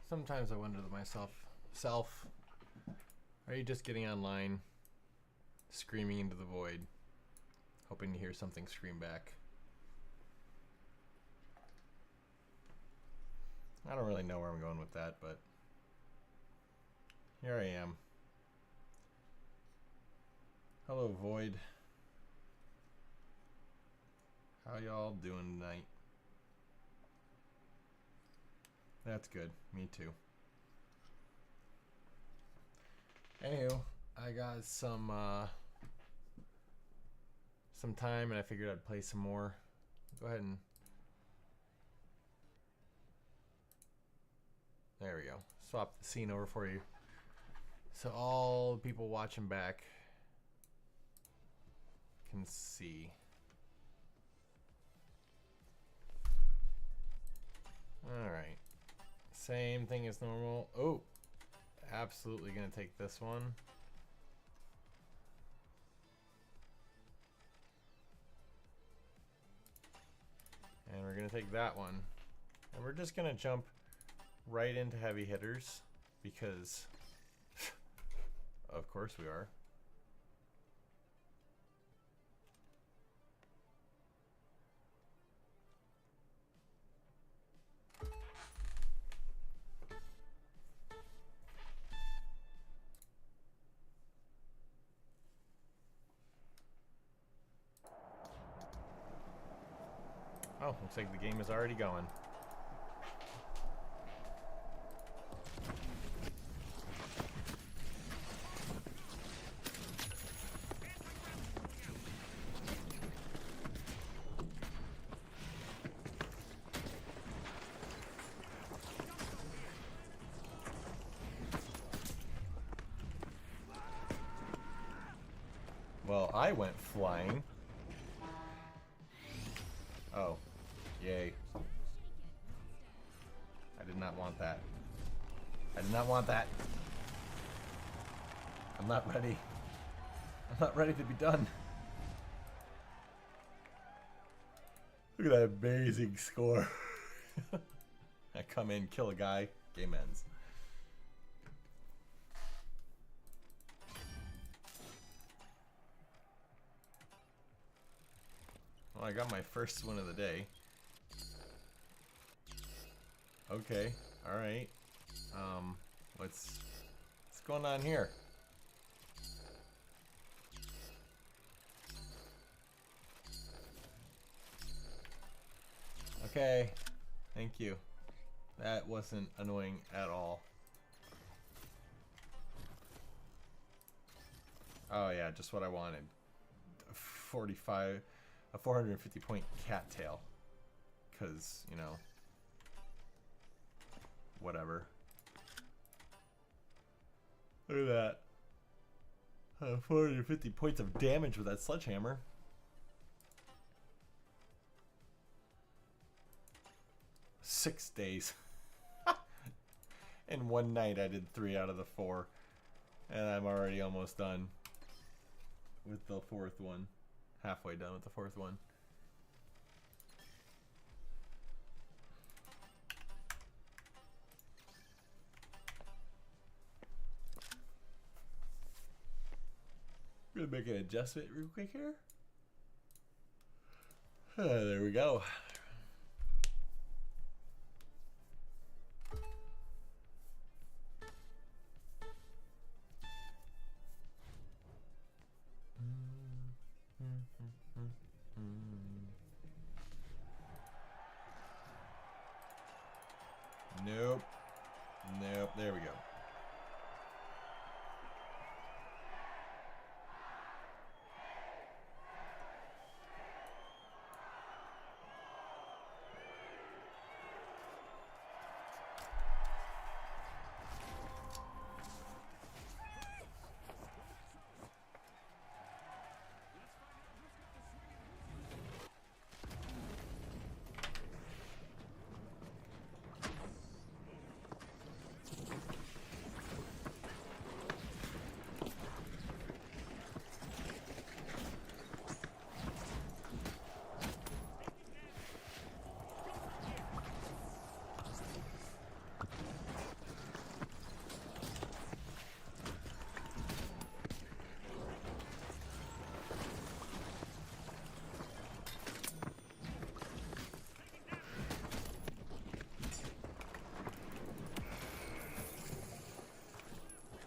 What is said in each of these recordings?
Sometimes I wonder to myself, are you just getting online, screaming into the void, hoping to hear something scream back? I don't really know where I'm going with that, but here I am. Hello, Void. How y'all doing tonight? That's good. Me too. Anywho, I got some time, and I figured I'd play some more. Go ahead and there we go. Swap the scene over for you, so all the people watching back can see. All right. Same thing as normal. Oh, absolutely gonna take this one. And we're gonna take that one. And we're just gonna jump right into heavy hitters because of course we are. Oh, looks like the game is already going. Well, I went flying. Oh, yay. I did not want that. I did not want that. I'm not ready. I'm not ready to be done. Look at that amazing score. I come in, kill a guy, game ends. Well, I got my first win of the day. Okay, alright. What's going on here? Okay, thank you. That wasn't annoying at all. Oh yeah, just what I wanted. A 450 point cattail. Cause, you know, whatever. Look at that. 450 points of damage with that sledgehammer. Six days. In one night I did 3 out of the 4. And I'm already almost done with the 4th one. Halfway done with the 4th one. I'm gonna make an adjustment real quick here. There we go. Nope. Nope. There we go.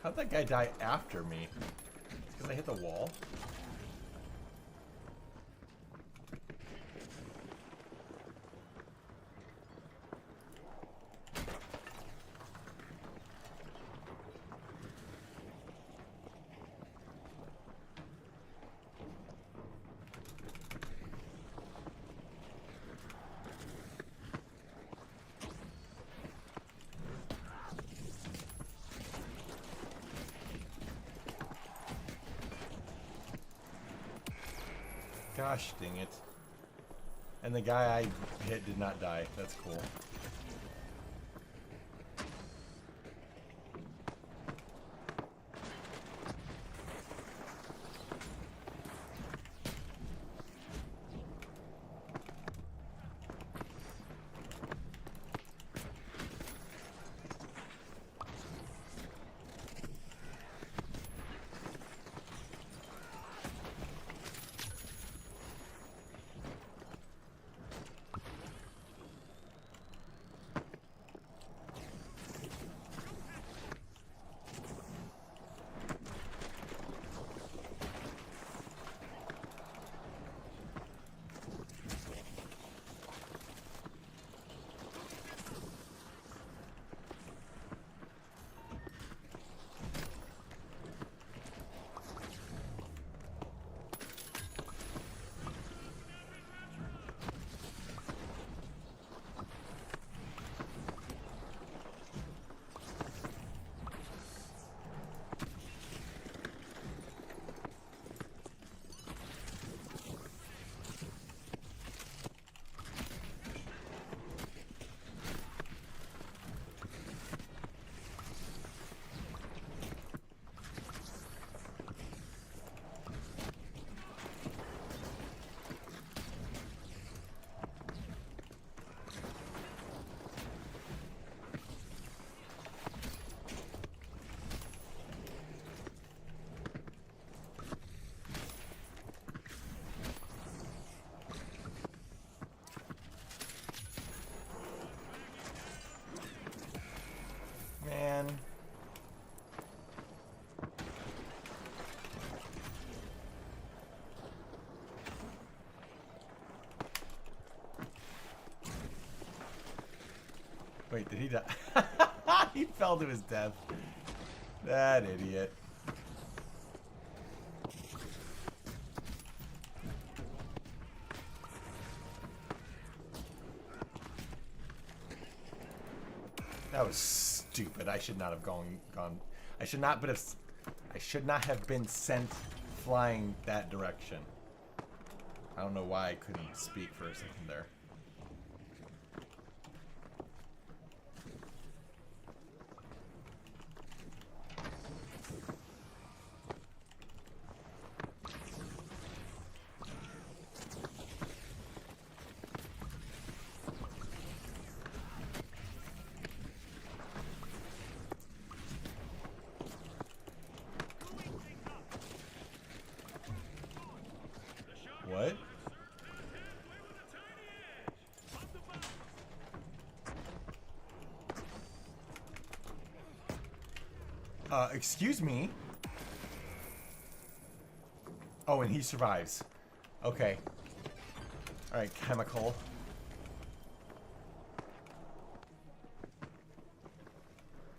How'd that guy die after me? Because I hit the wall? Gosh dang it. And the guy I hit did not die. That's cool. Man. Wait, did he die? He fell to his death. That idiot. That was stupid. I should not have gone. I should not have been sent flying that direction. I don't know why I couldn't speak for a second there. What? Excuse me? Oh, and he survives. Okay. Alright, chemical.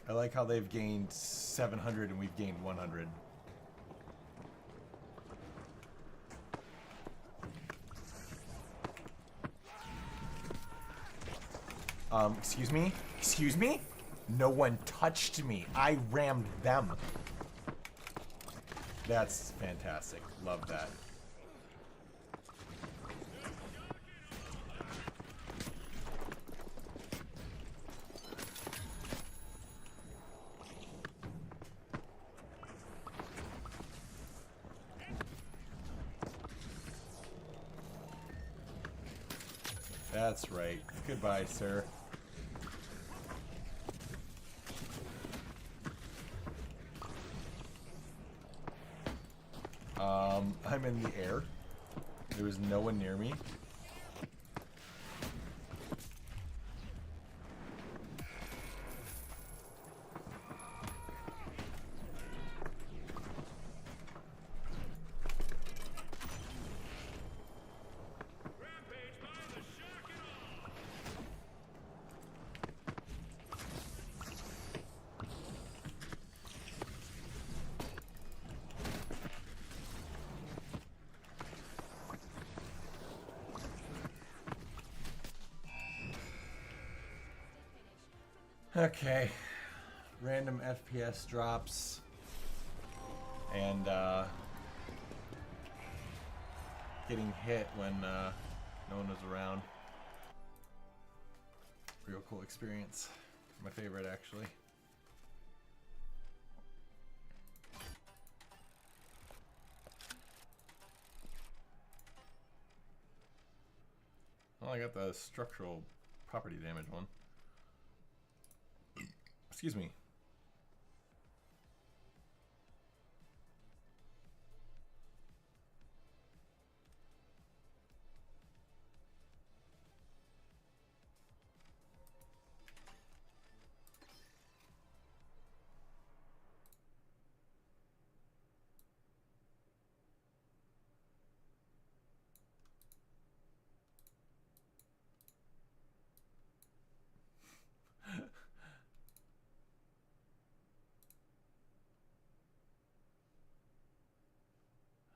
I like how they've gained 700 and we've gained 100. Excuse me? Excuse me? No one touched me. I rammed them. That's fantastic. Love that. That's right. Goodbye, sir. I'm in the air. There was no one near me. Okay. Random FPS drops. And getting hit when no one was around. Real cool experience. My favorite, actually. Well, I got the structural property damage one. Excuse me.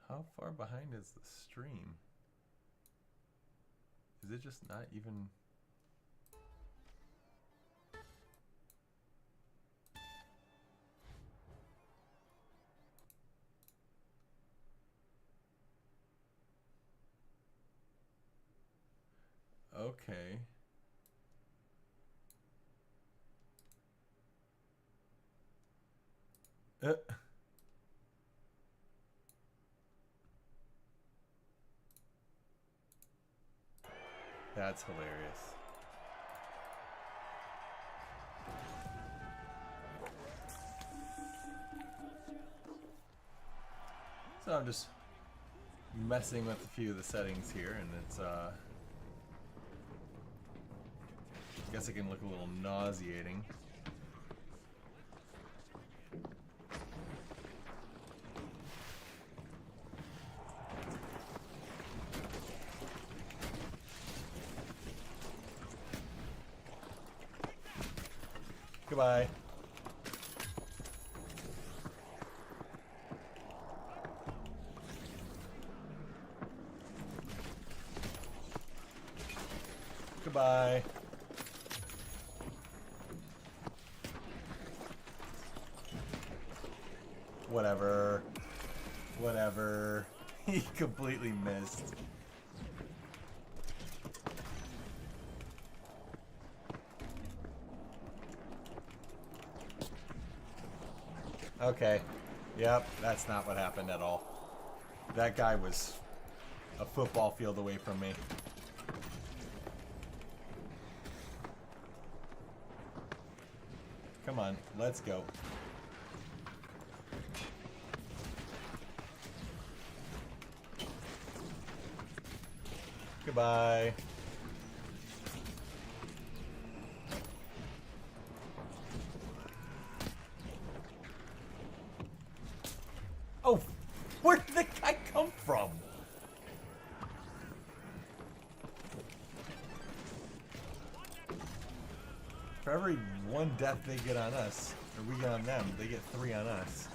How far behind is the stream? Is it just not even... Okay. That's hilarious. So I'm just messing with a few of the settings here, and it's I guess it can look a little nauseating. Goodbye. Goodbye. Whatever. Whatever. He completely missed. Okay. Yep, that's not what happened at all. That guy was a football field away from me. Come on, let's go. Goodbye. Oh, where did the guy come from? For every one death they get on us, or we get on them, they get 3 on us.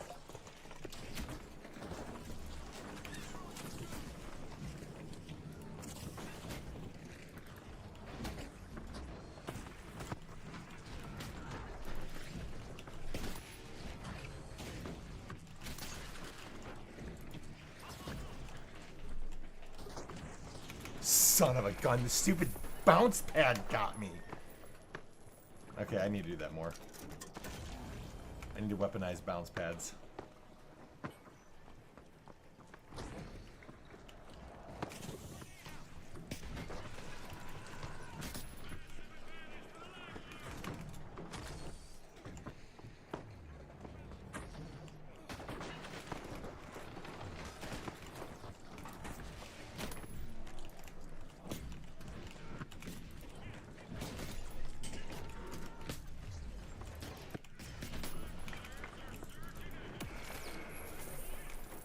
Son of a gun, the stupid bounce pad got me. Okay, I need to do that more. I need to weaponize bounce pads.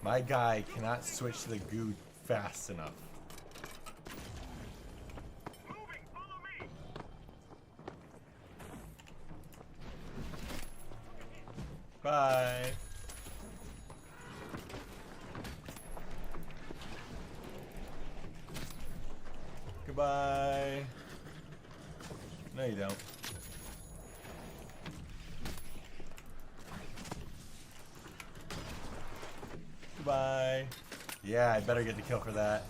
My guy cannot switch to the goo fast enough. Bye. Goodbye. No, you don't. Goodbye. Yeah, I better get the kill for that.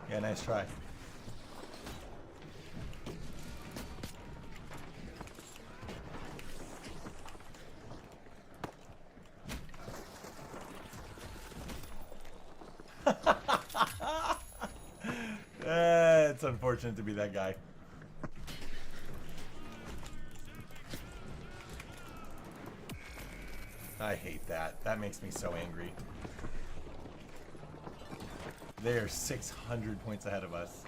Yeah, nice try. It's unfortunate to be that guy. I hate that. That makes me so angry. They are 600 points ahead of us.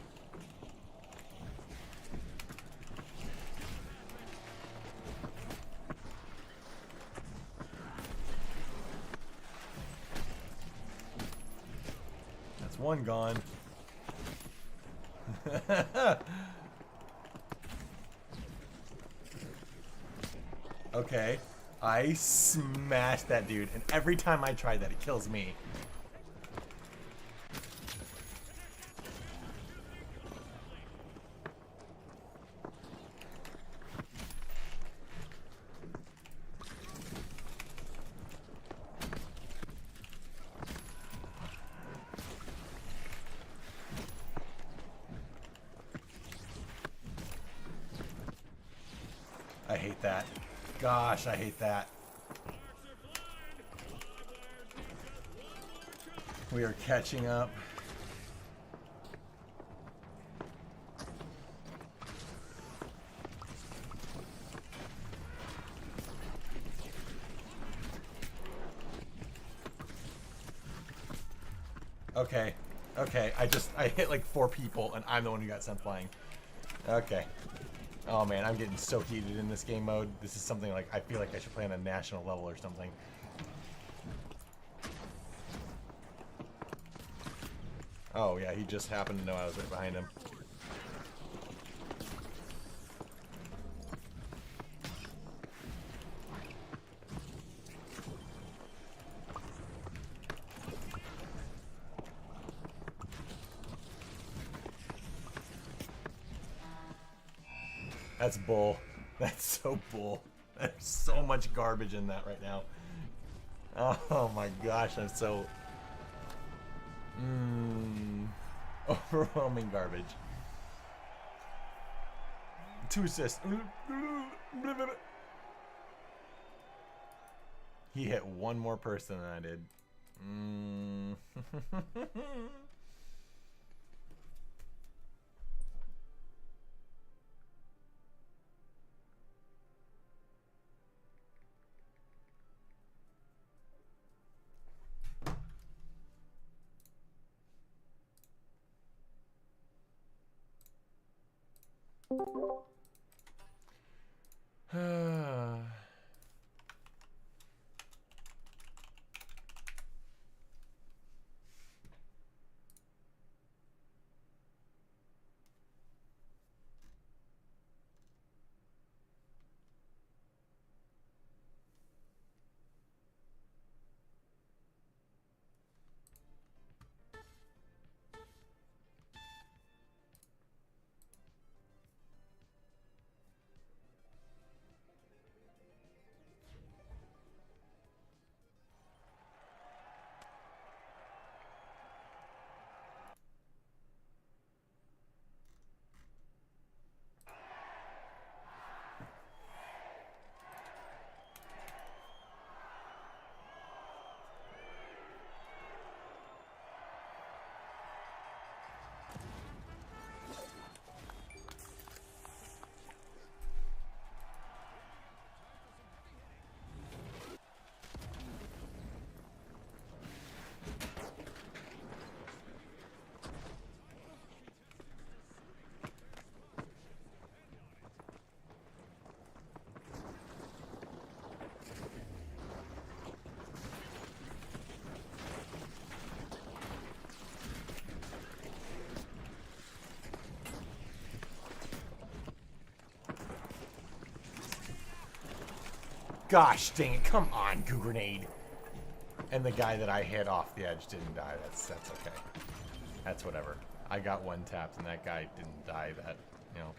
That's one gone. Okay. I smashed that dude, and every time I try that, it kills me. I hate that. Gosh, I hate that. We are catching up. Okay. Okay, I hit like 4 people and I'm the one who got sent flying. Okay. Oh man, I'm getting so heated in this game mode. This is something like I feel like I should play on a national level or something. Oh yeah, he just happened to know I was right behind him. That's bull. That's so bull. There's so much garbage in that right now. Oh my gosh, I'm so... overwhelming garbage. 2 assists. He hit one more person than I did. Gosh dang it, come on, goo grenade. And the guy that I hit off the edge didn't die. That's okay. That's whatever. I got one tapped and that guy didn't die. That, you know,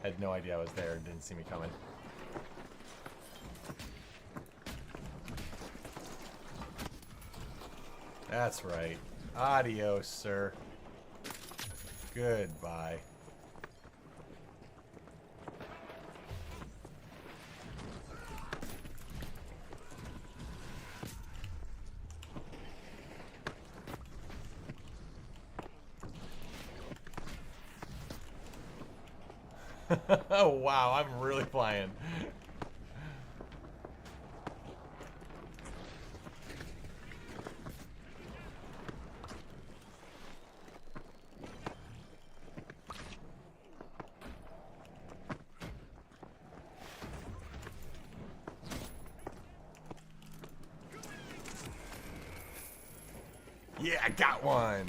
had no idea I was there and didn't see me coming. That's right. Adios, sir. Goodbye. Oh, wow, I'm really flying. Yeah, I got one.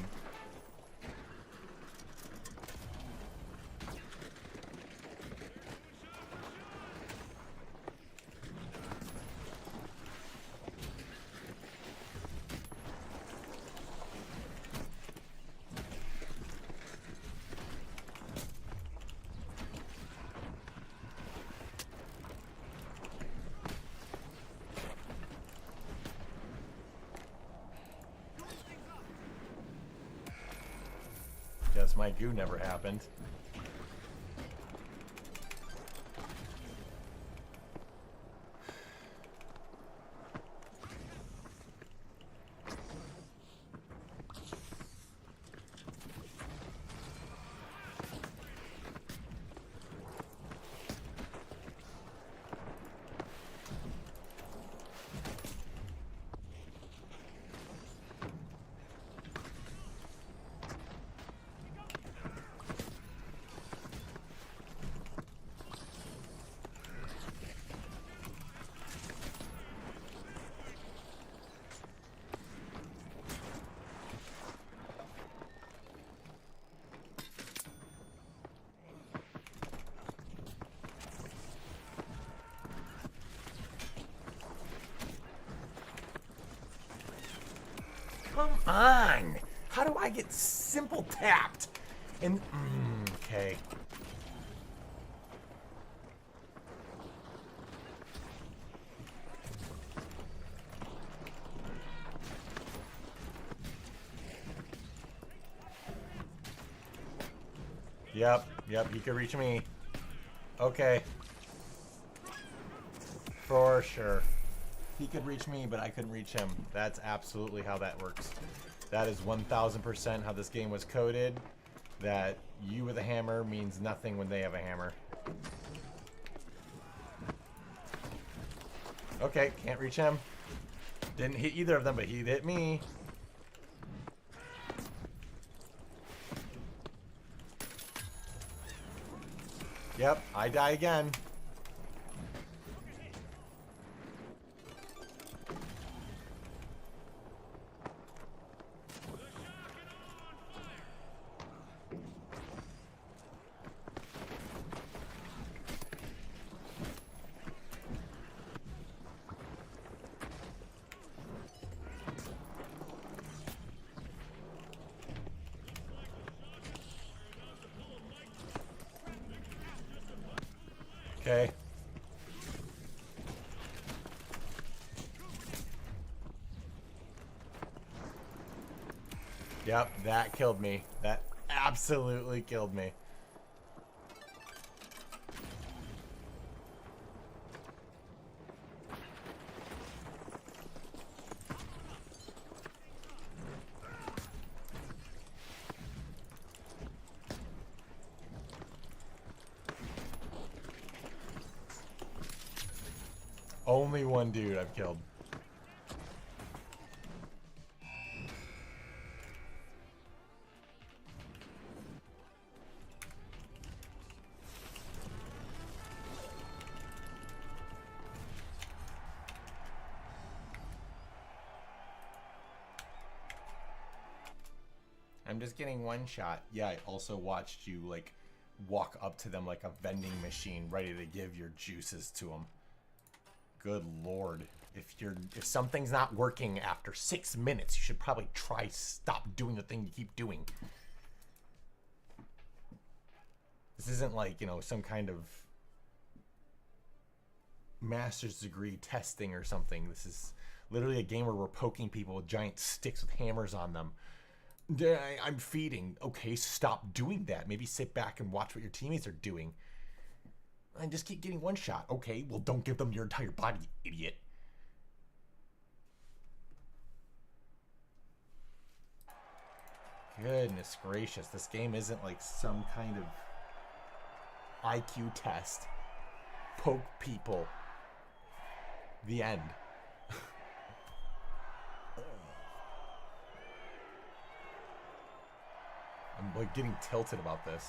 Guess my goo never happened. Come on! How do I get simple tapped? And okay. Yep, he could reach me. Okay. For sure. He could reach me, but I couldn't reach him. That's absolutely how that works. That is 1000% how this game was coded. That you with a hammer means nothing when they have a hammer. Okay, can't reach him. Didn't hit either of them, but he hit me. Yep, I die again. Okay. Yep, that killed me. That absolutely killed me. Only one dude I've killed. I'm just getting one shot. Yeah, I also watched you like walk up to them like a vending machine ready to give your juices to them. Good lord. If something's not working after 6 minutes, you should probably stop doing the thing you keep doing. This isn't like, you know, some kind of master's degree testing or something. This is literally a game where we're poking people with giant sticks with hammers on them. I'm feeding. Okay, stop doing that. Maybe sit back and watch what your teammates are doing. And just keep getting one shot. Okay, well, don't give them your entire body, you idiot. Goodness gracious, this game isn't like some kind of IQ test. Poke people. The end. I'm like getting tilted about this.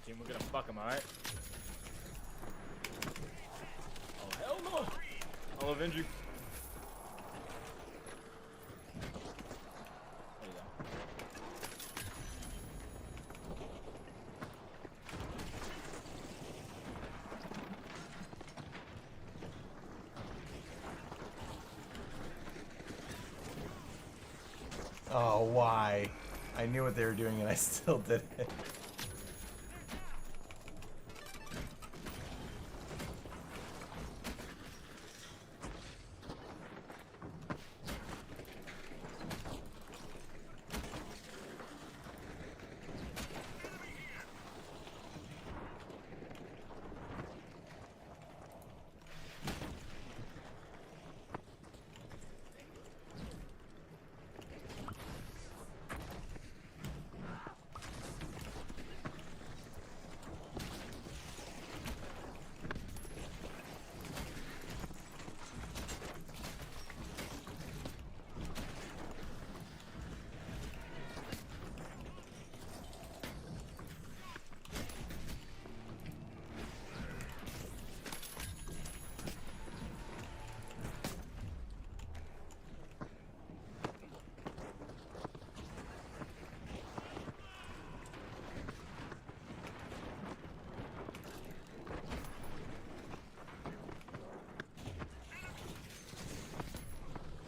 Team, we're gonna fuck him, alright? Oh, hell no! I'll avenge you. There you go. Oh, why? I knew what they were doing and I still did it.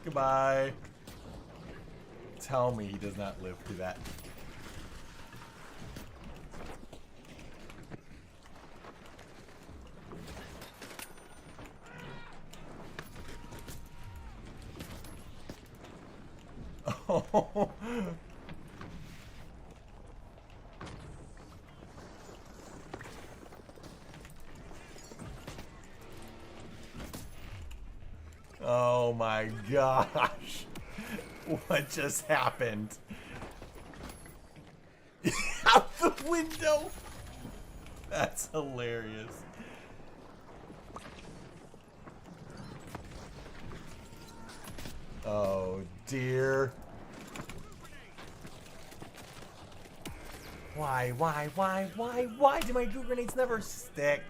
Goodbye. Tell me he does not live through that. Oh. Oh my gosh. What just happened? Out the window? That's hilarious. Oh dear. Why do my goo grenades never stick?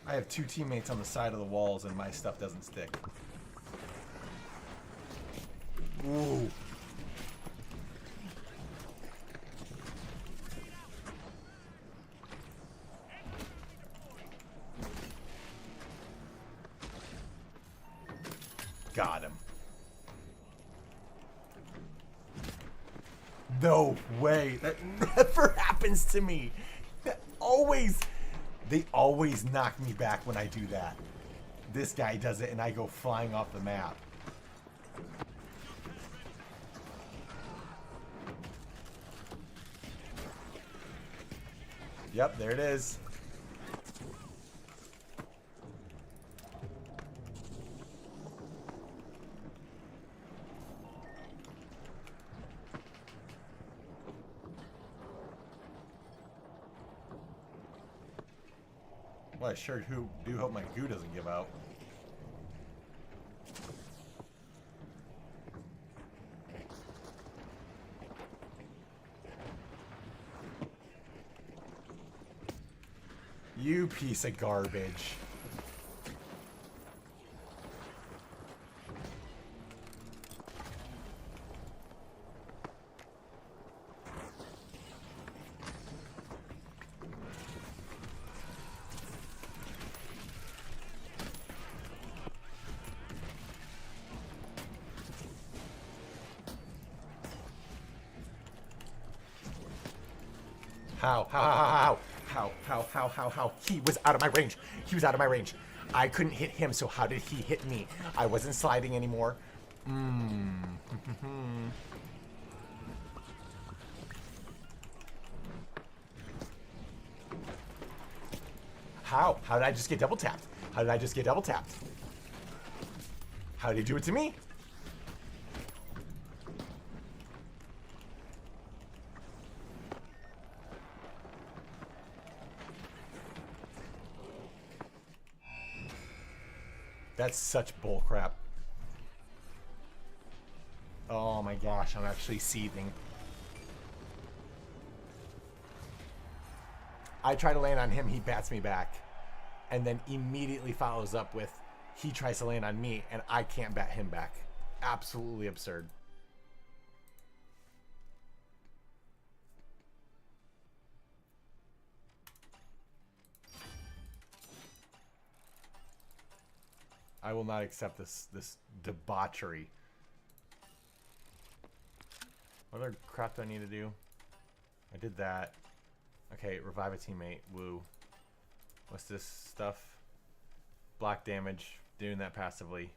I have two teammates on the side of the walls and my stuff doesn't stick. Ooh. Got him. No way. That never happens to me. They always knock me back when I do that. This guy does it and I go flying off the map. Yep, there it is. Well, I sure do hope my goo doesn't give out. You piece of garbage. How? He was out of my range. He was out of my range. I couldn't hit him, so how did he hit me? I wasn't sliding anymore. How? How did I just get double tapped? How did I just get double tapped? How did he do it to me? That's such bullcrap. Oh my gosh, I'm actually seething. I try to land on him, he bats me back. And then immediately follows up with, he tries to land on me, and I can't bat him back. Absolutely absurd. I will not accept this debauchery. What other crap do I need to do? I did that. Okay, revive a teammate. Woo. What's this stuff? Block damage. Doing that passively.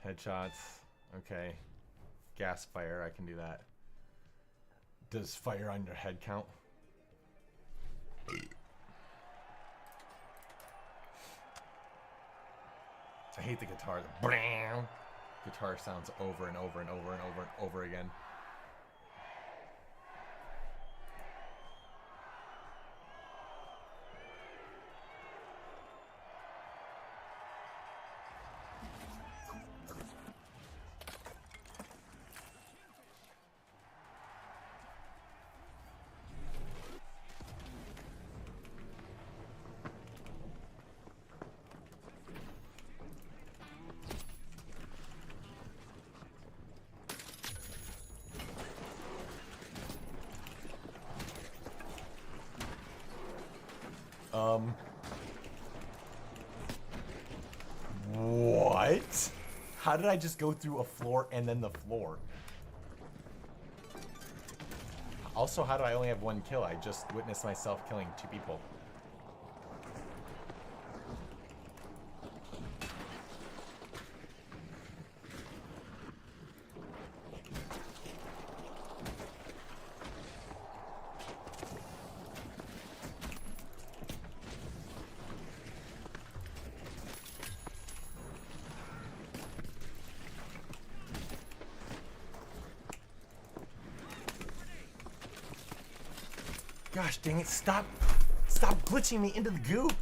Headshots. Okay. Gas fire. I can do that. Does fire on your head count? I hate the guitar. The blam. Guitar sounds over and over and over and over and over again. What? How did I just go through a floor and then the floor? Also, how do I only have one kill? I just witnessed myself killing 2 people. Gosh dang it, stop glitching me into the goop.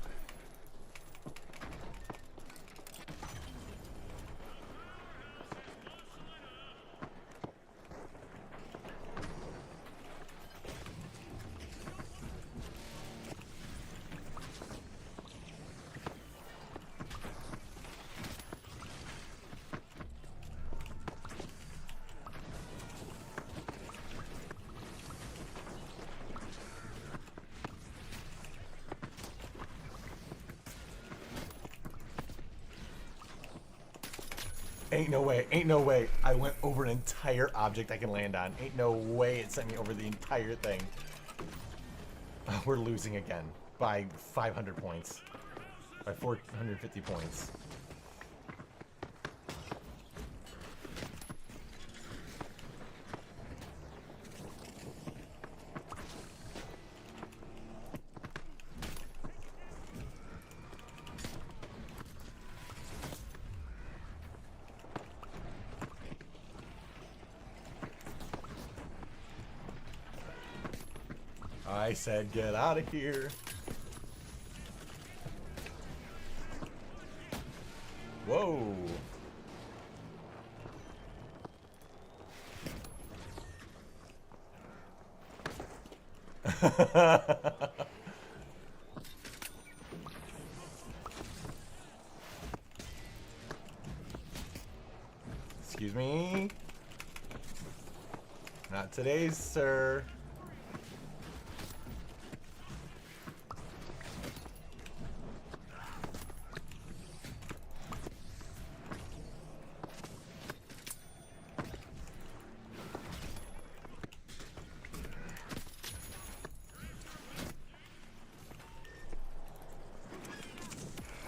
Ain't no way. I went over an entire object I can land on. Ain't no way it sent me over the entire thing. Oh, we're losing again by 500 points. By 450 points. I said get out of here. Whoa. Excuse me. Not today, sir.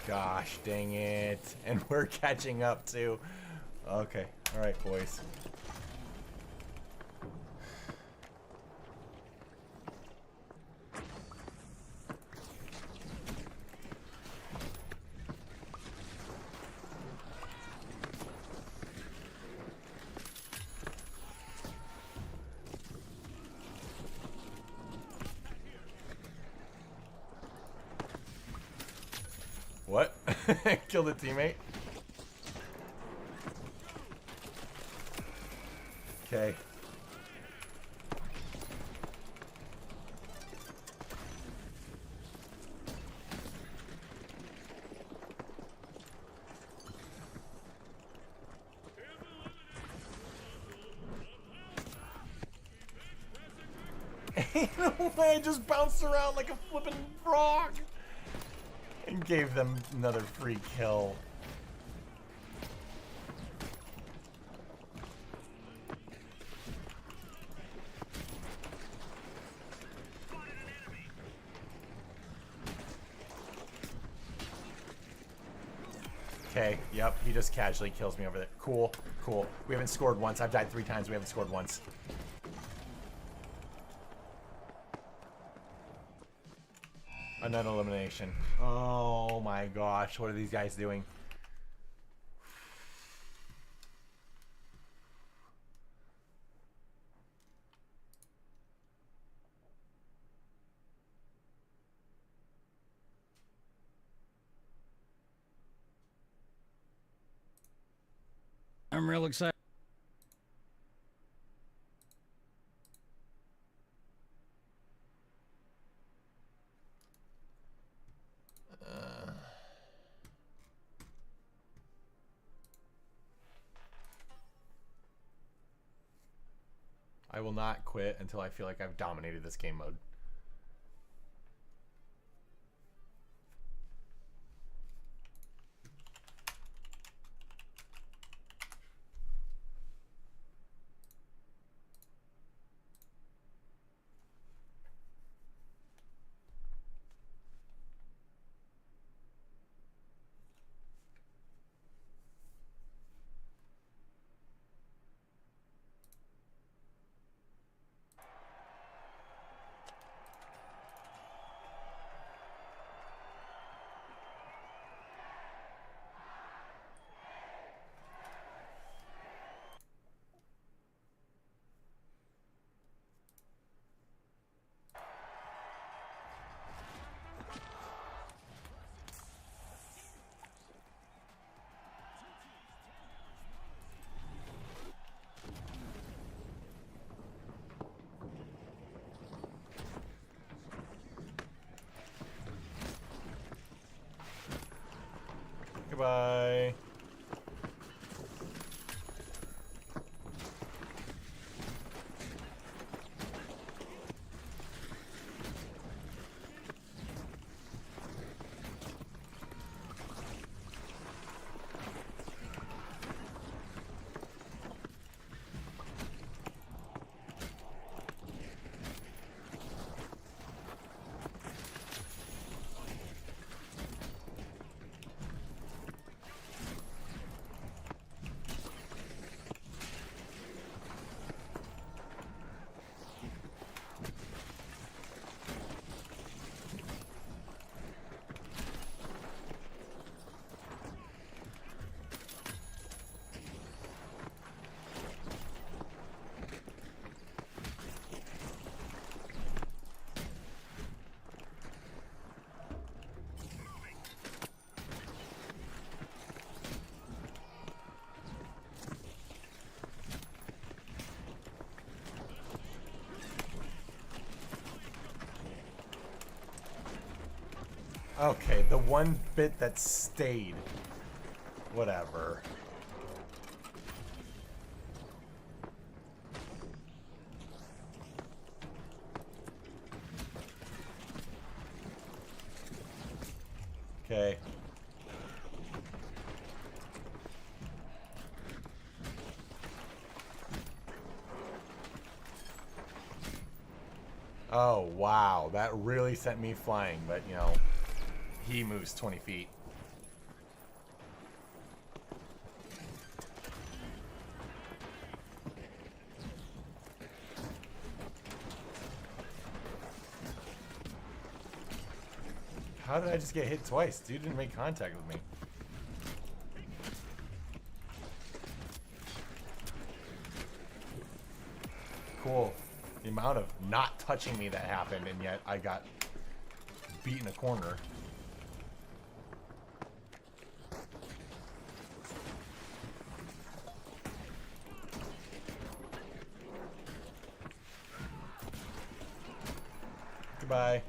Gosh, dang it. And we're catching up too. Okay. All right, boys. What? Killed a teammate? Okay. Ain't no way, I just bounced around like a flippin' frog and gave them another free kill. Okay, yep, he just casually kills me over there. Cool, cool. We haven't scored once. I've died 3 times. We haven't scored once. A net elimination. Oh my gosh, what are these guys doing? I'm real excited. I will not quit until I feel like I've dominated this game mode. Okay, the one bit that stayed. Whatever. Okay. Oh, wow. That really sent me flying, but, you know, he moves 20 feet. How did I just get hit twice? Dude didn't make contact with me. Cool. The amount of not touching me that happened, and yet I got beat in a corner. Goodbye.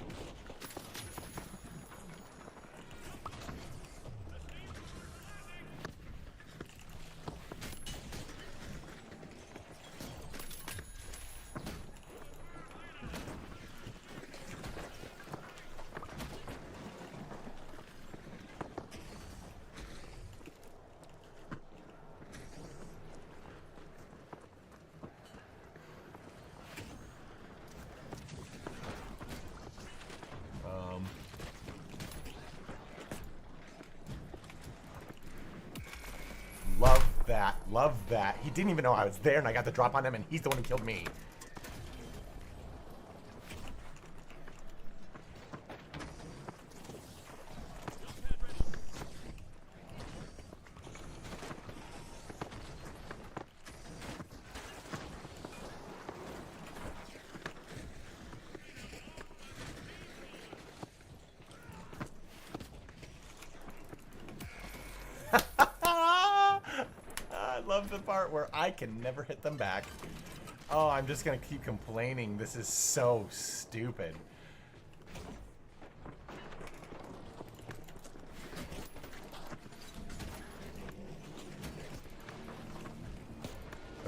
Love that. Love that. He didn't even know I was there, and I got the drop on him, and he's the one who killed me. I love the part where I can never hit them back. Oh, I'm just gonna keep complaining. This is so stupid.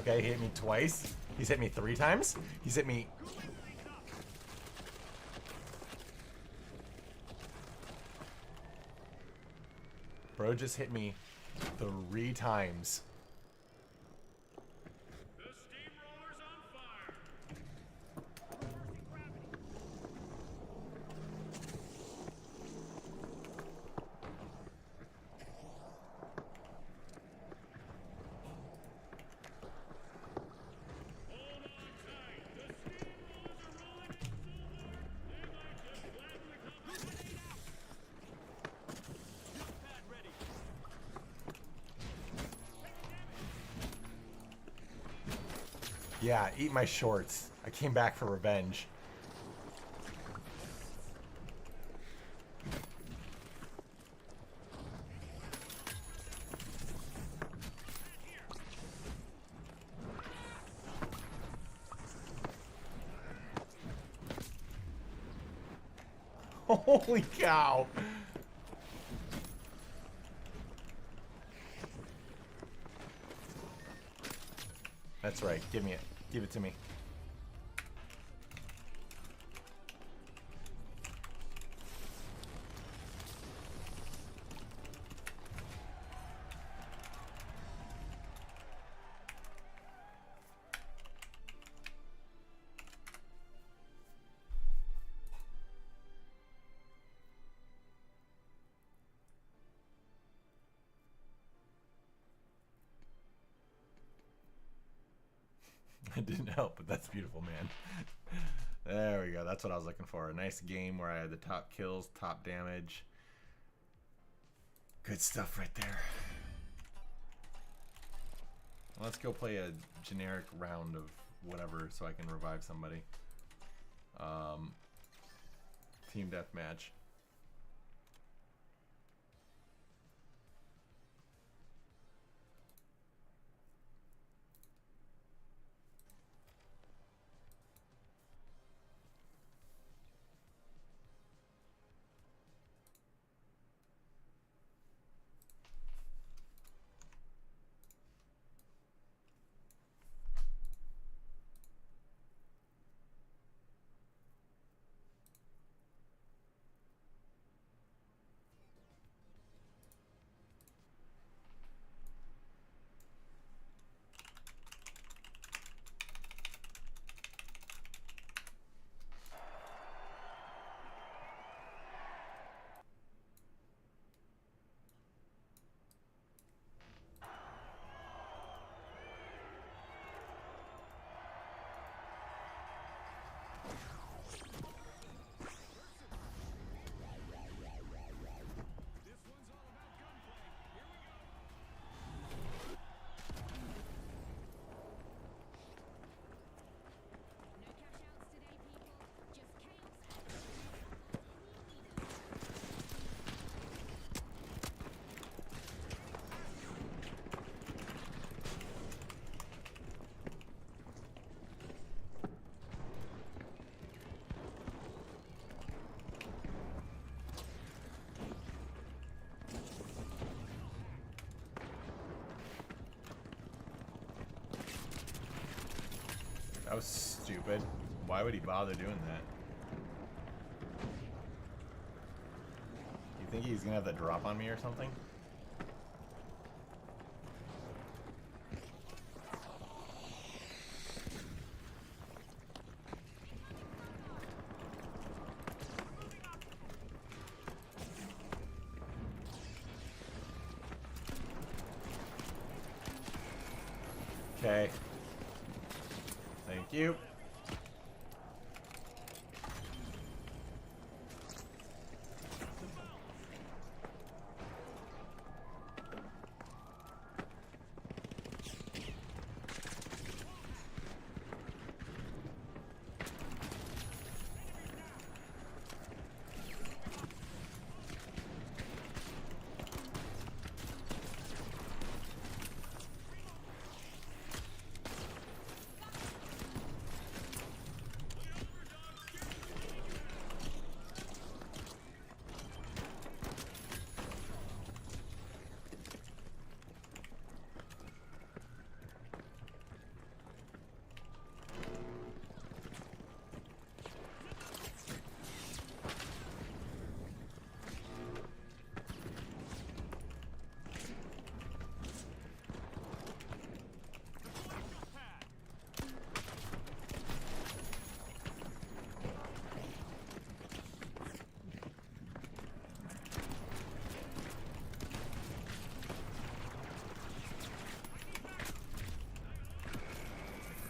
Okay, he hit me twice. He's hit me 3 times. He's hit me... Bro just hit me 3 times. The steamroller's on fire. Hold on tight. The steamrollers are rolling in silver. They might just gladly compensate out. Jump pad ready. Yeah, eat my shorts. I came back for revenge. Holy cow! That's right. Give me it. Give it to me. It didn't help, but that's beautiful, man. There we go. That's what I was looking for. A nice game where I had the top kills, top damage. Good stuff right there. Let's go play a generic round of whatever so I can revive somebody. Team deathmatch. That was stupid. Why would he bother doing that? You think he's gonna have the drop on me or something? Okay. Thank you.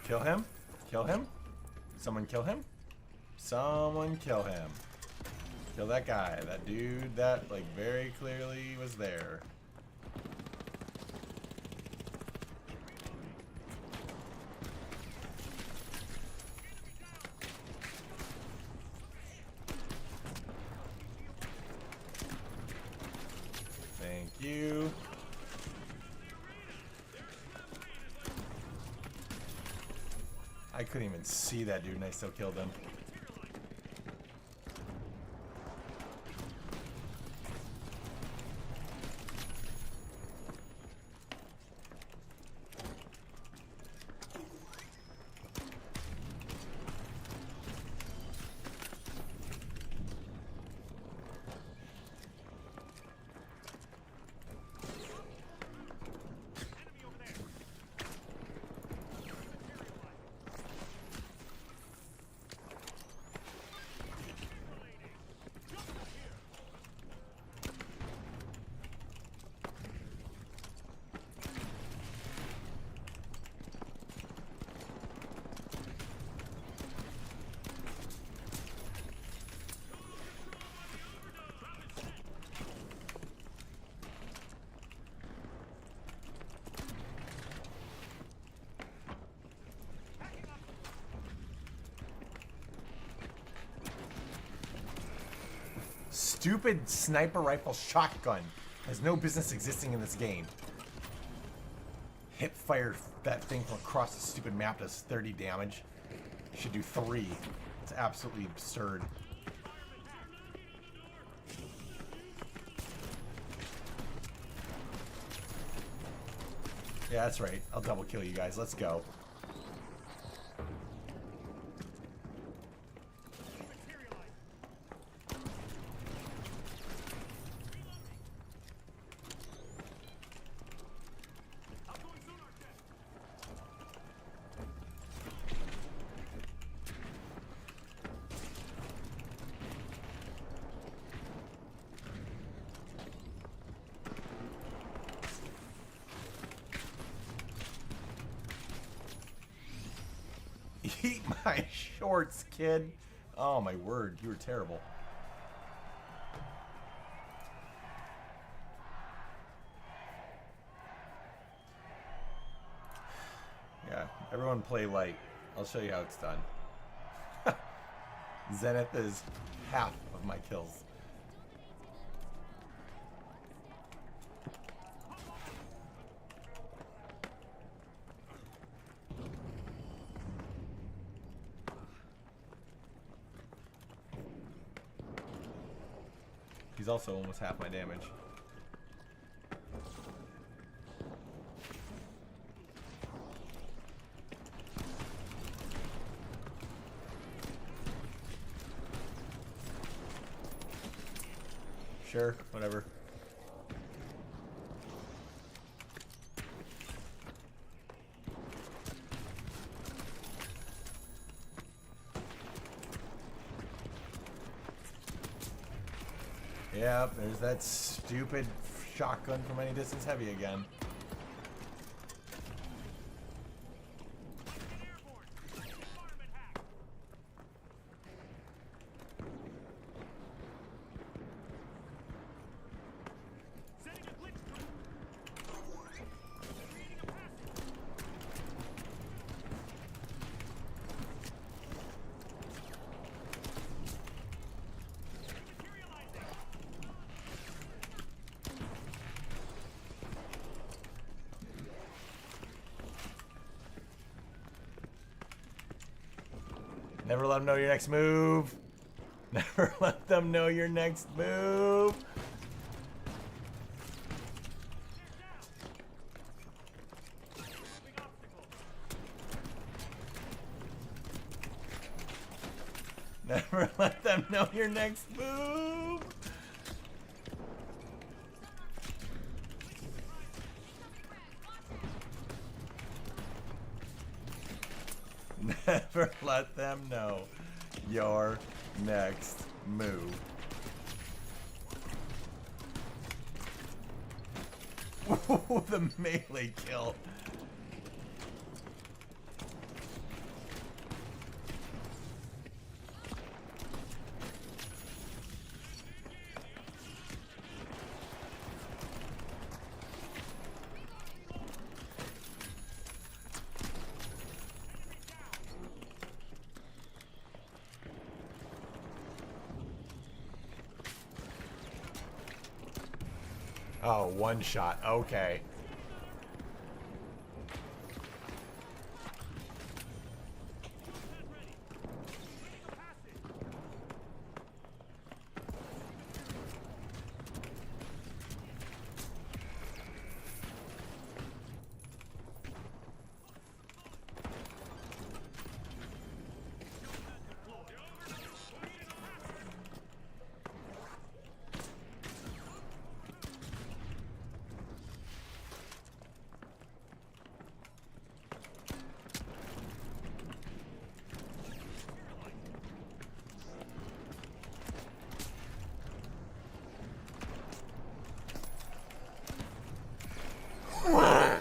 Kill him? Kill him? Someone kill him? Someone kill him. Kill that guy. That dude that, like, very clearly was there. Thank you. I couldn't even see that dude and I still killed him. Stupid sniper rifle shotgun has no business existing in this game. Hip fire that thing from across the stupid map does 30 damage. It should do 3. It's absolutely absurd. Yeah, that's right. I'll double kill you guys. Let's go. Eat my shorts, kid. Oh my word, you were terrible. Yeah, everyone play light. I'll show you how it's done. Zenith is half of my kills. He's also almost half my damage. Sure, whatever. Yep, there's that stupid shotgun from any distance heavy again. Never let them know your next move. Never let them know your next move. Never let them know your next move. Never let them know your next move. Ooh, the melee kill. Oh, one shot. Okay.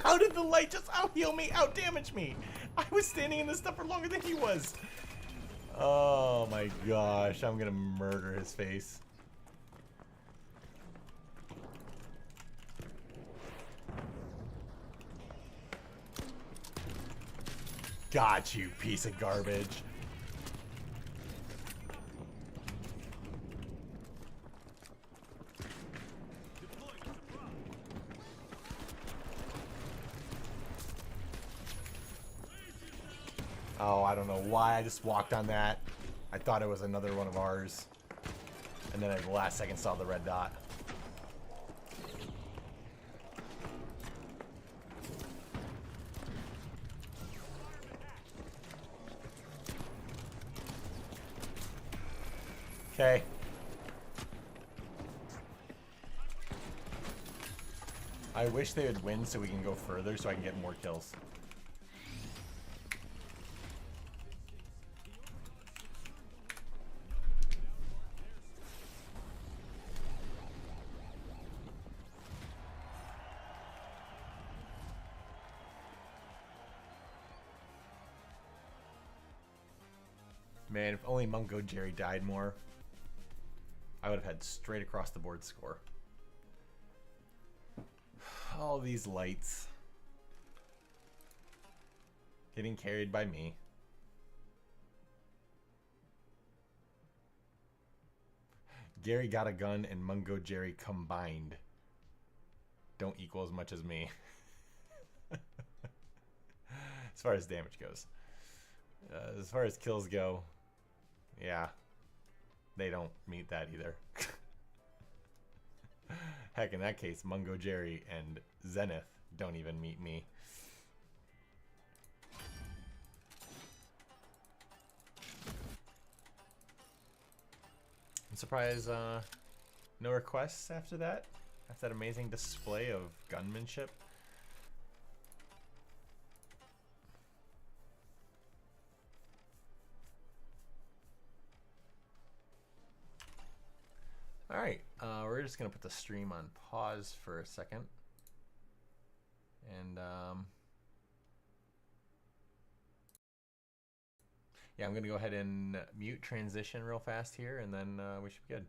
How did the light just out-heal me, out-damage me? I was standing in this stuff for longer than he was. Oh my gosh, I'm gonna murder his face. Got you, piece of garbage. Oh, I don't know why I just walked on that. I thought it was another one of ours. And then at the last second saw the red dot. Okay. I wish they would win so we can go further so I can get more kills. Man, if only Mungo Jerry died more, I would have had straight across the board score. All these lights. Getting carried by me. Gary got a gun and Mungo Jerry combined don't equal as much as me. As far as damage goes. As far as kills go, yeah, they don't meet that either. Heck, in that case, Mungo Jerry and Zenith don't even meet me. I'm surprised No requests after that? After that amazing display of gunmanship? Alright, we're just going to put the stream on pause for a second. And, yeah, I'm going to go ahead and mute transition real fast here, and then we should be good.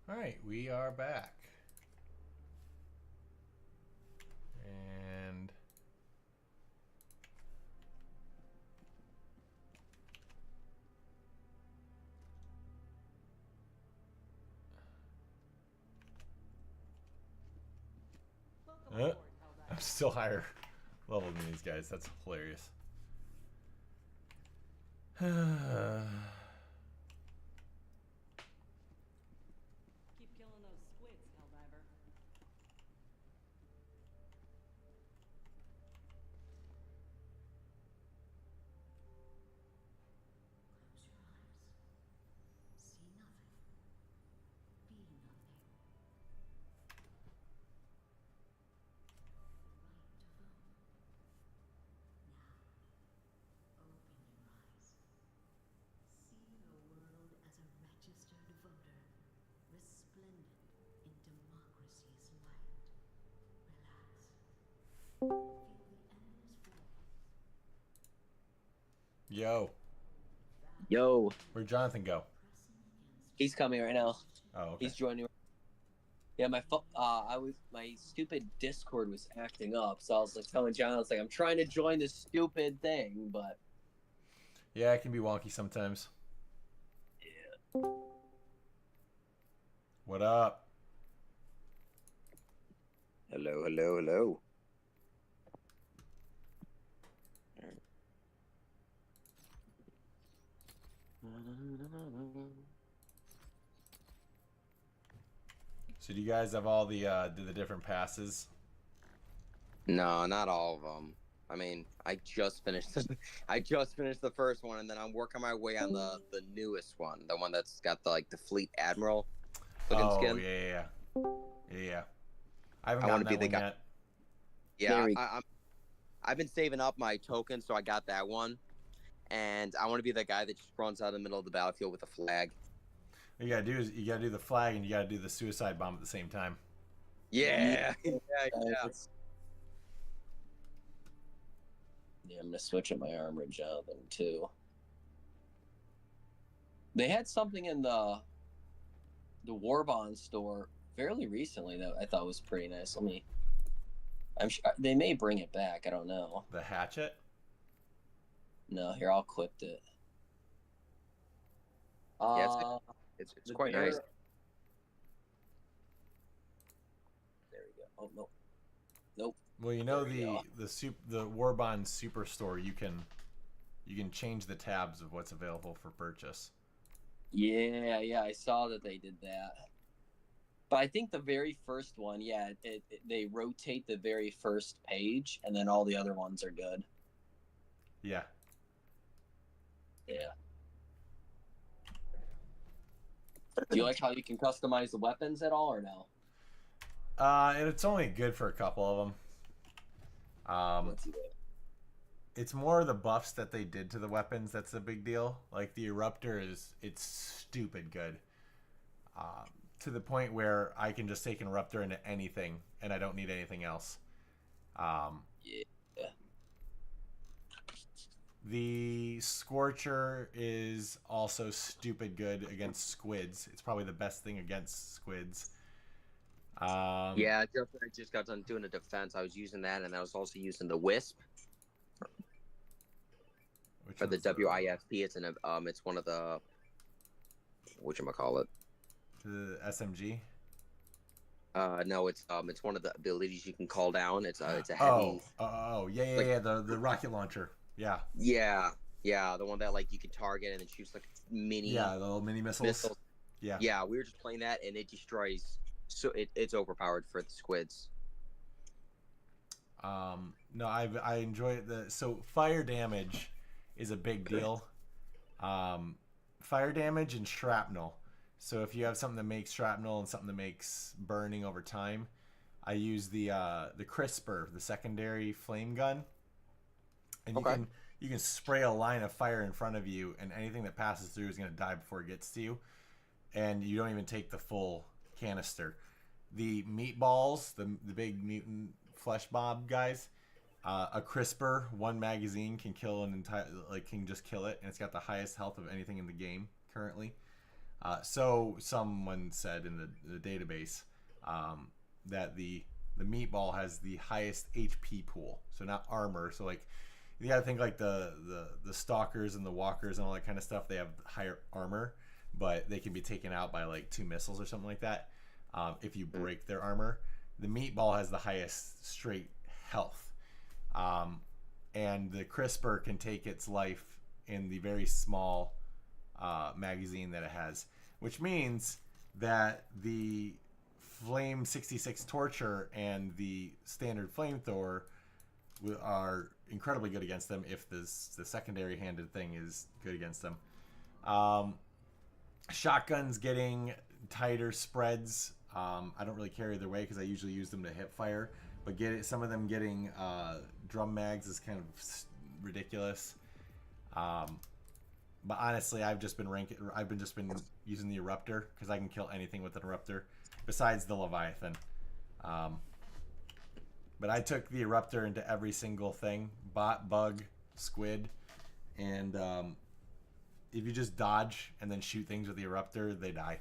All right, we are back. And I'm still higher level than these guys. That's hilarious. Keep killing those squids, Helldiver. Close your eyes. See nothing. Be nothing. Right to vote. Now, open your eyes. See the world as a registered voter, resplendent in democracy's light. Relax. Feel the endless void. Yo, Yo, where'd Jonathan go? Pressing against he's coming right now. Oh, okay. He's joining. Yeah, my my stupid Discord was acting up, so I was like telling John, I was like, I'm trying to join this stupid thing, but Yeah, it can be wonky sometimes. yeah. What up? Hello, hello, hello. So do you guys have all the different passes? No, not all of them. I mean, I just finished. I just finished the first one, and then I'm working my way on the newest one, the one that's got the like the Fleet Admiral looking Oh, skin. yeah. I haven't I gotten wanna that be the one guy- yet. Yeah, Very- I've been saving up my tokens, so I got that one, and I want to be the guy that just runs out in the middle of the battlefield with a flag. What you gotta do is you gotta do the flag and you gotta do the suicide bomb at the same time. Yeah, yeah. It's- Yeah, I'm gonna switch up my armor job then too. They had something in the Warbond store fairly recently that I thought was pretty nice. I'm sure they may bring it back. I don't know. The hatchet? No, here I'll equip it. Yeah, it's The quite bear- nice. There we go. Oh no. Nope. Well, you know There we go. the Warbond Superstore, you can change the tabs of what's available for purchase. Yeah, I saw that they did that. But I think the very first one, yeah, they rotate the very first page, and then all the other ones are good. Yeah. Yeah. Do you like how you can customize the weapons at all, or no? And it's only good for a couple of them. Let's see that. It's more the buffs that they did to the weapons that's a big deal. Like the Eruptor it's stupid good. To the point where I can just take an Eruptor into anything and I don't need anything else. Yeah. The Scorcher is also stupid good against squids. It's probably the best thing against squids. Yeah, I just got done doing a defense. I was using that, and I was also using the Wisp which for the one's WISP. It's one of the whatchamacallit. the SMG. No, it's one of the abilities you can call down. It's a heavy. Yeah. The rocket launcher. Yeah. Yeah, the one that like you can target and it shoots like mini Yeah, the little mini missiles. missiles. Yeah. Yeah, we were just playing that, and it destroys. So it's overpowered for the squids. No, I enjoy it. So fire damage is a big deal. Fire damage and shrapnel. So if you have something that makes shrapnel and something that makes burning over time, I use the crisper, the secondary flame gun, and Okay. you can spray a line of fire in front of you, and anything that passes through is going to die before it gets to you, and you don't even take the full canister. The meatballs, the big mutant flesh mob guys, a crisper, one magazine can kill an entire, can just kill it, and it's got the highest health of anything in the game currently. So someone said in the database that the meatball has the highest HP pool, so not armor. So like you gotta think like the stalkers and the walkers and all that kind of stuff. They have higher armor, but they can be taken out by like 2 missiles or something like that if you break their armor. The meatball has the highest straight health, and the crisper can take its life in the very small magazine that it has, which means that the Flame 66 Torture and the standard Flamethrower are incredibly good against them if the secondary handed thing is good against them. Shotguns getting tighter spreads. I don't really care either way because I usually use them to hip fire, but some of them getting drum mags is kind of ridiculous. But honestly, I've just been using the Eruptor because I can kill anything with an Eruptor besides the Leviathan. But I took the Eruptor into every single thing: bot, bug, squid, and if you just dodge and then shoot things with the Eruptor, they die.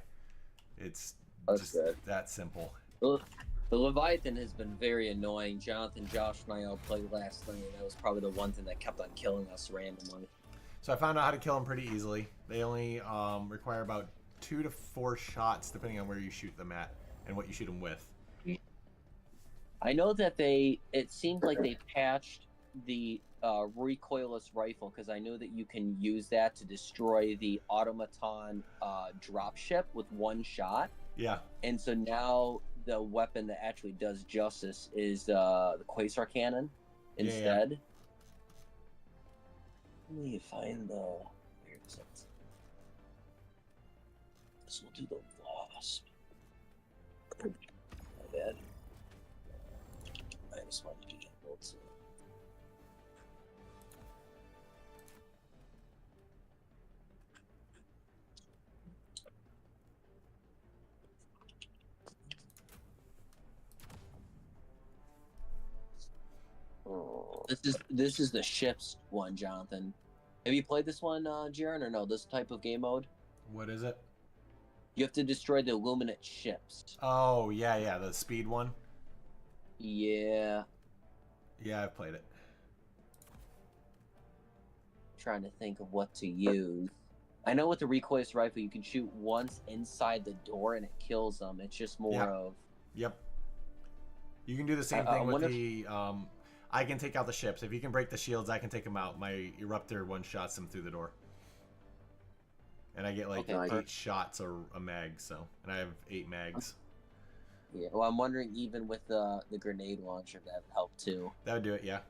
It's just that simple. The Leviathan has been very annoying. Jonathan, Josh, and I all played last night, and that was probably the one thing that kept on killing us randomly. So I found out how to kill them pretty easily. They only require about 2 to 4 shots, depending on where you shoot them at and what you shoot them with. I know that it seemed like they patched the recoilless rifle, because I know that you can use that to destroy the automaton dropship with 1 shot. Yeah. And so now the weapon that actually does justice is the Quasar Cannon instead. Yeah. Let me find the... Where is it? This will do the Wasp. My bad. I just wanted to get able to... This is the ships one, Jonathan. Have you played this one, Jaren, or no? This type of game mode? What is it? You have to destroy the Illuminate ships. Oh, yeah, the speed one. Yeah. Yeah, I've played it. Trying to think of what to use. I know with the recoilless rifle, you can shoot once inside the door and it kills them. It's just more of... Yep. You can do the same thing with the... I can take out the ships. If you can break the shields, I can take them out. My Eruptor one-shots them through the door. And I get like 8 shots or a mag, so... And I have 8 mags. Yeah, well, I'm wondering even with the grenade launcher, that would help too. That would do it, yeah.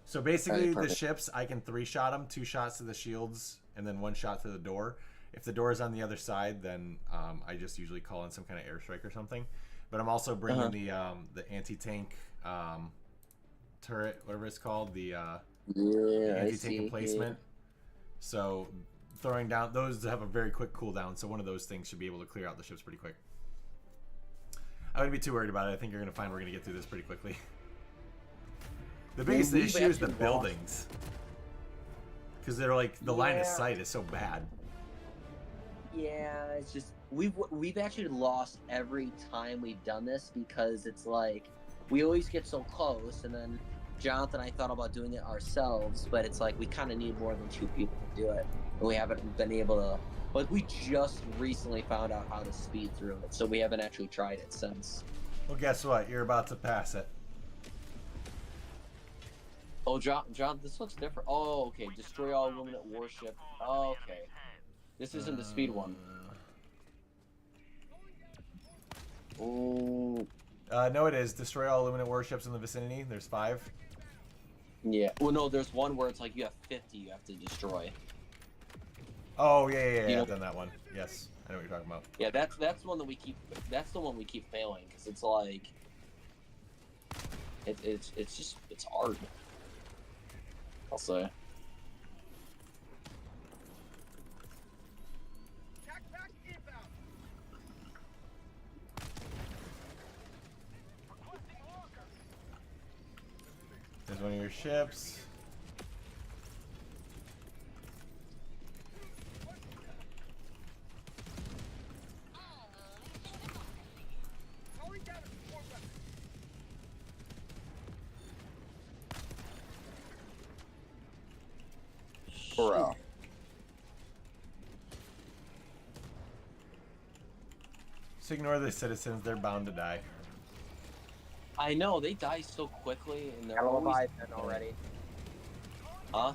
So basically, the ships, I can 3-shot them, 2 shots to the shields, and then 1 shot to the door. If the door is on the other side, then I just usually call in some kind of airstrike or something. But I'm also bringing the anti-tank turret, whatever it's called, the anti-tank emplacement. So throwing down those have a very quick cooldown. So one of those things should be able to clear out the ships pretty quick. I wouldn't be too worried about it. I think you're gonna find we're gonna get through this pretty quickly. The biggest issue is the buildings, because they're like the line of sight is so bad. Yeah, it's just we've actually lost every time we've done this, because it's like we always get so close, and then Jonathan and I thought about doing it ourselves, but it's like we kind of need more than 2 people to do it, and we haven't been able to. Like, we just recently found out how to speed through it, so we haven't actually tried it since. Well, guess what? You're about to pass it. Oh, John, this looks different. Oh, okay. Destroy all Illuminate warship. Oh, okay. This isn't the speed one. Oh. No, it is. Destroy all Illuminate warships in the vicinity. There's 5. Yeah. Well, no, there's one where it's like you have 50 you have to destroy. Oh, yeah, I've done that one. Yes, I know what you're talking about. Yeah, that's the one that we keep. That's the one we keep failing, because it's like it's hard. I'll say. There's one of your ships. Bro. Just ignore the citizens. They're bound to die. I know they die so quickly, and they're Got a always. Leviathan already. Huh?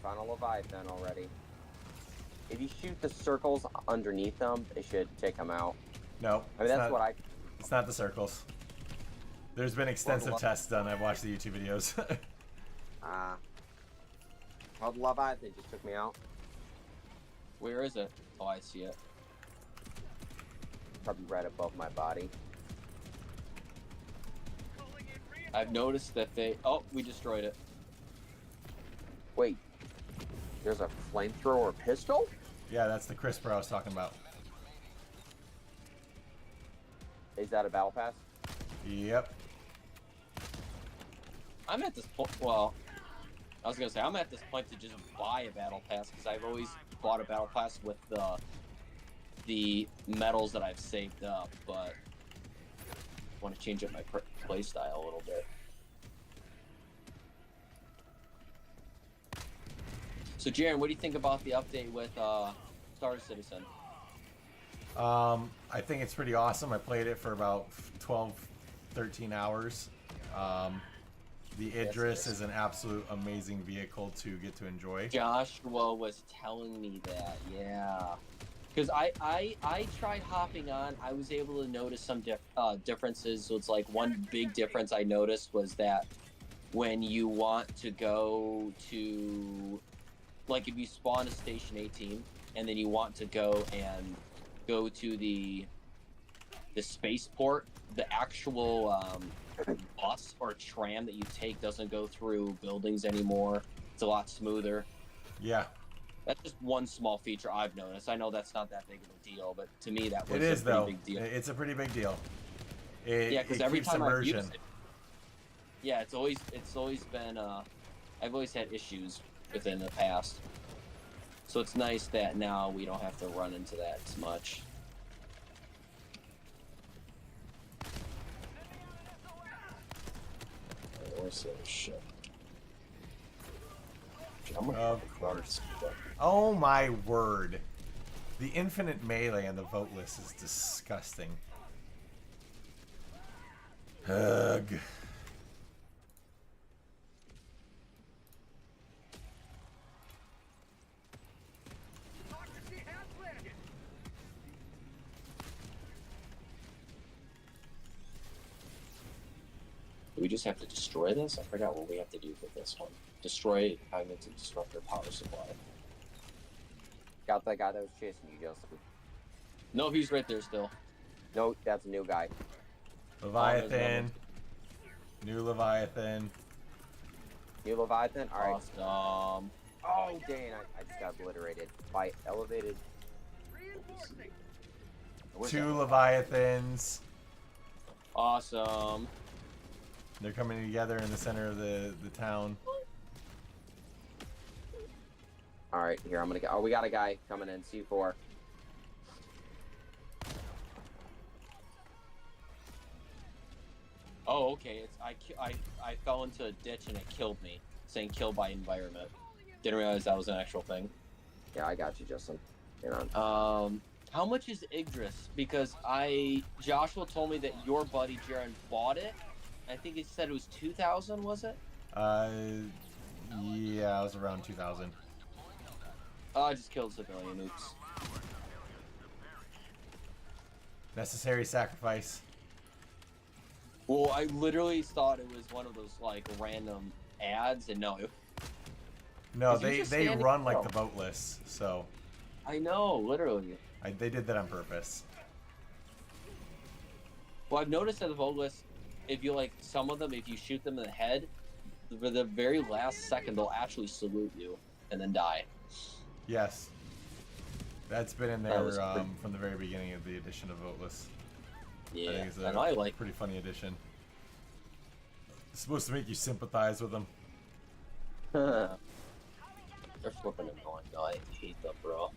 Found a Leviathan already. If you shoot the circles underneath them, it should take them out. No, I mean, that's what I. It's not the circles. There's been extensive tests done. I've watched the YouTube videos. Well, the Leviathan just took me out. Where is it? Oh, I see it. Probably right above my body. I've noticed that they. Oh, we destroyed it. Wait. There's a flamethrower pistol? Yeah, that's the CRISPR I was talking about. Is that a battle pass? Yep. I'm at this point. Well, I was gonna say I'm at this point to just buy a battle pass because I've always bought a battle pass with the medals that I've saved up, but I want to change up my play style a little bit. So, Jaren, what do you think about the update with Star Citizen? I think it's pretty awesome. I played it for about 12, 13 hours. The Idris is an absolute amazing vehicle to get to enjoy. Joshua was telling me that, yeah. Because I tried hopping on. I was able to notice some differences. So it's like one big difference I noticed was that when you want to go to, like if you spawn a Station 18 and then you want to go to the spaceport, the actual bus or tram that you take doesn't go through buildings anymore. It's a lot smoother. Yeah. That's just one small feature I've noticed. I know that's not that big of a deal, but to me that was It is, a pretty though. big deal. It's a pretty big deal. Yeah, because every keeps time I've immersion. used it, yeah, it's always been. I've always had issues within the past, so it's nice that now we don't have to run into that as much. Where's the shit? I'm gonna Of course. Oh my word. The infinite melee on the vote list is disgusting. Ugh. Do we just have to destroy this? I forgot what we have to do with this one. Destroy cognitive disruptor power supply. Got that guy that was chasing you, Justin. No, he's right there still. No, that's a new guy. Leviathan. New Leviathan. New Leviathan? Alright. Awesome. Oh, dang, I just got obliterated by elevated. Where's Two that? Leviathans. Awesome. They're coming together in the center of the town. Alright, here, I'm gonna go. Oh, we got a guy coming in, C4. Oh, okay. I fell into a ditch and it killed me, saying "kill by environment." Didn't realize that was an actual thing. Yeah, I got you, Justin. Hang on. How much is Yggdrasil? Because Joshua told me that your buddy Jaren bought it. I think he said it was 2,000. Was it? Yeah, it was around 2,000. Oh, I just killed a civilian. Oops. Necessary sacrifice. Well, I literally thought it was one of those like random ads, and no. No, Is he they just they standing- run like Oh. the vote lists, so I know, literally. they did that on purpose. Well, I've noticed that the vote list, if you like some of them, if you shoot them in the head, for the very last second, they'll actually salute you and then die. Yes. That's been in That there was pretty- from the very beginning of the edition of Voteless. I Yeah, think it's and I like. pretty funny addition. It's supposed to make you sympathize with them. They're flipping annoying. No, I hate them, bro.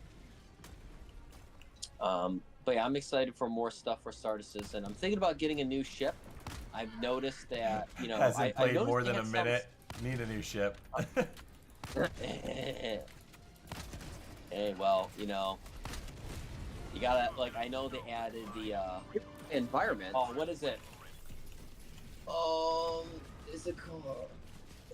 But yeah, I'm excited for more stuff for Star Citizen. I'm thinking about getting a new ship. I've noticed that, Hasn't I played noticed more they than a had some- minute. Need a new ship. Hey, well, you know, you gotta, like, I know they added the, Environment. oh, what is it? Is it called?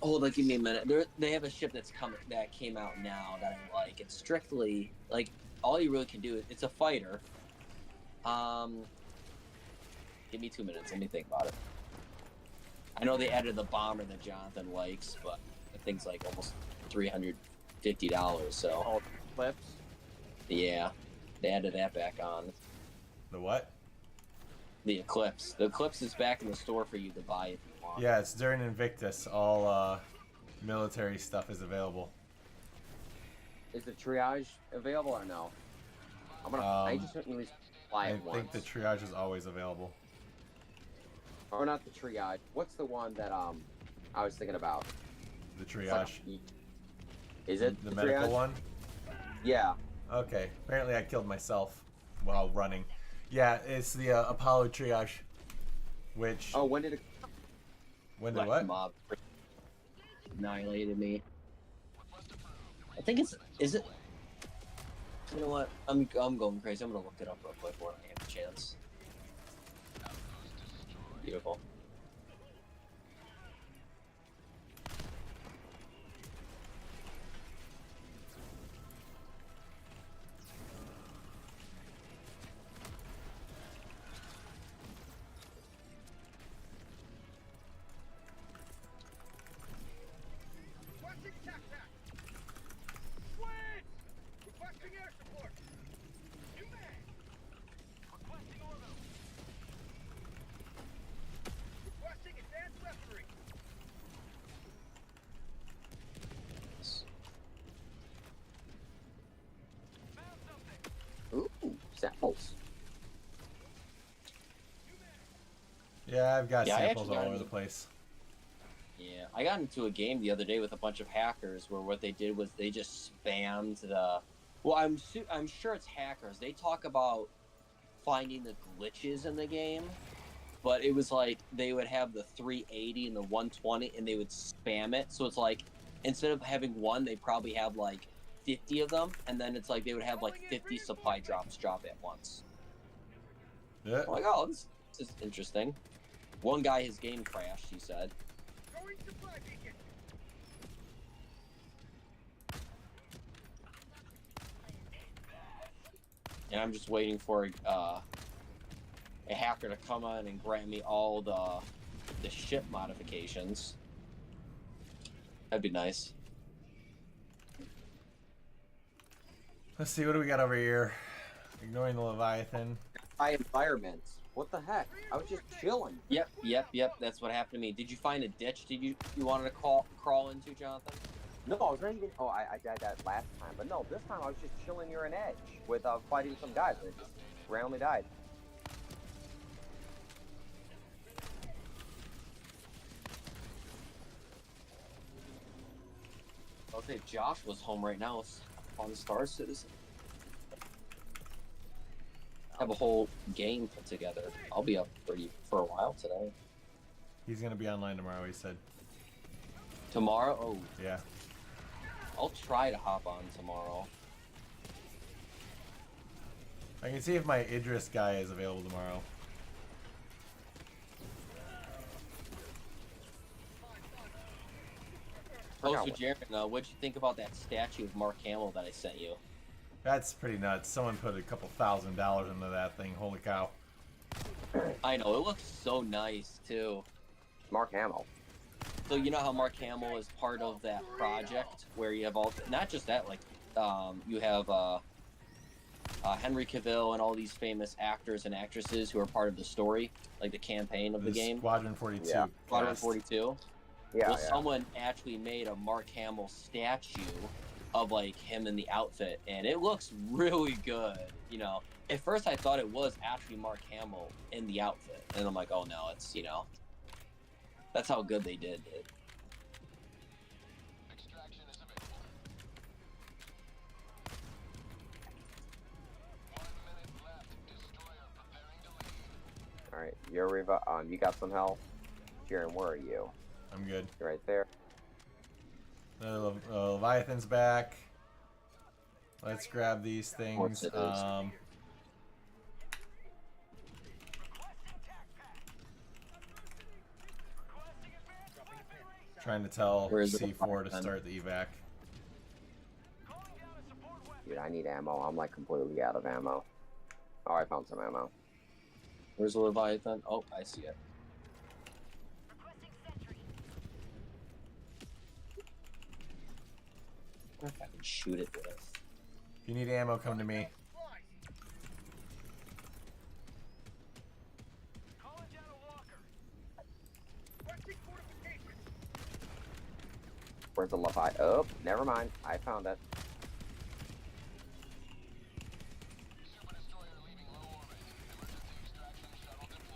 Hold on, give me a minute. They have a ship that came out now that I like. It's strictly, like, all you really can do, it's a fighter. Give me 2 minutes, let me think about it. I know they added the bomber that Jonathan likes, but the thing's like almost $350, so. Oh, clips. Yeah, they added that back on. The what? The Eclipse. The Eclipse is back in the store for you to buy if you want. Yeah, it's during Invictus. All military stuff is available. Is the triage available or no? I just at least fly I it once. think the triage is always available. Or not the triage. What's the one that I was thinking about? The It's triage. like is it The medical triage? one? Yeah. Okay. Apparently I killed myself while running. Yeah, it's the Apollo triage. Which... Oh, when did it? When did Black what? Mob annihilated me. I think it's. Is it? You know what? I'm going crazy. I'm gonna look it up real quick when I have a chance. Beautiful. Requesting TAC-TAC. Squid! Requesting air support. New man. Requesting orbital. Requesting advanced weaponry. Found something. Ooh, samples. Yeah, I've got Yeah, I samples actually all got over it. the place. Yeah, I got into a game the other day with a bunch of hackers where what they did was they just spammed the. Well, I'm sure it's hackers. They talk about finding the glitches in the game, but it was like they would have the 380 and the 120, and they would spam it. So it's like instead of having one, they probably have like 50 of them, and then it's like they would have like 50 supply drops drop at once. Yeah. I'm like, oh, this is interesting. One guy, his game crashed. He said. Throwing supply beacon. And I'm just waiting for a hacker to come on and grant me all the ship modifications. That'd be nice. Let's see, what do we got over here? Ignoring the Leviathan. By environment. What the heck? I was just chilling. Yep. That's what happened to me. Did you find a ditch? Did you wanted to crawl into, Jonathan? No, I was not even. Oh, I died that last time, but no, this time I was just chilling near an edge with fighting some guys, and it just randomly died. I'll say Josh was home right now on Star Citizen. Have a whole game put together. I'll be up for a while today. He's gonna be online tomorrow, he said. Tomorrow? Oh, Yeah. I'll try to hop on tomorrow. I can see if my Idris guy is available tomorrow. Oh, so Jaren, what'd you think about that statue of Mark Hamill that I sent you? That's pretty nuts. Someone put a couple $1,000 into that thing. Holy cow. I know, it looks so nice, too. Mark Hamill. So you know how Mark Hamill is part of that project where you have all, not just that, like, you have Henry Cavill and all these famous actors and actresses who are part of the story, like the campaign of the game. Squadron 42. Yeah. Squadron cast. 42. Yeah, Well, yeah. someone actually made a Mark Hamill statue of like him in the outfit, and it looks really good. You know, at first I thought it was actually Mark Hamill in the outfit, and I'm like, oh no, it's, you know, that's how good they did it. Extraction is available. 1 minute left. Destroyer preparing to leave. All right, you got some health. Jaren, where are you? I'm good. You're right there. Leviathan's back. Let's grab these course things. it is. Trying to tell Where is the C4 to Leviathan? start the evac. Dude, I need ammo. I'm like completely out of ammo. Oh, I found some ammo. Where's the Leviathan? Oh, I see it. I wonder if I can shoot it with. If you need ammo, come to me. Where's the Levi? Oh, never mind. I found it.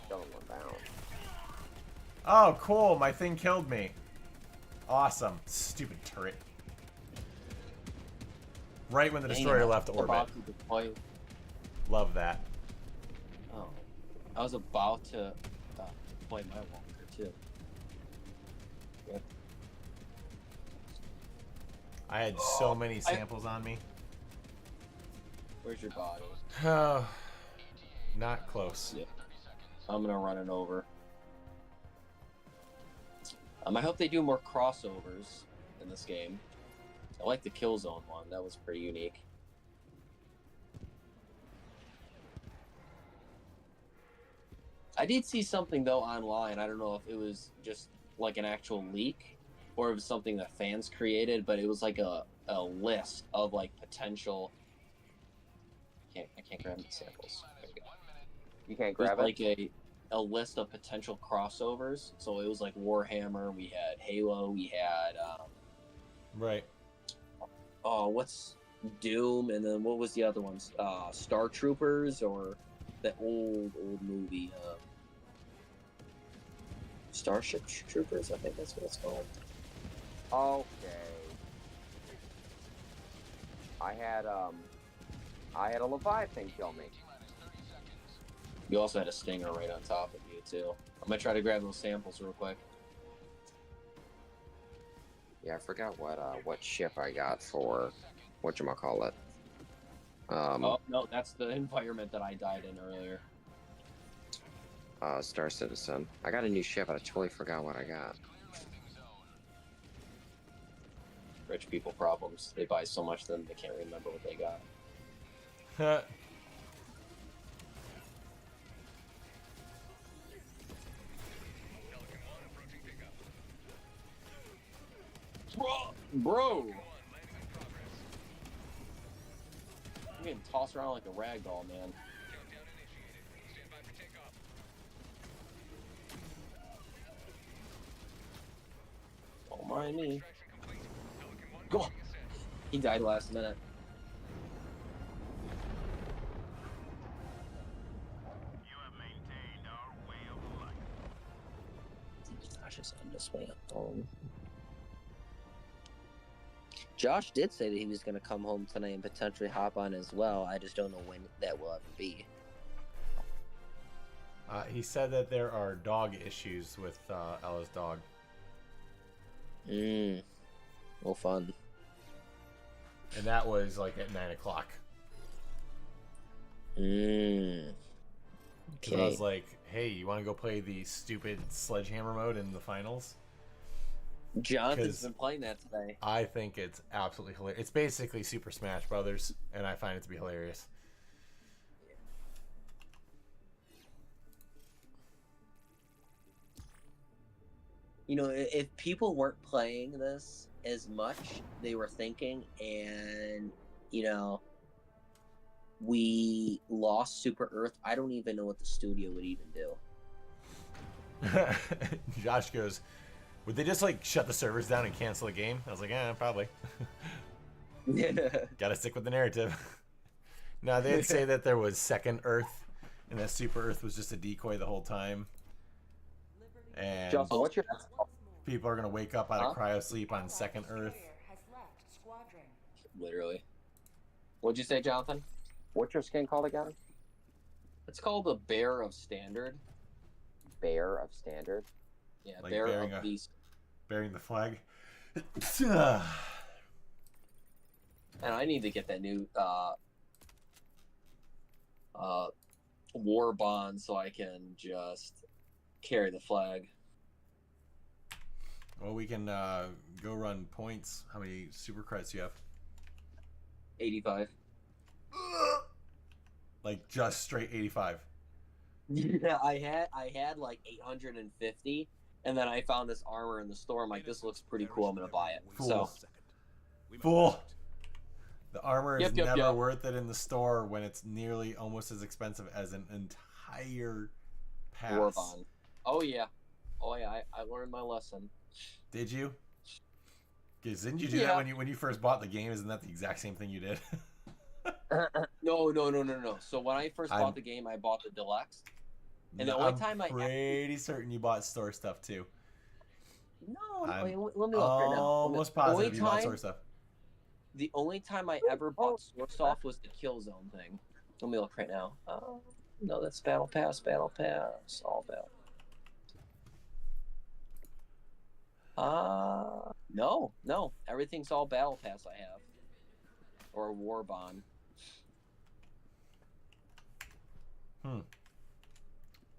Still in one down. Oh, cool. My thing killed me. Awesome. Stupid turret. Right when the Dang, destroyer I was left orbit. about to deploy. Love that. Oh, I was about to deploy my walker too. Yep. I had so many samples on me. Where's your body? Oh, not close. Yeah. I'm gonna run it over. I hope they do more crossovers in this game. I like the Killzone one. That was pretty unique. I did see something though online. I don't know if it was just like an actual leak or it was something that fans created, but it was like a list of like potential. I can't grab the samples. There we go. You can't It was grab it? like a list of potential crossovers. So it was like Warhammer. We had Halo. We had Right. oh, what's Doom, and then what was the other ones? Star Troopers or that old movie. Starship Troopers, I think that's what it's called. Okay. I had a Leviathan kill me. You also had a Stinger right on top of you too. I'm gonna try to grab those samples real quick. Yeah, I forgot what ship I got for whatchamacallit. Oh no, that's the environment that I died in earlier. Star Citizen. I got a new ship, but I totally forgot what I got. Rich people problems. They buy so much then they can't remember what they got. Bro! I'm getting tossed around like a rag doll, man. Don't mind me. Go! He died last minute. Josh is on this way up home. Josh did say that he was going to come home tonight and potentially hop on as well. I just don't know when that will ever be. He said that there are dog issues with Ella's dog. Well, fun. And that was like at 9 o'clock. Okay. So I was like, hey, you want to go play the stupid sledgehammer mode in the finals? Jonathan's been playing that today. I think it's absolutely hilarious. It's basically Super Smash Brothers, and I find it to be hilarious. You know, if people weren't playing this as much, they were thinking, and, you know, we lost Super Earth, I don't even know what the studio would even do. Josh goes, would they just like shut the servers down and cancel the game? I was like, probably. Gotta stick with the narrative. No, they'd say that there was Second Earth, and that Super Earth was just a decoy the whole time. And Justin, what's your people are gonna wake up out of cryo sleep on Second Earth. Literally. What'd you say, Jonathan? what's your skin called again? It's called the Bear of Standard. Bear of Standard. Yeah, Like Bear bearing of a- Beast. Bearing the flag. And I need to get that new war bond so I can just carry the flag. Well, we can go run points. How many super credits do you have? 85. Like just straight 85. Yeah, I had like 850, and then I found this armor in the store. I'm like, this looks pretty cool. I'm gonna buy it. Fool. So Fool. The armor is Yep. never worth it in the store when it's nearly almost as expensive as an entire pass. war bond. Oh yeah, I learned my lesson. Did you? Because didn't you do that when you first bought the game? Isn't that the exact same thing you did? No. So when I first bought the game, I bought the deluxe. And the only time I'm pretty certain you bought store stuff too. No, I'm wait, let me look right now. almost positive you bought store stuff. The only time I ever bought store stuff was the Killzone thing. Let me look right now. No, that's Battle Pass, all battle. No, everything's all Battle Pass I have, or War Bond.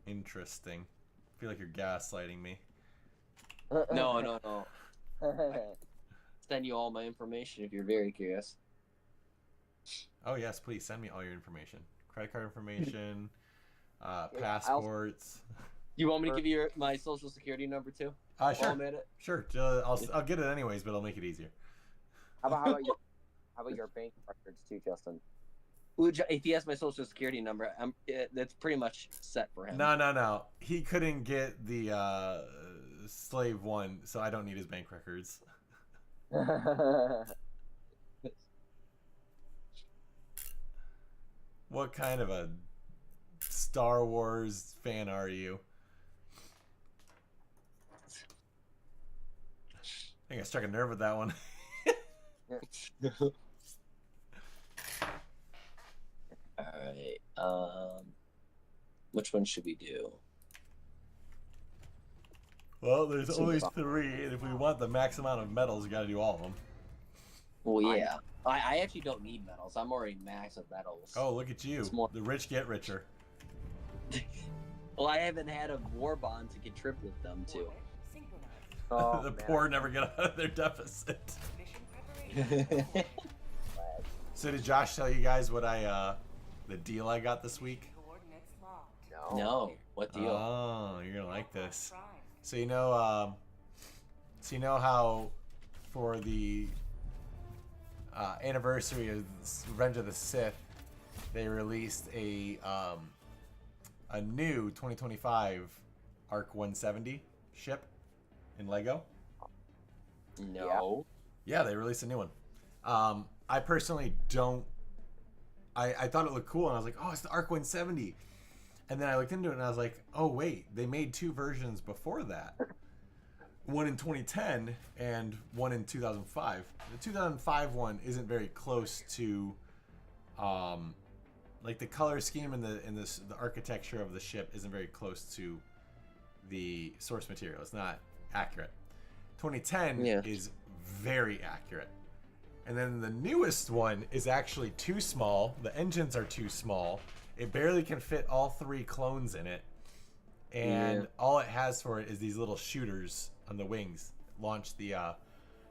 Interesting. I feel like you're gaslighting me. No. Send you all my information if you're very curious. Oh yes, please send me all your information. Credit card information, passports. You want me to give you my social security number too? Sure. While I'm at it? Sure. I'll get it anyways, but I'll make it easier. How about your bank records too, Justin? If he has my social security number, that's pretty much set for him. No. He couldn't get the slave one, so I don't need his bank records. What kind of a Star Wars fan are you? I think I struck a nerve with that one. Alright, which one should we do? Well, there's only 3, and if we want the max amount of medals, we gotta do all of them. Well, yeah. I actually don't need medals. I'm already max of medals. Oh, look at you. The rich get richer. Well, I haven't had a war bond to contribute them to. Oh, The man. poor never get out of their deficit. So did Josh tell you guys what the deal I got this week? No. What deal? Oh, you're gonna like this. So you know how for the anniversary of Revenge of the Sith, they released a new 2025 Arc 170 ship in Lego. No. Yeah, they released a new one. I personally don't. I thought it looked cool, and I was like, oh, it's the Arc 170. And then I looked into it, and I was like, oh, wait, they made 2 versions before that. One in 2010 and one in 2005. The 2005 one isn't very close to, like the color scheme and the architecture of the ship isn't very close to the source material. It's not accurate. 2010 is very accurate. And then the newest one is actually too small. The engines are too small. It barely can fit all 3 clones in it. And all it has for it is these little shooters on the wings. Launch the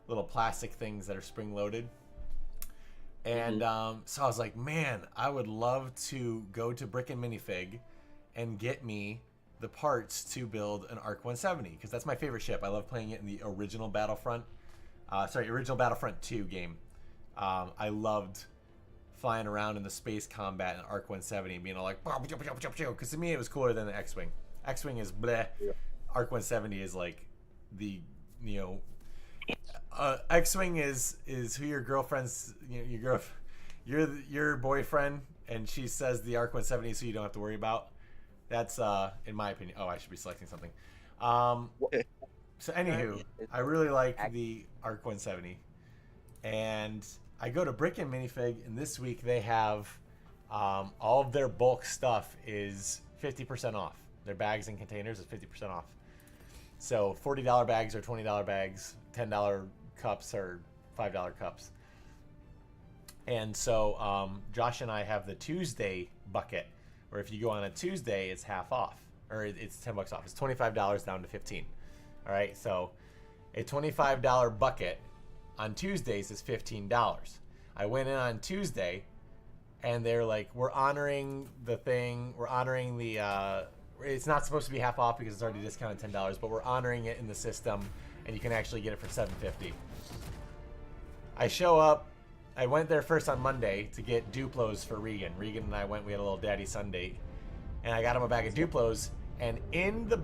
little plastic things that are spring loaded. And so I was like, man, I would love to go to Brick and Minifig and get me the parts to build an Arc 170, because that's my favorite ship. I love playing it in the original Battlefront. Original Battlefront 2 game. I loved flying around in the space combat in Arc 170 and being all like, because to me it was cooler than the X-Wing. X-Wing is bleh. Yeah. Arc 170 is like the, X-Wing is who your girlfriend's, your boyfriend, and she says the Arc 170 so you don't have to worry about. That's in my opinion. Oh, I should be selecting something. So anywho, I really like the Arc 170, and I go to Brick and Minifig, and this week they have all of their bulk stuff is 50% off. Their bags and containers is 50% off. So $40 bags or $20 bags, $10 cups or $5 cups. And so Josh and I have the Tuesday bucket, where if you go on a Tuesday, it's half off, or it's $10 off. It's $25 down to 15. All right, so a $25 bucket on Tuesdays is $15. I went in on Tuesday, and they're like, we're honoring the thing. We're honoring the. It's not supposed to be half off because it's already discounted $10, but we're honoring it in the system, and you can actually get it for $7.50. I show up. I went there first on Monday to get Duplos for Regan. Regan and I went. We had a little Daddy Sunday, and I got him a bag of Duplos. And in the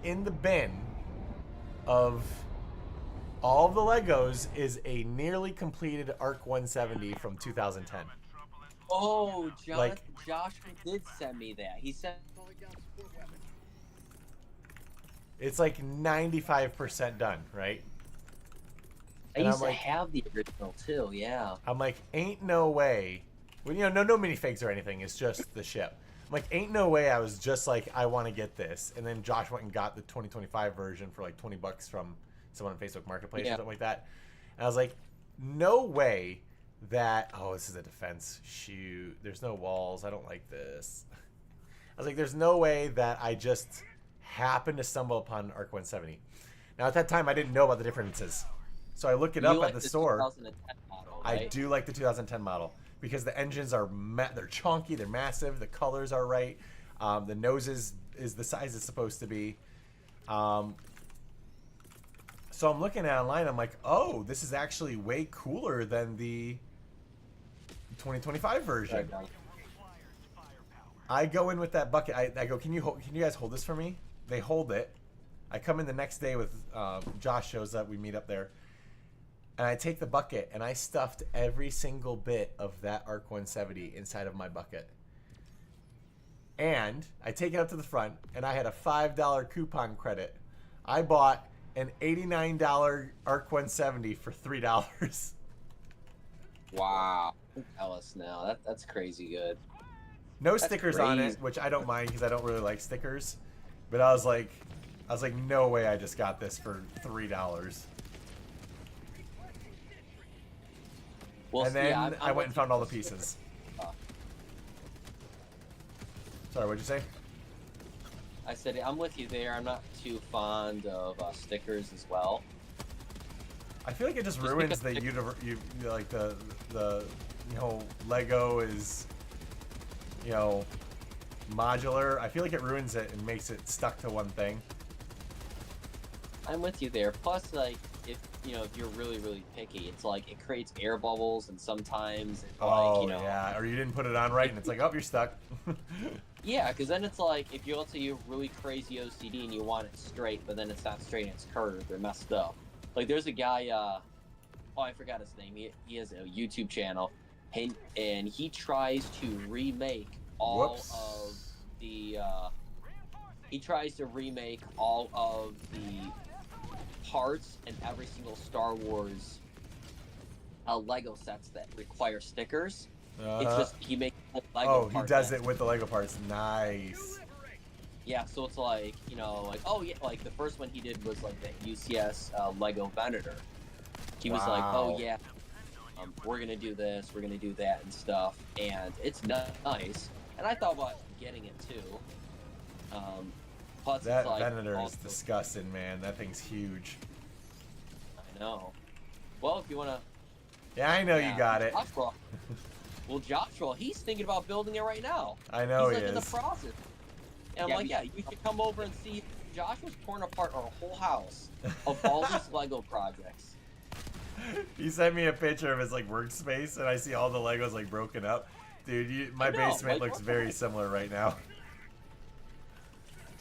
in the bin of all of the Legos is a nearly completed Arc 170 from 2010. Oh, Like- Josh did send me that. He sent. It's like 95% done, right? I And used I'm to like- have the original too. Yeah. I'm like, ain't no way. Well, you know, no minifigs or anything. It's just the ship. I'm like, ain't no way. I was just like, I want to get this. And then Josh went and got the 2025 version for like $20 from someone on Facebook Marketplace or something like that. And I was like, no way that. Oh, this is a defense. Shoot, there's no walls. I don't like this. I was like, there's no way that I just happened to stumble upon Arc 170. Now at that time, I didn't know about the differences, so I look it You up like at the store. 2010 model, right? I do like the 2010 model because the engines are they're chunky, they're massive, the colors are right, the nose is the size it's supposed to be. So I'm looking at it online. I'm like, oh, this is actually way cooler than the 2025 version. Right. I go in with that bucket. I go, can you guys hold this for me? They hold it. I come in the next day with Josh shows up. We meet up there. And I take the bucket, and I stuffed every single bit of that Arc 170 inside of my bucket. And I take it up to the front, and I had a $5 coupon credit. I bought an $89 Arc 170 for $3. Wow. Tell us now. That's crazy good. No That's stickers on it, crazy. which I don't mind because I don't really like stickers. But I was like, no way I just got this for $3. Well, And then yeah, I'm I went and with found you. all the pieces. Sorry, what'd you say? I said I'm with you there. I'm not too fond of stickers as well. I feel like it just Just ruins because the you like the you know, Lego is, you know, modular. I feel like it ruins it and makes it stuck to one thing. I'm with you there. Plus, like, if you're really, really picky, it's like it creates air bubbles, and sometimes it's Oh like, yeah, or you didn't put it on right, and it's like, oh, you're stuck. yeah, because then it's like if you're you really crazy OCD and you want it straight, but then it's not straight and it's curved or messed up. Like there's a guy, oh, I forgot his name. He has a YouTube channel, and he tries to remake all Whoops. of the. He tries to remake all of the parts in every single Star Wars Lego sets that require stickers. It's just he makes Lego Oh, he parts does that- it with the Lego parts. Nice. Yeah, so it's like, like, oh yeah, like the first one he did was like that UCS Lego Venator. He was like, oh Wow. yeah, we're gonna do this, we're gonna do that and stuff, and it's nice. And I thought about getting it too. Plus That it's like Venator is also- disgusting, man. That thing's huge. I know. Well, if you wanna. Yeah, I know yeah, you got it. Joshua, well, Joshua, he's thinking about building it right now. I know He's he like in the is. process. And I'm Yeah, like, he- yeah, you should come over and see. Josh was torn apart our whole house of all these Lego projects. He sent me a picture of his like workspace, and I see all the Legos like broken up. Dude, my I know, basement like, looks what the very heck? similar right now.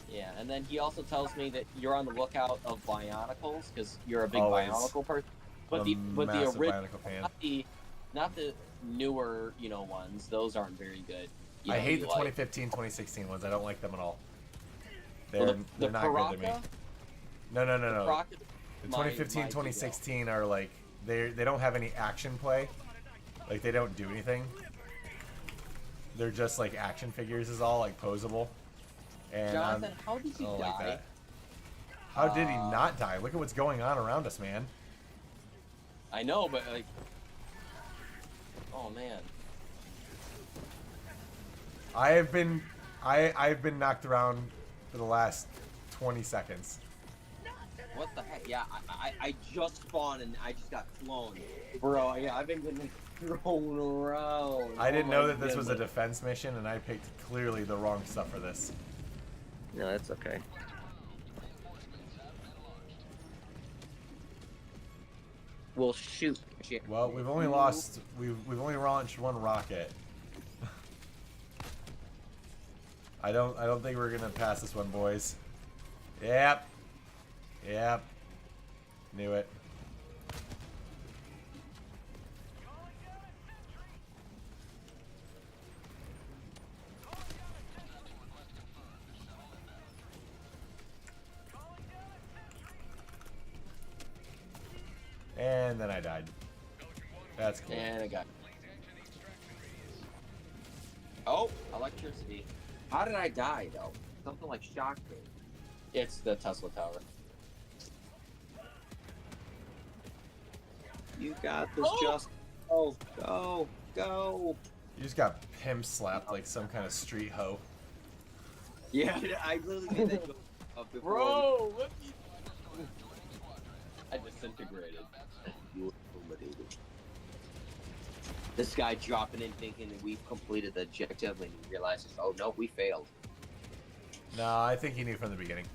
Yeah, and then he also tells me that you're on the lookout of Bionicles because you're a big Always. Bionicle person. But I'm a the massive original, Bionicle fan. not the newer, ones. Those aren't very good. You I know, hate you the like- 2015, 2016 ones. I don't like them at all. They're, Well, they're not good to me. Paraka- No. Paraka- The my 2015, deal. 2016 are like they don't have any action play. Like they don't do anything. They're just like action figures is all like posable. And Jonathan, how did I you don't die? like that. How did he not die? Look at what's going on around us, man. I know, but like, oh man. I've been knocked around for the last 20 seconds. What the heck? Yeah, I just spawned and I just got flown. Bro, yeah, I've been getting thrown around. I didn't Oh know my that this was a goodness. defense mission, and I picked clearly the wrong stuff for this. No, that's okay. Well, shoot. Well, we've only launched one rocket. I don't think we're gonna pass this one, boys. Yep. Yep. Knew it. And then I died. That's cool. And I got. Oh, electricity. How did I die though? Something like shocked me. It's the Tesla tower. You got this, just go. You just got pimp slapped like some kind of street hoe. Yeah, I literally made that joke before. Bro, what? I disintegrated. You were eliminated. This guy dropping in thinking that we've completed the objective and he realizes, oh no, we failed. No, I think he knew from the beginning.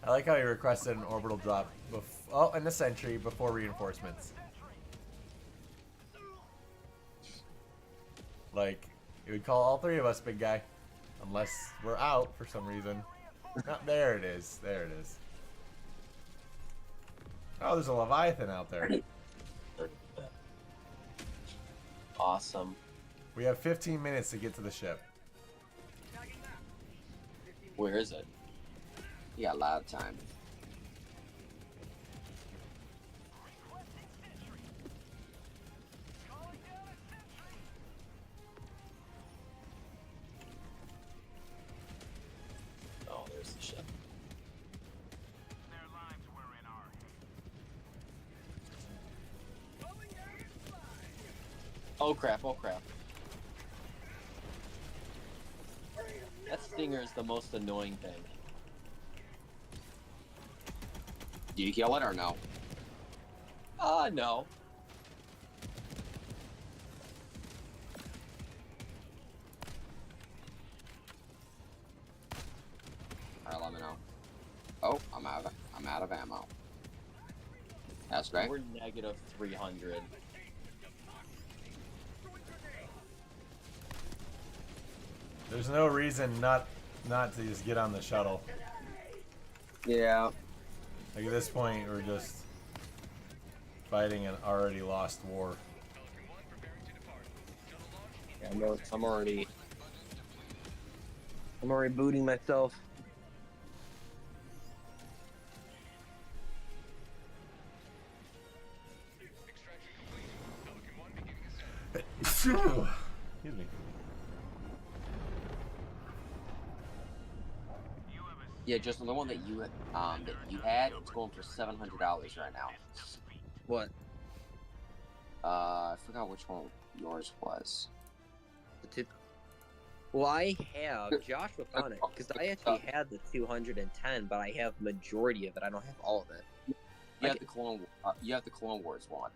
I like how he requested an orbital drop and a sentry before reinforcements. Like, it would call all three of us, big guy. Unless we're out for some reason. There it is. There it is. Oh, there's a Leviathan out there. Awesome. We have 15 minutes to get to the ship. Where is it? You got a lot of time. Oh, there's the ship. Oh crap, oh crap. That stinger is the most annoying thing. Do you kill it or no? No. Alright, let me know. Oh, I'm out of ammo. That's great. We're negative 300. There's no reason not to just get on the shuttle. Yeah. Like at this point, we're just fighting an already lost war. Yeah, I'm already booting myself. Excuse me. Yeah, just the one that you had, it's going for $700 right now. What? I forgot which one yours was. Well, I have Josh was on it because I actually had the 210, but I have majority of it. I don't have all of it. You have the Clone Wars one.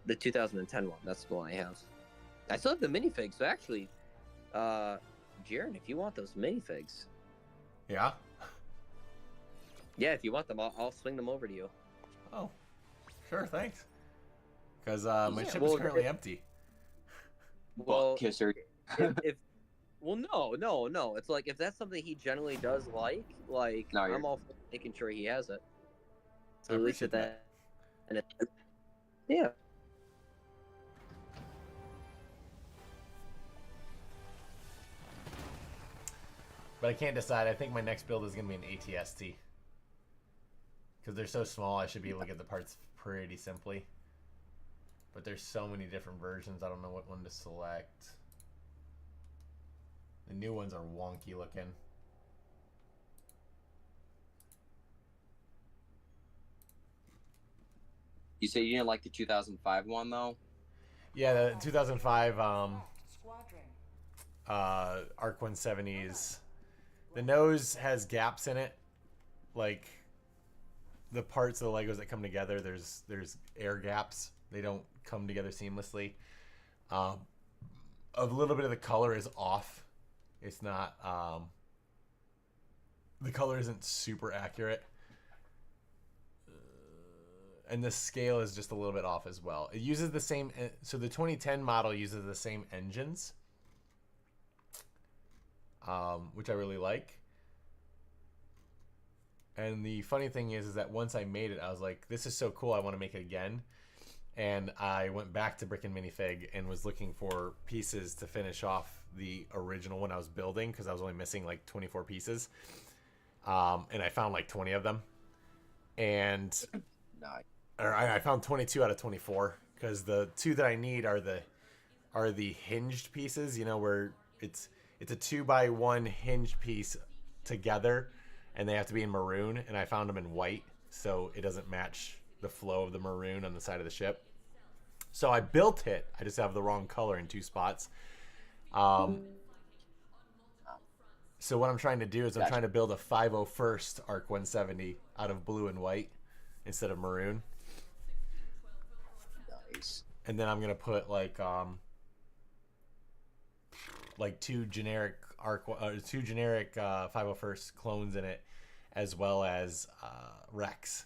The 2010 one. That's the one I have. I still have the minifigs. So actually, Jaren, if you want those minifigs, Yeah? yeah, if you want them, I'll swing them over to you. Oh, sure, thanks. Because my ship well, is currently empty. Well, Kisser. if well, no. It's like if that's something he generally does like No, I'm all for making sure he has it. So I at least appreciate at that. And it, yeah. But I can't decide. I think my next build is going to be an ATST. Because they're so small, I should be able to get the parts pretty simply. But there's so many different versions, I don't know what one to select. The new ones are wonky looking. You say you didn't like the 2005 one though? Yeah, the 2005 Squadron. Arc 170s. The nose has gaps in it, like the parts of the Legos that come together. There's air gaps. They don't come together seamlessly. A little bit of the color is off. It's not. The color isn't super accurate. And the scale is just a little bit off as well. It uses the same, so the 2010 model uses the same engines, which I really like. And the funny thing is that once I made it, I was like, this is so cool, I want to make it again. And I went back to Brick and Minifig and was looking for pieces to finish off the original one I was building, because I was only missing like 24 pieces. And I found like 20 of them. And Nice. I found 22 out of 24, because the 2 that I need are the hinged pieces, you know, where it's a 2x1 hinged piece together, and they have to be in maroon, and I found them in white, so it doesn't match the flow of the maroon on the side of the ship. So I built it. I just have the wrong color in 2 spots. So what I'm trying to do is I'm trying to build a 501st Arc 170 out of blue and white instead of maroon. Nice. And then I'm gonna put like 2 generic 501st clones in it, as well as Rex,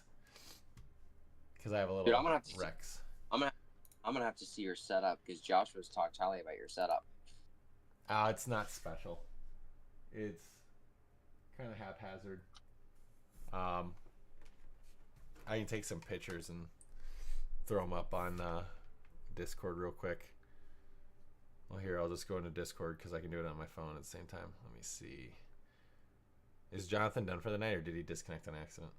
because I have a little Dude, I'm gonna have to Rex. I'm gonna have to see your setup, because Josh was talking highly about your setup. It's not special. It's kind of haphazard. I can take some pictures and throw them up on Discord real quick. Well, here, I'll just go into Discord because I can do it on my phone at the same time. Let me see. Is Jonathan done for the night, or did he disconnect on accident?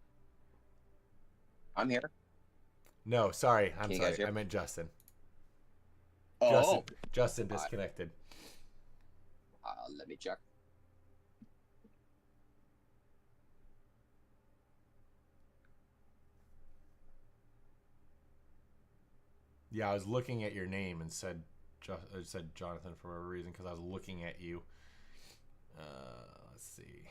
I'm here. No, sorry. I'm Can you guys sorry. hear? I meant Justin. Oh. Justin disconnected. Let me check. Yeah, I was looking at your name and said Jonathan for whatever reason, because I was looking at you. Let's see.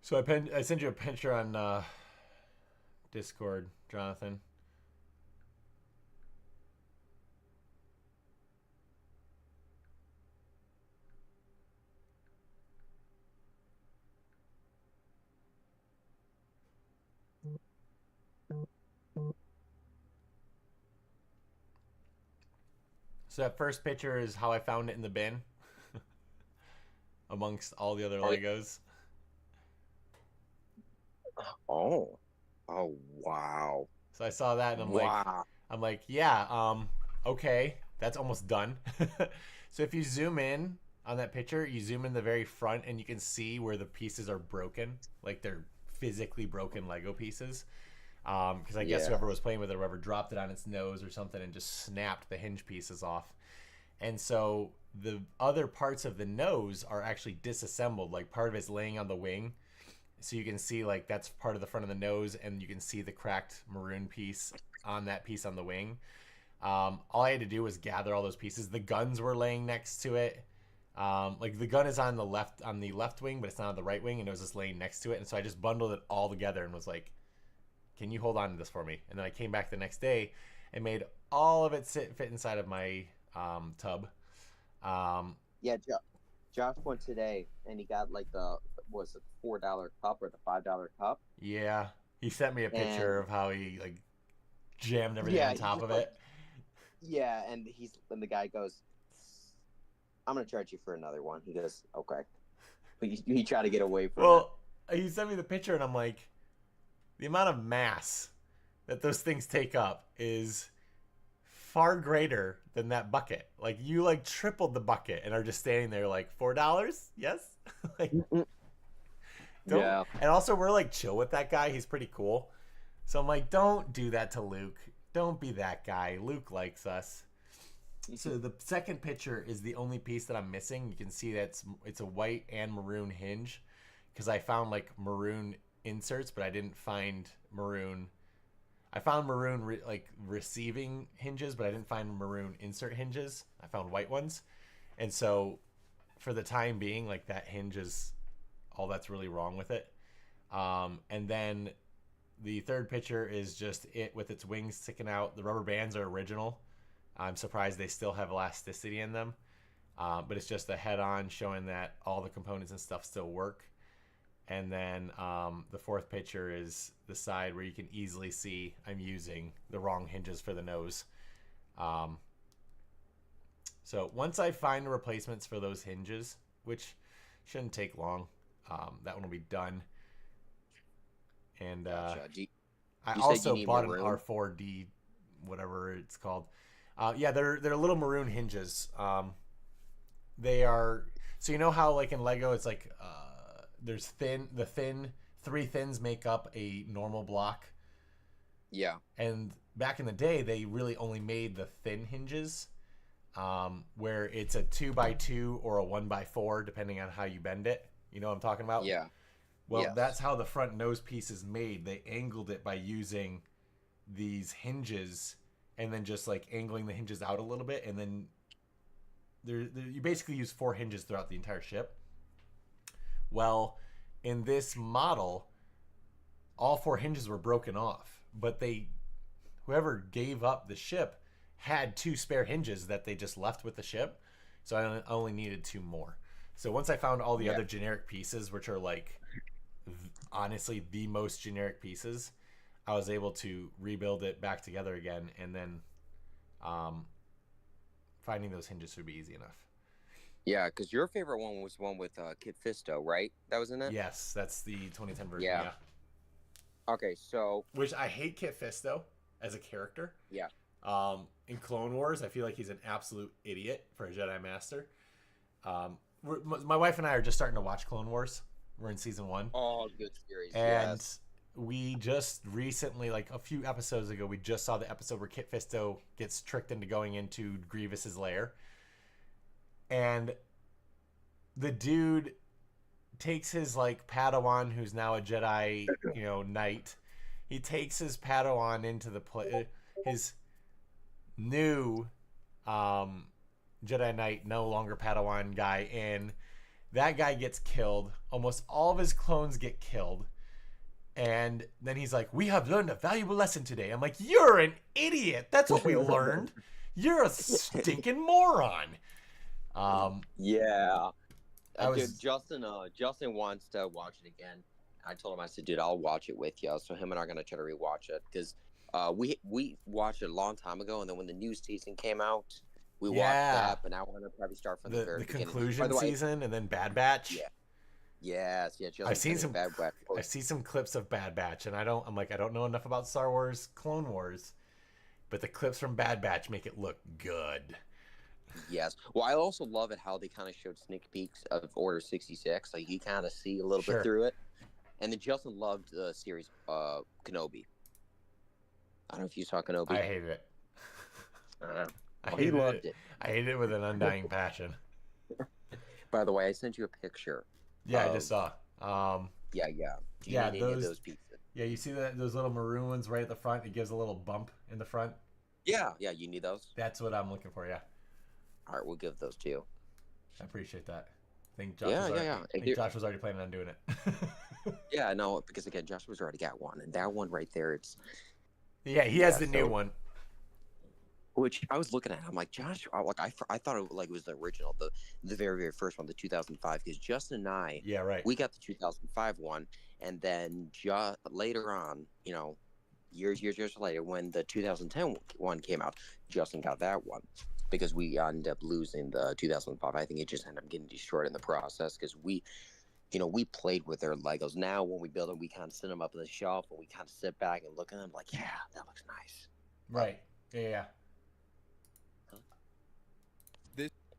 So I sent you a picture on Discord, Jonathan. So that first picture is how I found it in the bin, amongst all the other Legos. Oh. Oh, wow. So I saw that and Wow. I'm like, yeah, okay, that's almost done. So if you zoom in on that picture, you zoom in the very front and you can see where the pieces are broken, like they're physically broken Lego pieces. Because I guess Yeah. whoever was playing with it, whoever dropped it on its nose or something and just snapped the hinge pieces off. And so the other parts of the nose are actually disassembled, like part of it's laying on the wing. So you can see like that's part of the front of the nose, and you can see the cracked maroon piece on that piece on the wing. All I had to do was gather all those pieces. The guns were laying next to it. Like the gun is on the left wing, but it's not on the right wing, and it was just laying next to it. And so I just bundled it all together and was like, can you hold on to this for me? And then I came back the next day and made all of it fit inside of my tub. Yeah, Josh went today and he got like the was it $4 cup or the $5 cup? Yeah, he sent me a picture of how he like jammed everything on top of it. Yeah, and the guy goes, I'm gonna charge you for another one. He goes, okay. But he tried to get away from it. Well, he sent me the picture, and I'm like, the amount of mass that those things take up is far greater than that bucket. Like, you like tripled the bucket and are just standing there like $4? Yes. Like, don't. Yeah. And also, we're like chill with that guy. He's pretty cool. So I'm like, don't do that to Luke. Don't be that guy. Luke likes us. So the second picture is the only piece that I'm missing. You can see that it's a white and maroon hinge, because I found like maroon inserts, but I didn't find maroon. I found maroon receiving hinges, but I didn't find maroon insert hinges. I found white ones. And so for the time being, like, that hinge is all that's really wrong with it. And then the third picture is just it with its wings sticking out. The rubber bands are original. I'm surprised they still have elasticity in them. But it's just a head-on showing that all the components and stuff still work. And then the fourth picture is the side where you can easily see I'm using the wrong hinges for the nose. So once I find the replacements for those hinges, which shouldn't take long, that one will be done. And Gotcha. I you also need bought maroon? an R4D, whatever it's called. Yeah, they're little maroon hinges. They are, so you know how like in Lego it's like there's the thin 3 thins make up a normal block. Yeah. And back in the day, they really only made the thin hinges, where it's a 2x2 or a 1x4, depending on how you bend it. You know what I'm talking about? Yeah. Well, Yes. that's how the front nose piece is made. They angled it by using these hinges and then just like angling the hinges out a little bit. And then you basically use 4 hinges throughout the entire ship. Well, in this model, all 4 hinges were broken off, but whoever gave up the ship had 2 spare hinges that they just left with the ship. So I only needed 2 more. So once I found all the other generic pieces, which are like honestly the most generic pieces, I was able to rebuild it back together again, and then finding those hinges would be easy enough. Yeah, because your favorite one was one with Kit Fisto, right? That was in it? Yes, that's the 2010 version. Yeah. Yeah. Okay, so... Which I hate Kit Fisto as a character. Yeah. In Clone Wars, I feel like he's an absolute idiot for a Jedi Master. My wife and I are just starting to watch Clone Wars. We're in season 1. Oh, good series. And yes. we just recently, like a few episodes ago, we just saw the episode where Kit Fisto gets tricked into going into Grievous's lair. And the dude takes his like Padawan, who's now a Jedi, knight. He takes his Padawan into his new Jedi Knight, no longer Padawan guy in. That guy gets killed. Almost all of his clones get killed. And then he's like, "We have learned a valuable lesson today." I'm like, "You're an idiot. That's what we learned. You're a stinking moron." Yeah. Dude, Justin wants to watch it again. I told him, I said, "Dude, I'll watch it with you." So him and I are gonna try to rewatch it because we watched it a long time ago, and then when the new season came out, we watched that. But now we're gonna probably start from the very beginning. Conclusion season, and then Bad Batch. Yeah. Yes. Yeah. I've seen some. I see some clips of Bad Batch, and I don't know enough about Star Wars, Clone Wars, but the clips from Bad Batch make it look good. Yes. Well, I also love it how they kind of showed sneak peeks of Order 66. Like you kind of see a little bit through it. And then Justin loved the series Kenobi. I don't know if you saw Kenobi. I hated it. He loved it. I hated it with an undying passion. By the way, I sent you a picture. Yeah, I just saw. Yeah. Do you need any of those pieces? Yeah, you see those little maroon ones right at the front? It gives a little bump in the front. Yeah, you need those? That's what I'm looking for, yeah. All right, we'll give those to you. I appreciate that. I think Josh was already planning on doing it. Yeah, no, because again, Josh was already got one, and that one right there, it's... Yeah, he has the new one. Which I was looking at, I'm like, Josh, I thought it was the original, the very, very first one, the 2005, because Justin and I, we got the 2005 one, and then later on, years later, when the 2010 one came out, Justin got that one. because we ended up losing the 2005. I think it just ended up getting destroyed in the process because we played with their Legos. Now when we build them, we kind of set them up on the shelf and we kind of sit back and look at them like, yeah, that looks nice. Right. Yeah.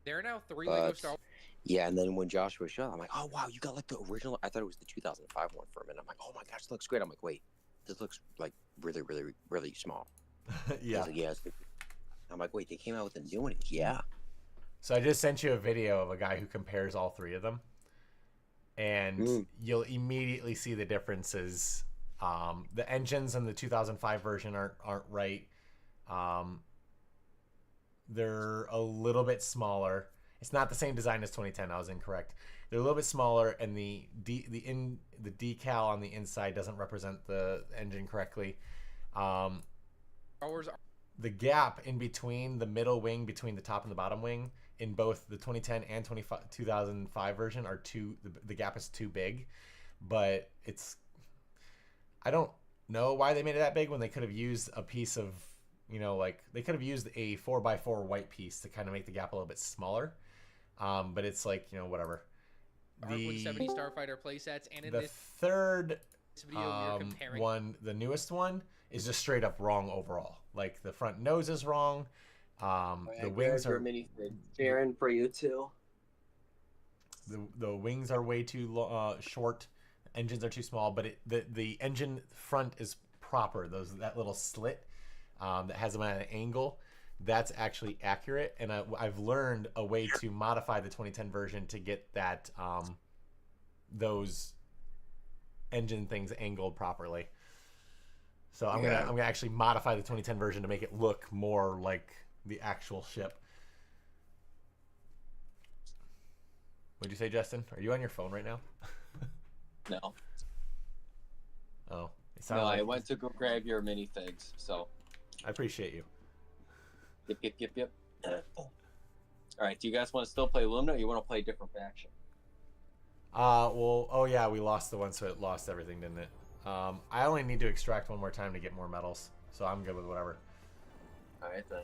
There are now 3 Lego Star Wars. Yeah, and then when Joshua showed up, I'm like, oh, wow, you got like the original. I thought it was the 2005 one for a minute. I'm like, oh my gosh, this looks great. I'm like, wait, this looks like really, really, really small. Yeah. He's like, yeah. I'm like, wait, they came out with a new one? Yeah. So I just sent you a video of a guy who compares all 3 of them, and you'll immediately see the differences. The engines in the 2005 version aren't right. They're a little bit smaller. It's not the same design as 2010. I was incorrect. They're a little bit smaller, and the decal on the inside doesn't represent the engine correctly. The gap in between the middle wing, between the top and the bottom wing, in both the 2010 and 2005 version are the gap is too big, but I don't know why they made it that big when they could have used a piece of, like they could have used a 4x4 white piece to kind of make the gap a little bit smaller. But it's like, whatever. R170 Starfighter playsets, and in the this third video we're comparing one, the newest one, is just straight up wrong overall. Like the front nose is wrong. The wings are Sharon for you too. The wings are way too short. Engines are too small, but the engine front is proper. That little slit that has them at an angle, that's actually accurate. And I've learned a way to modify the 2010 version to get that those engine things angled properly. So I'm gonna actually modify the 2010 version to make it look more like the actual ship. What'd you say, Justin? Are you on your phone right now? No. Oh. No, I went to go grab your minifigs, so. I appreciate you. Yep. All right, do you guys want to still play Lumina, or you want to play a different faction? Well, oh yeah, we lost the one, so it lost everything, didn't it? I only need to extract one more time to get more medals, so I'm good with whatever. All right then.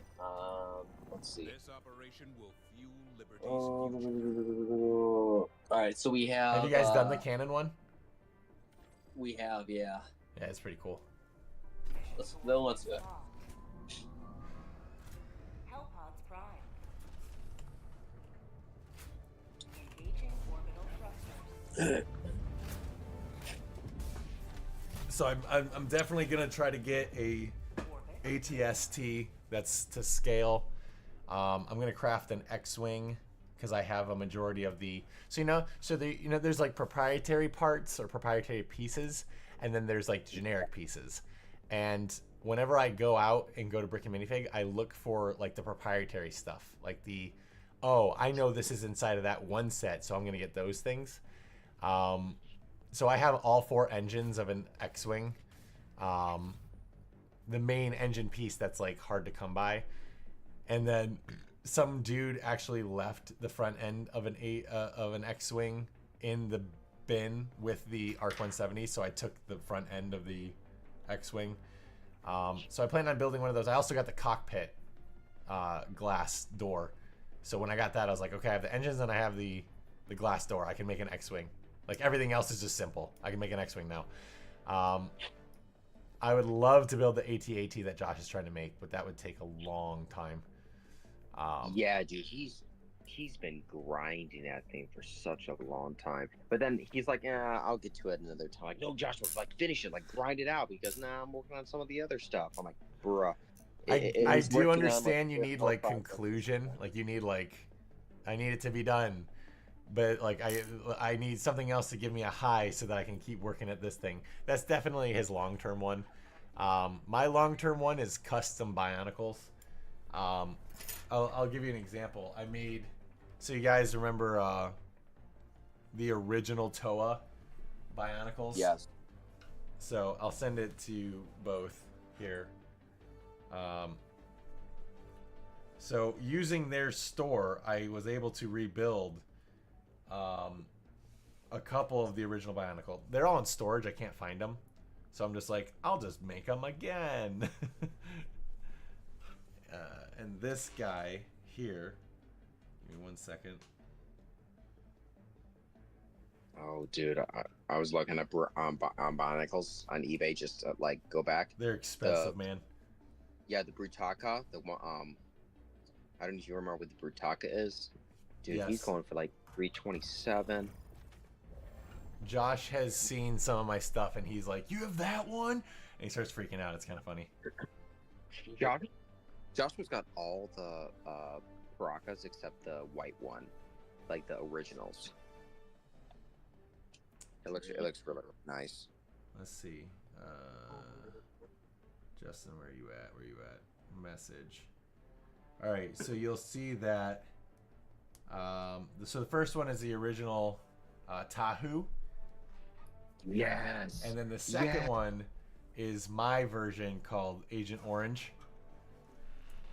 Let's see. This operation will fuel Liberty's future. All right, so we have. Have you guys done the cannon one? We have, yeah. Yeah, it's pretty cool. Let's do it. Hellpods Prime. Engaging orbital thrusters. So I'm definitely gonna try to get a ATST that's to scale. I'm gonna craft an X-wing because I have a majority of the. So there's like proprietary parts or proprietary pieces, and then there's like generic pieces. And whenever I go out and go to Brick and Minifig, I look for like the proprietary stuff, like I know this is inside of that one set, so I'm gonna get those things. So I have all 4 engines of an X-wing. The main engine piece that's like hard to come by, and then some dude actually left the front end of an X-wing in the bin with the Arc 170, so I took the front end of the X-wing. So I plan on building one of those. I also got the cockpit glass door, so when I got that, I was like, okay, I have the engines and I have the glass door. I can make an X-wing. Like everything else is just simple. I can make an X-wing now. I would love to build the AT-AT that Josh is trying to make, but that would take a long time. Yeah, dude, he's been grinding that thing for such a long time. But then he's like, yeah, I'll get to it another time. Like, no, Joshua, like finish it, like grind it out, because now I'm working on some of the other stuff. I'm like, bruh. I do understand you need like conclusion. Like you need I need it to be done. But like I need something else to give me a high so that I can keep working at this thing. That's definitely his long-term one. My long-term one is custom Bionicles. I'll give you an example. I made, so you guys remember the original Toa Bionicles? Yes. So I'll send it to both here. So using their store, I was able to rebuild a couple of the original Bionicle. They're all in storage. I can't find them. So I'm just like, I'll just make them again. And this guy here. Give me 1 second. Oh, dude, I was looking at Bionicles on eBay just to like go back. They're expensive, man. Yeah, the Brutaka, the one. I don't know if you remember what the Brutaka is. Dude, Yes. he's going for like 327. Josh has seen some of my stuff, and he's like, "You have that one?" And he starts freaking out. It's kind of funny. Joshua's got all the Barakas except the white one, like the originals. It looks really nice. Let's see. Justin, where are you at? Where are you at? Message. All right, so you'll see that. So the first one is the original Tahu. Yes. And then the second one is my version called Agent Orange.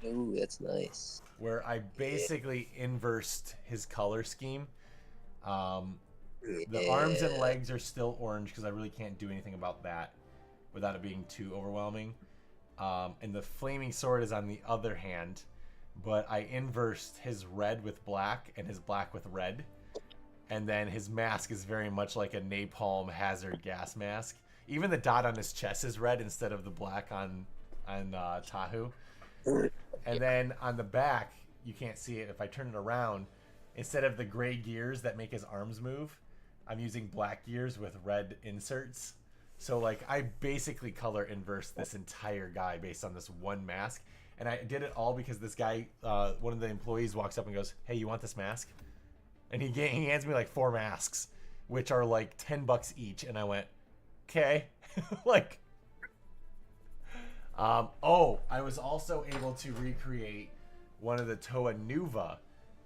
Ooh, that's nice. Where I basically inversed his color scheme. The arms and legs are still orange because I really can't do anything about that without it being too overwhelming. And the flaming sword is on the other hand, but I inversed his red with black and his black with red. And then his mask is very much like a napalm hazard gas mask. Even the dot on his chest is red instead of the black on Tahu. And then on the back, you can't see it. If I turn it around, instead of the gray gears that make his arms move, I'm using black gears with red inserts. So like I basically color inverse this entire guy based on this one mask. And I did it all because this guy, one of the employees walks up and goes, "Hey, you want this mask?" And he hands me like 4 masks, which are like $10 each. And I went, okay. Like, I was also able to recreate one of the Toa Nuva,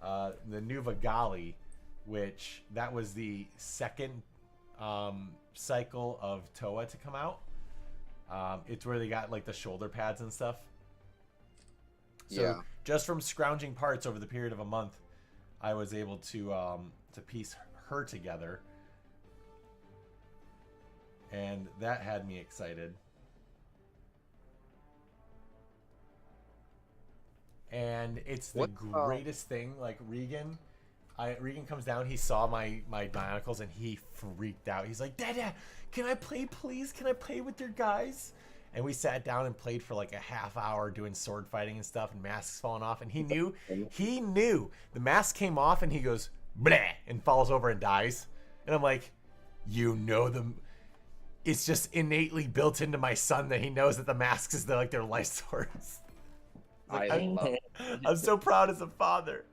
the Nuva Gali, which that was the second cycle of Toa to come out. It's where they got like the shoulder pads and stuff. So just from scrounging parts over the period of a month, I was able to piece her together, and that had me excited. And it's the greatest thing. Like Regan comes down. He saw my Bionicles and he freaked out. He's like, "Dada, can I play, please? Can I play with your guys?" And we sat down and played for like a half hour doing sword fighting and stuff and masks falling off. And he knew the mask came off and he goes, "Bleh," and falls over and dies. And I'm like, it's just innately built into my son that he knows that the masks is their life swords. Like, I'm so proud as a father.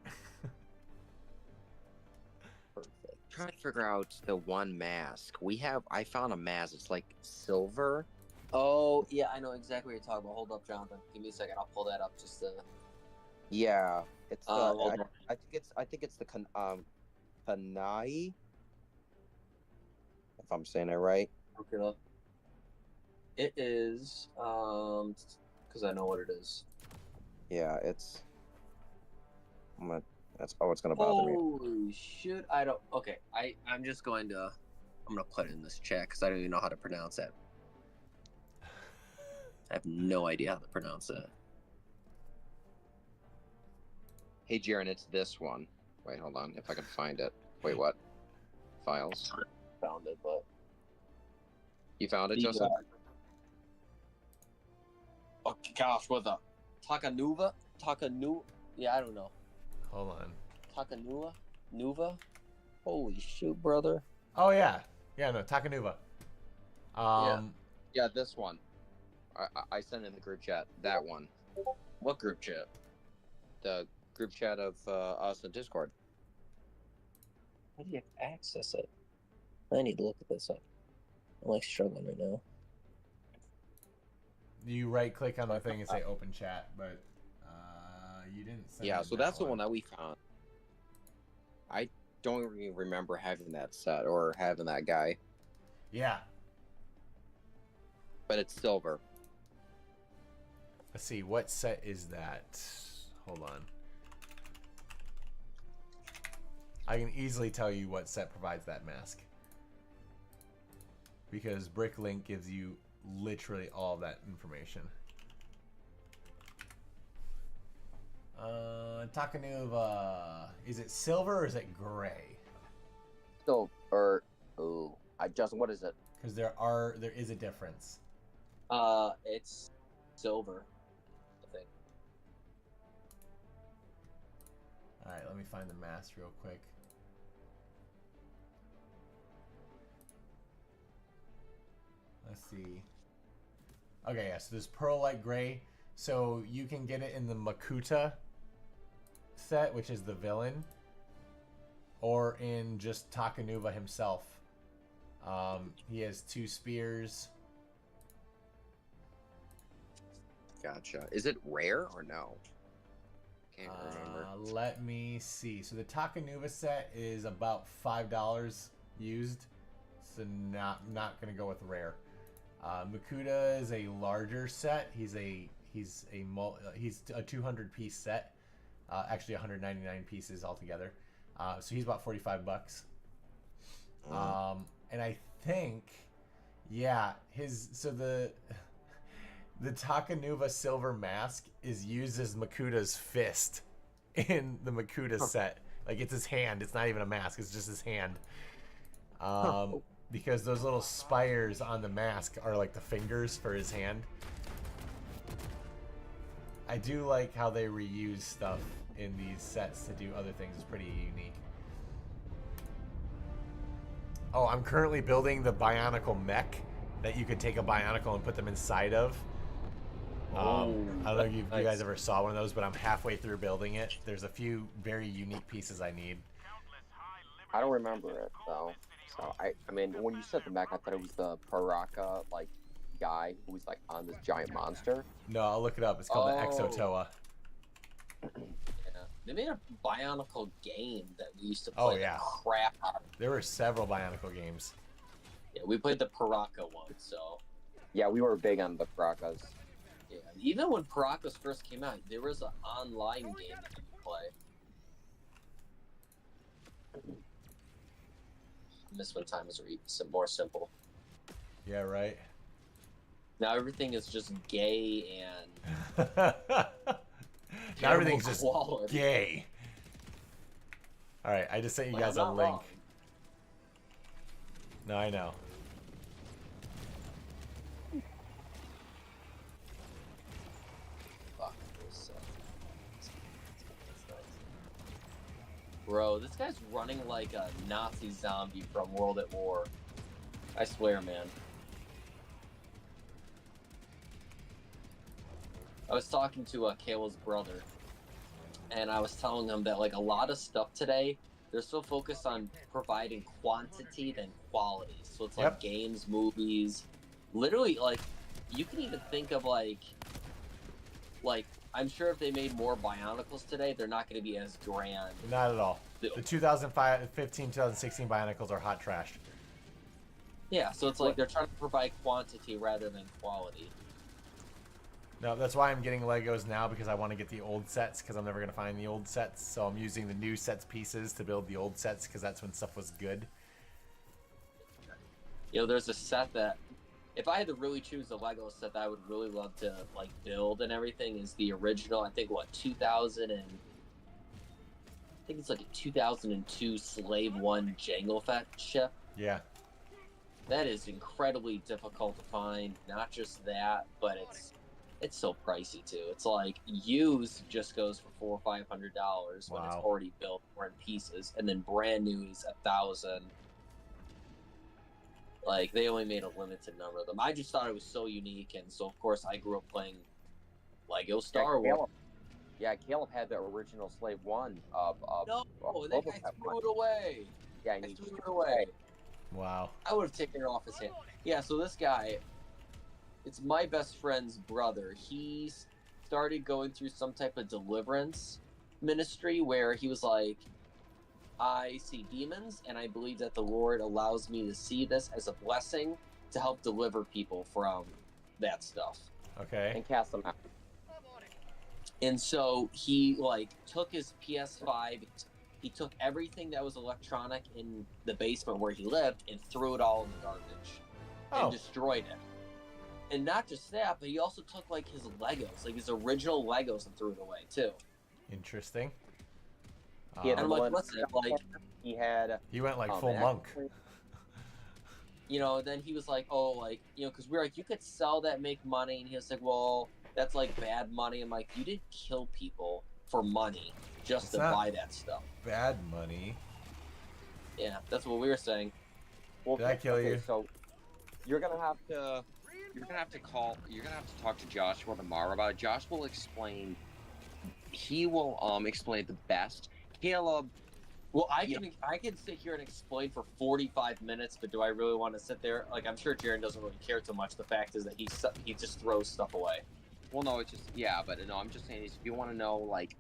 Trying to figure out the one mask. I found a mask. It's like silver. Oh, yeah, I know exactly what you're talking about. Hold up, Jonathan. Give me a second. I'll pull that up just to... Yeah, it's hold on. I think it's the Kanai. If I'm saying it right. Look it up. It is, because I know what it is. Yeah, it's. It's gonna bother me. Holy shit! Okay, I'm just going to. I'm gonna put it in this chat because I don't even know how to pronounce that. I have no idea how to pronounce that. Hey, Jaren, it's this one. Wait, hold on. If I can find it. Wait, what? Files. Found it, but. You found it, Joseph? Oh gosh, what the? Takanuva? Yeah, I don't know. Hold on. Takanua? Nuva? Holy shoot, brother. Oh yeah. Yeah, no, Takanuva. Yeah, this one. I sent in the group chat. That one. What group chat? The group chat of us in Discord. How do you access it? I need to look at this up. I'm like struggling right now. You right click on the thing and say open chat, but you didn't send Yeah, it so that that's the one that we found. I don't even remember having that set or having that guy. Yeah. But it's silver. Let's see, what set is that? Hold on. I can easily tell you what set provides that mask. Because Bricklink gives you literally all of that information. Takanuva. Is it silver or is it gray? Still, Justin, what is it? Because there is a difference. It's silver, I think. All right, let me find the mask real quick. Let's see. Okay, yeah, so there's Pearl Light Gray. So you can get it in the Makuta set, which is the villain, or in just Takanuva himself. He has 2 spears. Gotcha. Is it rare or no? Can't remember. Let me see. So the Takanuva set is about $5 used. So not gonna go with rare. Makuta is a larger set. He's a 200 piece set. Actually 199 pieces altogether. So he's about $45. And I think, yeah, the Takanuva silver mask is used as Makuta's fist in the Makuta set. Like, it's his hand. It's not even a mask. It's just his hand. Because those little spires on the mask are like the fingers for his hand. I do like how they reuse stuff in these sets to do other things. It's pretty unique. Oh, I'm currently building the Bionicle mech that you could take a Bionicle and put them inside of. I don't know if you guys ever saw one of those, but I'm halfway through building it. There's a few very unique pieces I need. I don't remember it though. So I mean, when you said the mech, I thought it was the Paraka like guy who was like on this giant monster. No, I'll look it up. It's called the Exotoa. Yeah. They made a Bionicle game that we used to play. Oh yeah. The crap out of. There were several Bionicle games. Yeah, we played the Paraka one, so. Yeah, we were big on the Parakas. Yeah, even when Parakas first came out, there was an online game that you could play. I miss when times were more simple. Yeah, right. Now everything is just gay and. Now everything's just quality. gay. All right, I just sent you guys a I'm not link. wrong. No, I know. Fuck, this Bro, this guy's running like a Nazi zombie from World at War. I swear, man. I was talking to Kayla's brother, and I was telling him that like a lot of stuff today, they're so focused on providing quantity than quality. So it's like games, movies, literally like you can even think of like I'm sure if they made more Bionicles today, they're not going to be as grand. Not at all. The 2015, 2016 Bionicles are hot trash. Yeah, so it's like they're trying to provide quantity rather than quality. No, that's why I'm getting Legos now, because I want to get the old sets, because I'm never going to find the old sets. So I'm using the new sets pieces to build the old sets, because that's when stuff was good. You know, there's a set that, if I had to really choose the Lego set that I would really love to like build and everything, is the original, I think, what, 2000 and... I think it's like a 2002 Slave 1 Jango Fett ship. Yeah. That is incredibly difficult to find. Not just that, but it's so pricey too. It's like used just goes for $400 or $500 when it's already built or in pieces, and then brand new is $1,000. Like, they only made a limited number of them. I just thought it was so unique, and so of course I grew up playing Lego Star Wars. Yeah, Caleb had the original Slave 1 No, that guy threw it away. Yeah, he threw it away. Wow. I would have taken it off his hand. Yeah, so this guy, it's my best friend's brother. He started going through some type of deliverance ministry where he was like, I see demons, and I believe that the Lord allows me to see this as a blessing to help deliver people from that stuff. Okay. And cast them out. And so he like took his PS5, he took everything that was electronic in the basement where he lived and threw it all in the garbage and destroyed it. And not just that, but he also took like his Legos, like his original Legos, and threw it away too. Interesting. He had And the like, one- listen, like, He had. He went like um, full an monk. actually- you know, then he was like, oh, like, you know, because we were like, you could sell that, make money, and he was like, well, that's like bad money. I'm like, you didn't kill people for money just It's to not- buy that stuff. Bad money. Yeah, that's what we were saying. Well, Did I kill you? So you're gonna have to. You're gonna have to talk to Joshua tomorrow about it. Josh will explain. He will explain it the best. Caleb. Well, I can sit here and explain for 45 minutes, but do I really want to sit there? Like, I'm sure Jaren doesn't really care too much. The fact is that he just throws stuff away. Well, no, it's just but no, I'm just saying is if you want to know like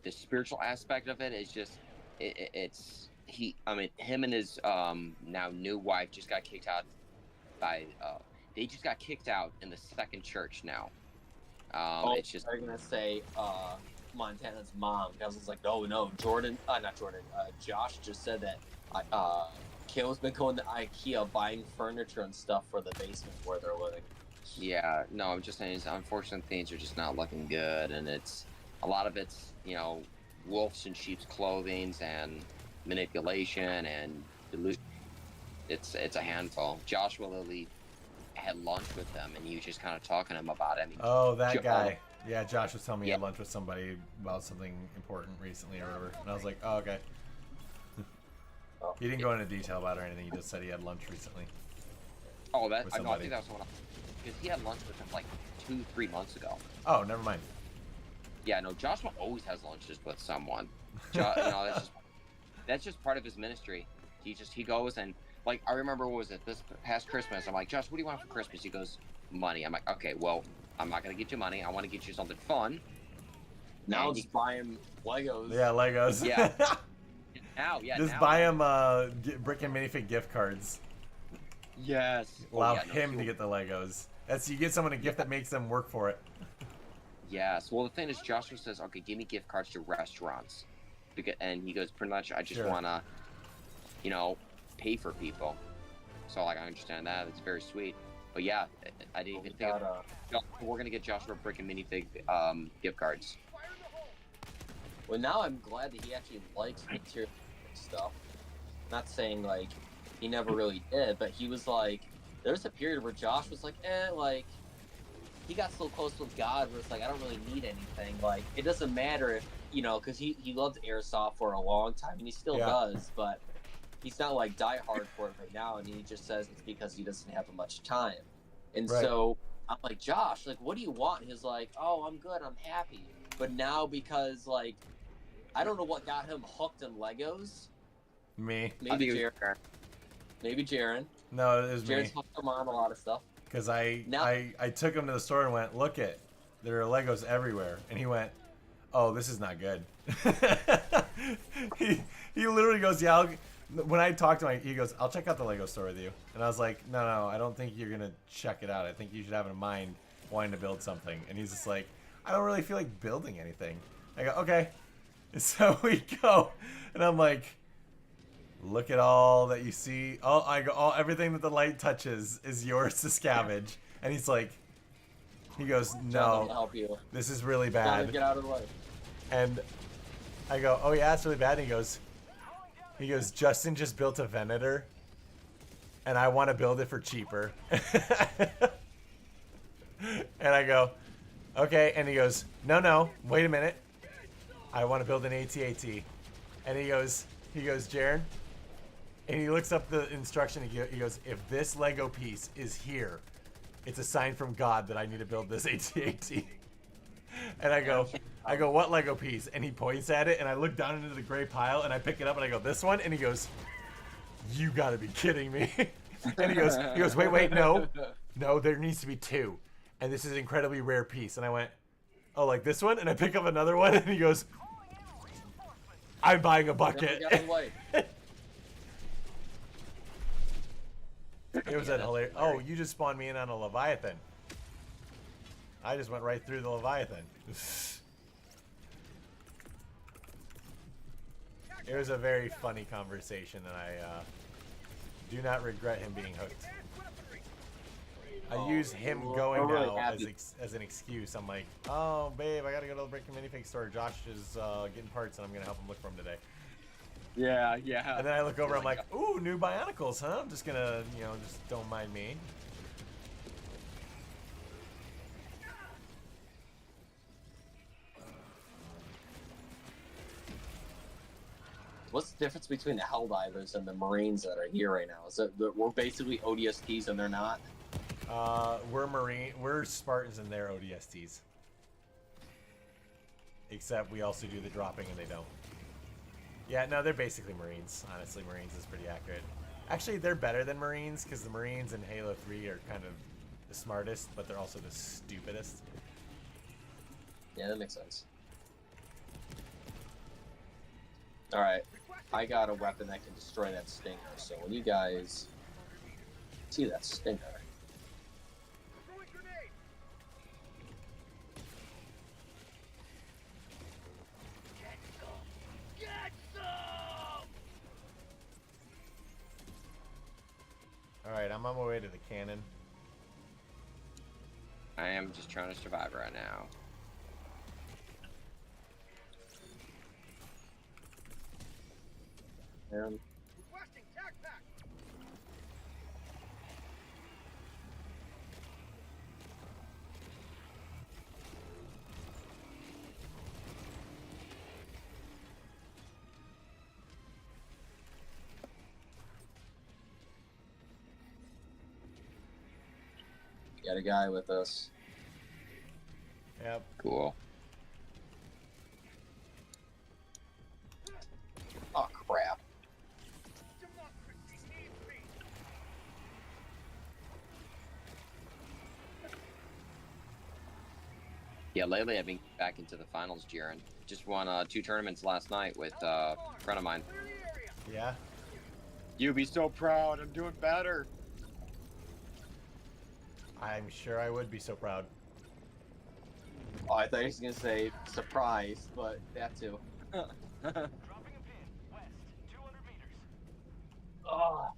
the spiritual aspect of it, it's just it's him and his now new wife just got kicked out by they just got kicked out in the second church now. It's just I'm gonna say Montana's mom. I was like, no, not Jordan. Josh just said that Caleb's been going to IKEA buying furniture and stuff for the basement where they're living. yeah, no, I'm just saying is unfortunate things are just not looking good, and it's a lot of it's wolves in sheep's clothing and manipulation and delusion. It's a handful. Joshua Lilly had lunch with them, and he was just kind of talking to him about it. I mean, Oh, that guy. Yeah, Josh was telling me he had lunch with somebody about something important recently or whatever. And I was like, oh, okay. He didn't go into detail about it or anything. He just said he had lunch recently. Oh, that with I know. I somebody. think that was someone else. Because he had lunch with him like 2-3 months ago. Oh, never mind. Yeah, no, Joshua always has lunches with someone. That's just part of his ministry. He goes and like I remember what was it this past Christmas? I'm like, Josh, what do you want for Christmas? He goes, money. I'm like, okay, well, I'm not gonna get you money. I want to get you something fun. Now just buy him Legos. Yeah, Legos. Yeah. Just now, buy him brick and minifig gift cards. Yes. Allow Oh, yeah, no, him cool. to get the Legos. You get someone a gift that makes them work for it. Yes. Well, the thing is, Joshua says, okay, give me gift cards to restaurants. And he goes, pretty much, I just Sure. want to, pay for people. So, like, I understand that. It's very sweet. But yeah, I didn't even think we're going to get Joshua brick and minifig gift cards. Well, now I'm glad that he actually likes material stuff. Not saying, like, he never really did, but he was like, there's a period where Josh was like, he got so close with God where it's like, I don't really need anything. Like, it doesn't matter if, because he loved Airsoft for a long time, and he still does, but he's not, like, die hard for it right now, and he just says it's because he doesn't have much time. And so I'm like, Josh, like, what do you want? And he's like, oh, I'm good, I'm happy. But now because, like, I don't know what got him hooked in Legos. Me. Maybe Jaren. Maybe Jaren. No, it was Jaren's me. hooked him on a lot of stuff. Because I took him to the store and went, look it, there are Legos everywhere. And he went, oh, this is not good. he literally goes, yeah, when I talked to him, he goes, I'll check out the Lego store with you. And I was like, no, I don't think you're going to check it out. I think you should have in mind wanting to build something. And he's just like, I don't really feel like building anything. I go, okay. And so we go. And I'm like, look at all that you see. Everything that the light touches is yours to scavenge. And he's like, he goes, John, help you. this is really John, bad. get out of the way. And I go, oh yeah, it's really bad. And he goes, Justin just built a Venator, and I want to build it for cheaper. And I go, okay. And he goes, no, wait a minute. I want to build an AT-AT. And he goes, Jaren. And he looks up the instruction. He goes, if this Lego piece is here, it's a sign from God that I need to build this AT-AT. And I go, what Lego piece? And he points at it, and I look down into the gray pile, and I pick it up, and I go, this one? And he goes, you gotta be kidding me. And he goes, wait, no, there needs to be two. And this is an incredibly rare piece. And I went, oh, like this one? And I pick up another one, and he goes, I'm buying a bucket. Get out of the way. It was that hilarious. Oh, you just spawned me in on a Leviathan. I just went right through the Leviathan. It was a very funny conversation, and I do not regret him being hooked. I use him I'm going really now happy. as an excuse. I'm like, oh, babe, I gotta go to the Breaking Minifig store. Josh is getting parts, and I'm gonna help him look for them today. Yeah. And then I look over, I'm like, ooh, new Bionicles, huh? I'm just gonna, just don't mind me. What's the difference between the Helldivers and the Marines that are here right now? Is it that we're basically ODSTs and they're not? We're Spartans and they're ODSTs. Except we also do the dropping and they don't. Yeah, no, they're basically Marines. Honestly, Marines is pretty accurate. Actually, they're better than Marines because the Marines in Halo 3 are kind of the smartest, but they're also the stupidest. Yeah, that makes sense. Alright, I got a weapon that can destroy that stinger, so when you guys see that stinger, Throwing grenade. Get some. Get some. Alright, I'm on my way to the cannon. I am just trying to survive right now. Requesting tac pack. got a guy with us. Yep. Cool. Oh crap. Democracy needs me. Yeah, lately I've been back into the finals, Jiren. Just won 2 tournaments last night with a friend of mine. Clear the area. Yeah. You'd be so proud. I'm doing better. I'm sure I would be so proud. Oh, I thought he was gonna say surprise, but that too. Dropping a pin. West. 200 meters. Oh,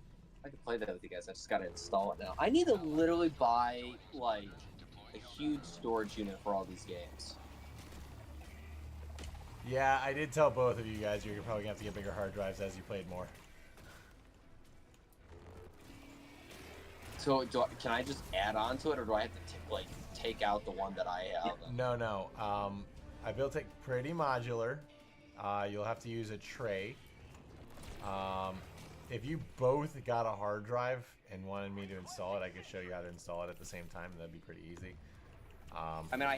I can play that with you guys. I just gotta install it now. I need to literally buy like a huge storage unit for all these games. Yeah, I did tell both of you guys you're probably gonna have to get bigger hard drives as you played more. So can I just add on to it, or do I have to take out the one that I have? No. I built it pretty modular. You'll have to use a tray. If you both got a hard drive and wanted me to install it, I could show you how to install it at the same time. That'd be pretty easy. I mean,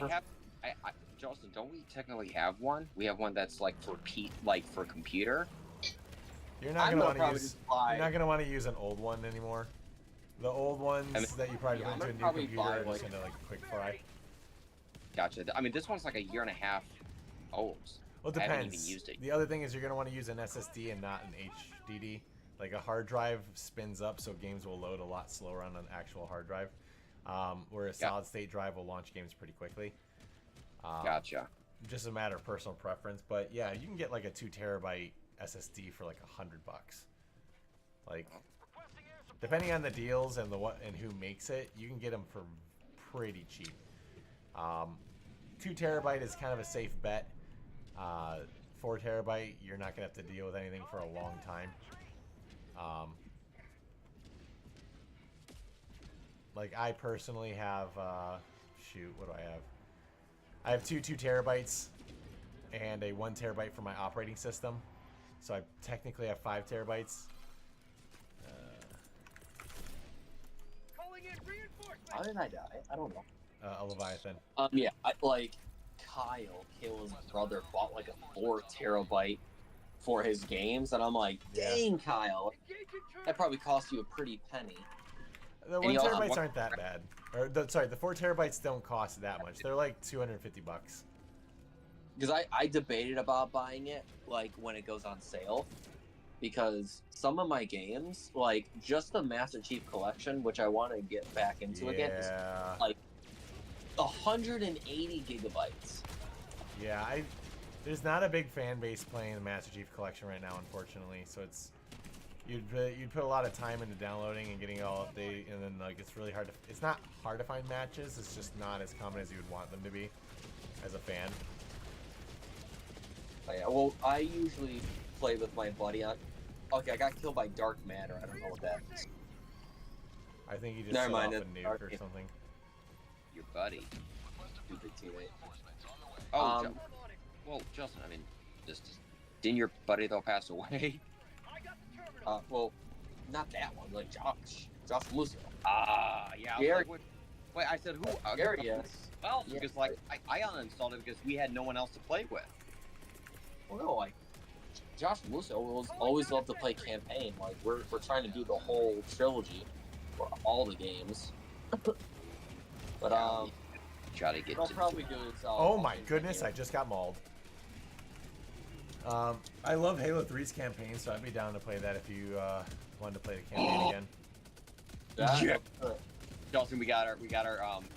Justin, don't we technically have one? We have one that's like for computer. You're not gonna want to use an old one anymore. The old ones that you probably put into a new computer are just gonna like quick fry. Gotcha. I mean, this one's like a year and a half old. Well, it I haven't depends. even used it. The other thing is you're gonna want to use an SSD and not an HDD. Like a hard drive spins up, so games will load a lot slower on an actual hard drive. Where a solid state drive will launch games pretty quickly. Gotcha. Just a matter of personal preference, but yeah, you can get like a 2 terabyte SSD for like $100. Like, depending on the deals and and who makes it, you can get them for pretty cheap. 2 terabyte is kind of a safe bet. 4 terabyte, you're not gonna have to deal with anything for a long time. Like I personally have, shoot, what do I have? I have two 2 terabytes and a 1 terabyte for my operating system. So I technically have 5 terabytes. Calling in reinforcements. How did I die? I don't know. A Leviathan. Yeah, Kayla's brother, bought like a 4 terabyte for his games, and I'm like, dang, Kyle, that probably cost you a pretty penny. The 1 terabytes aren't that bad. Or sorry, the 4 terabytes don't cost that much. They're like $250. Because I debated about buying it like when it goes on sale, because some of my games, like just the Master Chief Collection, which I want to get back into again, is like 180 gigabytes. Yeah, there's not a big fan base playing the Master Chief Collection right now, unfortunately. So you'd put a lot of time into downloading and getting it all update, and then like it's really hard to. It's not hard to find matches. It's just not as common as you would want them to be, as a fan. Oh, yeah, well, I usually play with my buddy on. Okay, I got killed by dark matter. I don't know what that is. I think you just Never set mind, off it's a nuke dark. or something. Your buddy. Stupid teammate. Oh, well, Justin, I mean, just didn't your buddy though pass away? Well, not that one. Like Josh Lucio. Ah, yeah. I was Gary. like, wait, I said who? Gary, yes. Well, Yeah. because like I uninstalled it because we had no one else to play with. Well, no, like Josh Lucio always loved to play campaign. Like we're trying to do the whole trilogy for all the games. But Try to get I'll to probably do it. Oh my goodness! I just got mauled. I love Halo 3's campaign, so I'd be down to play that if you wanted to play the campaign again. Yeah. Justin, we got our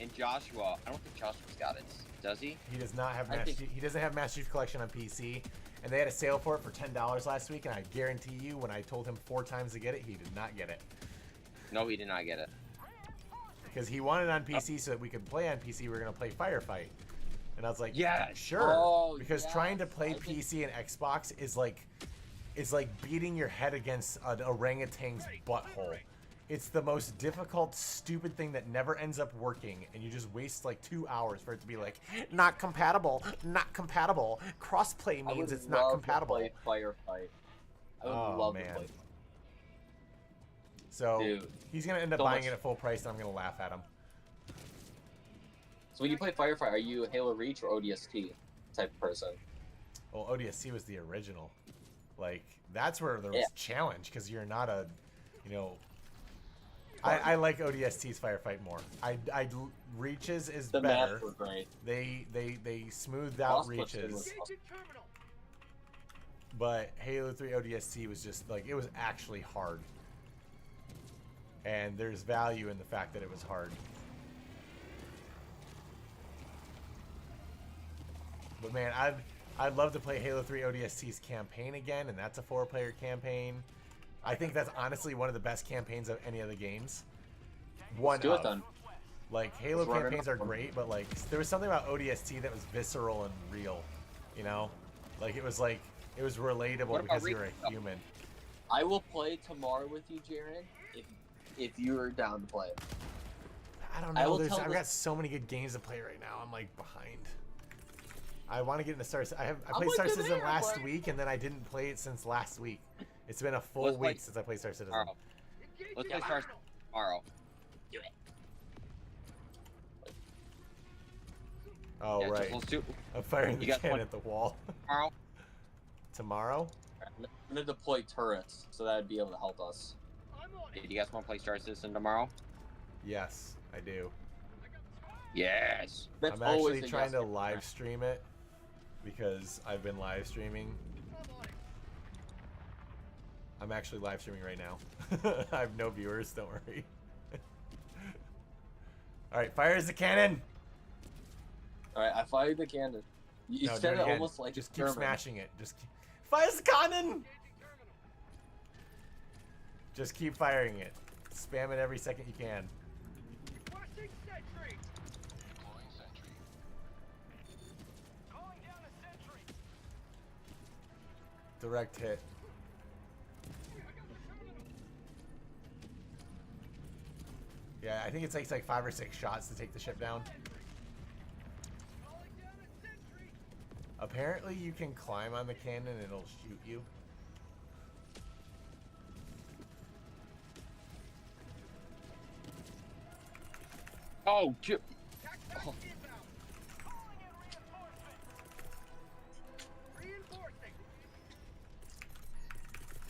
and Joshua. I don't think Joshua's got it. Does he? He does not have he doesn't have Master Chief Collection on PC, and they had a sale for it for $10 last week, and I guarantee you, when I told him 4 times to get it, he did not get it. No, he did not get it. Because he wanted it on PC so that we could play on PC. We were gonna play Firefight, and I was like, yeah, sure. Oh, because trying to play I think- PC and Xbox is like beating your head against an orangutan's butthole. It's the most difficult, stupid thing that never ends up working, and you just waste like 2 hours for it to be like, not compatible, not compatible. Crossplay means it's not compatible. I would love to play Firefight. I would love to play. So Dude, he's gonna end up so buying much- it at full price, and I'm gonna laugh at him. So when you play Firefight, are you a Halo Reach or ODST type of person? Well, ODST was the original. Like that's where there was Yeah. challenge because you're not a, you know. I like ODST's Firefight more. Reaches is The better. maps were great. They smoothed out Boss Push Reaches, was- but Halo 3 ODST was just like it was actually hard. And there's value in the fact that it was hard. But man, I'd love to play Halo 3 ODST's campaign again, and that's a 4-player campaign. I think that's honestly one of the best campaigns of any of the games. One do it of. then. Like Halo Let's run it campaigns up. are great, but like there was something about ODST that was visceral and real. You know, like it was relatable What about because you were a Reach? human. I will play tomorrow with you, Jaren, if you're down to play it. I don't I know. will tell I've the- got so many good games to play right now. I'm like behind. I want to get into Star. I played with Star you Citizen there, last boy. week, and then I didn't play it since last week. It's been a full Let's play week since I played Star Citizen. Tomorrow. Let's play Star tomorrow. Oh Yeah, right. just let's do I'm firing the You got cannon one- at the wall. tomorrow. Tomorrow? I'm gonna deploy turrets, so that'd be able to help us. Did you guys want to play Star Citizen tomorrow? Yes, I do. Yes. That's I'm always actually a trying yes to for me. live stream it because I've been live streaming. I'm actually live streaming right now. I have no viewers, don't worry. Alright, fires the cannon! Alright, I fired the cannon. You No, do said it again. almost like just it's keep German. smashing it. Fires the cannon! Just keep firing it. Spam it every second you can. Direct hit. Yeah, I think it takes like 5 or 6 shots to take the ship down. Apparently you can climb on the cannon and it'll shoot you. Oh, oh.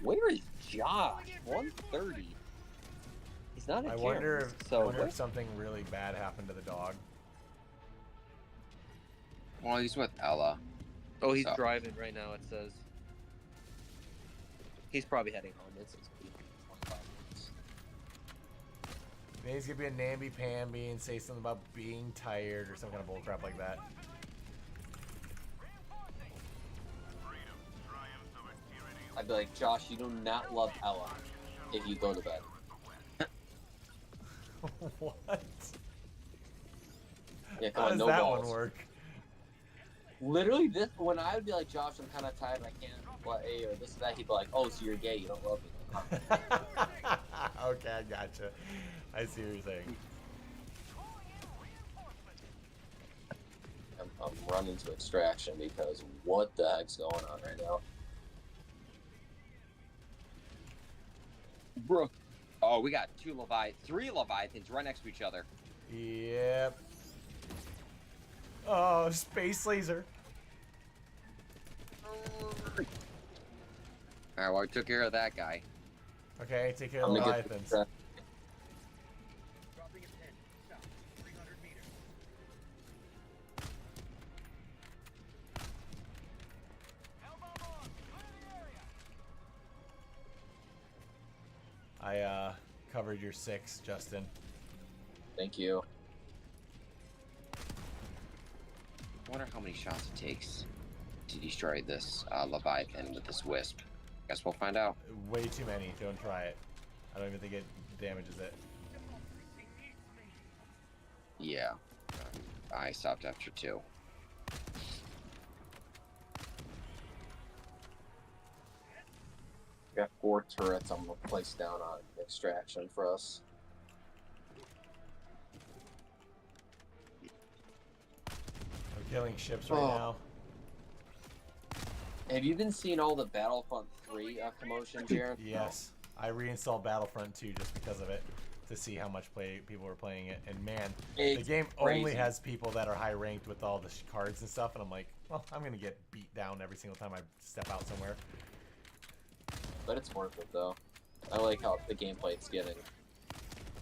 Where is Josh? 130. He's not a I Jaren, wonder so if something really bad happened to the dog. Well, he's with Ella. Oh, he's So- driving right now, it says. He's probably heading home. It's 25 minutes. Maybe he's gonna be a namby-pamby and say something about being tired or some kind of bullcrap like that. I I'd be like, Josh, you do not love Ella if you go to bed. What? Yeah, come How on, does no that balls. one work? Literally, this when I would be like, Josh, I'm kind of tired, I can't play, or this or that, he'd be like, oh, so you're gay, you don't love me. Okay, I gotcha. I see what you're saying. I'm running to extraction because what the heck's going on right now? Bro. Oh, we got three Leviathans right next to each other. Yep. Oh, space laser. Alright, well, we took care of that guy. Okay, take care of I'm the gonna get Leviathans. Dropping a pin. South. 300 meters. Hellbomb on. Clear the area. I covered your 6, Justin. Thank you. I wonder how many shots it takes to destroy this Leviathan with this wisp. Guess we'll find out. Way too many. Don't try it. I don't even think it damages it. Yeah. I stopped after 2. We got 4 turrets I'm gonna place down on extraction for us. I'm killing ships right now. Have you been seeing all the Battlefront 3 commotion, Jared? Yes. I reinstalled Battlefront 2 just because of it, to see how much people were playing it. And man, the It's game crazy. only has people that are high ranked with all the cards and stuff, and I'm like, well, I'm gonna get beat down every single time I step out somewhere. But it's worth it though. I like how the gameplay it's getting.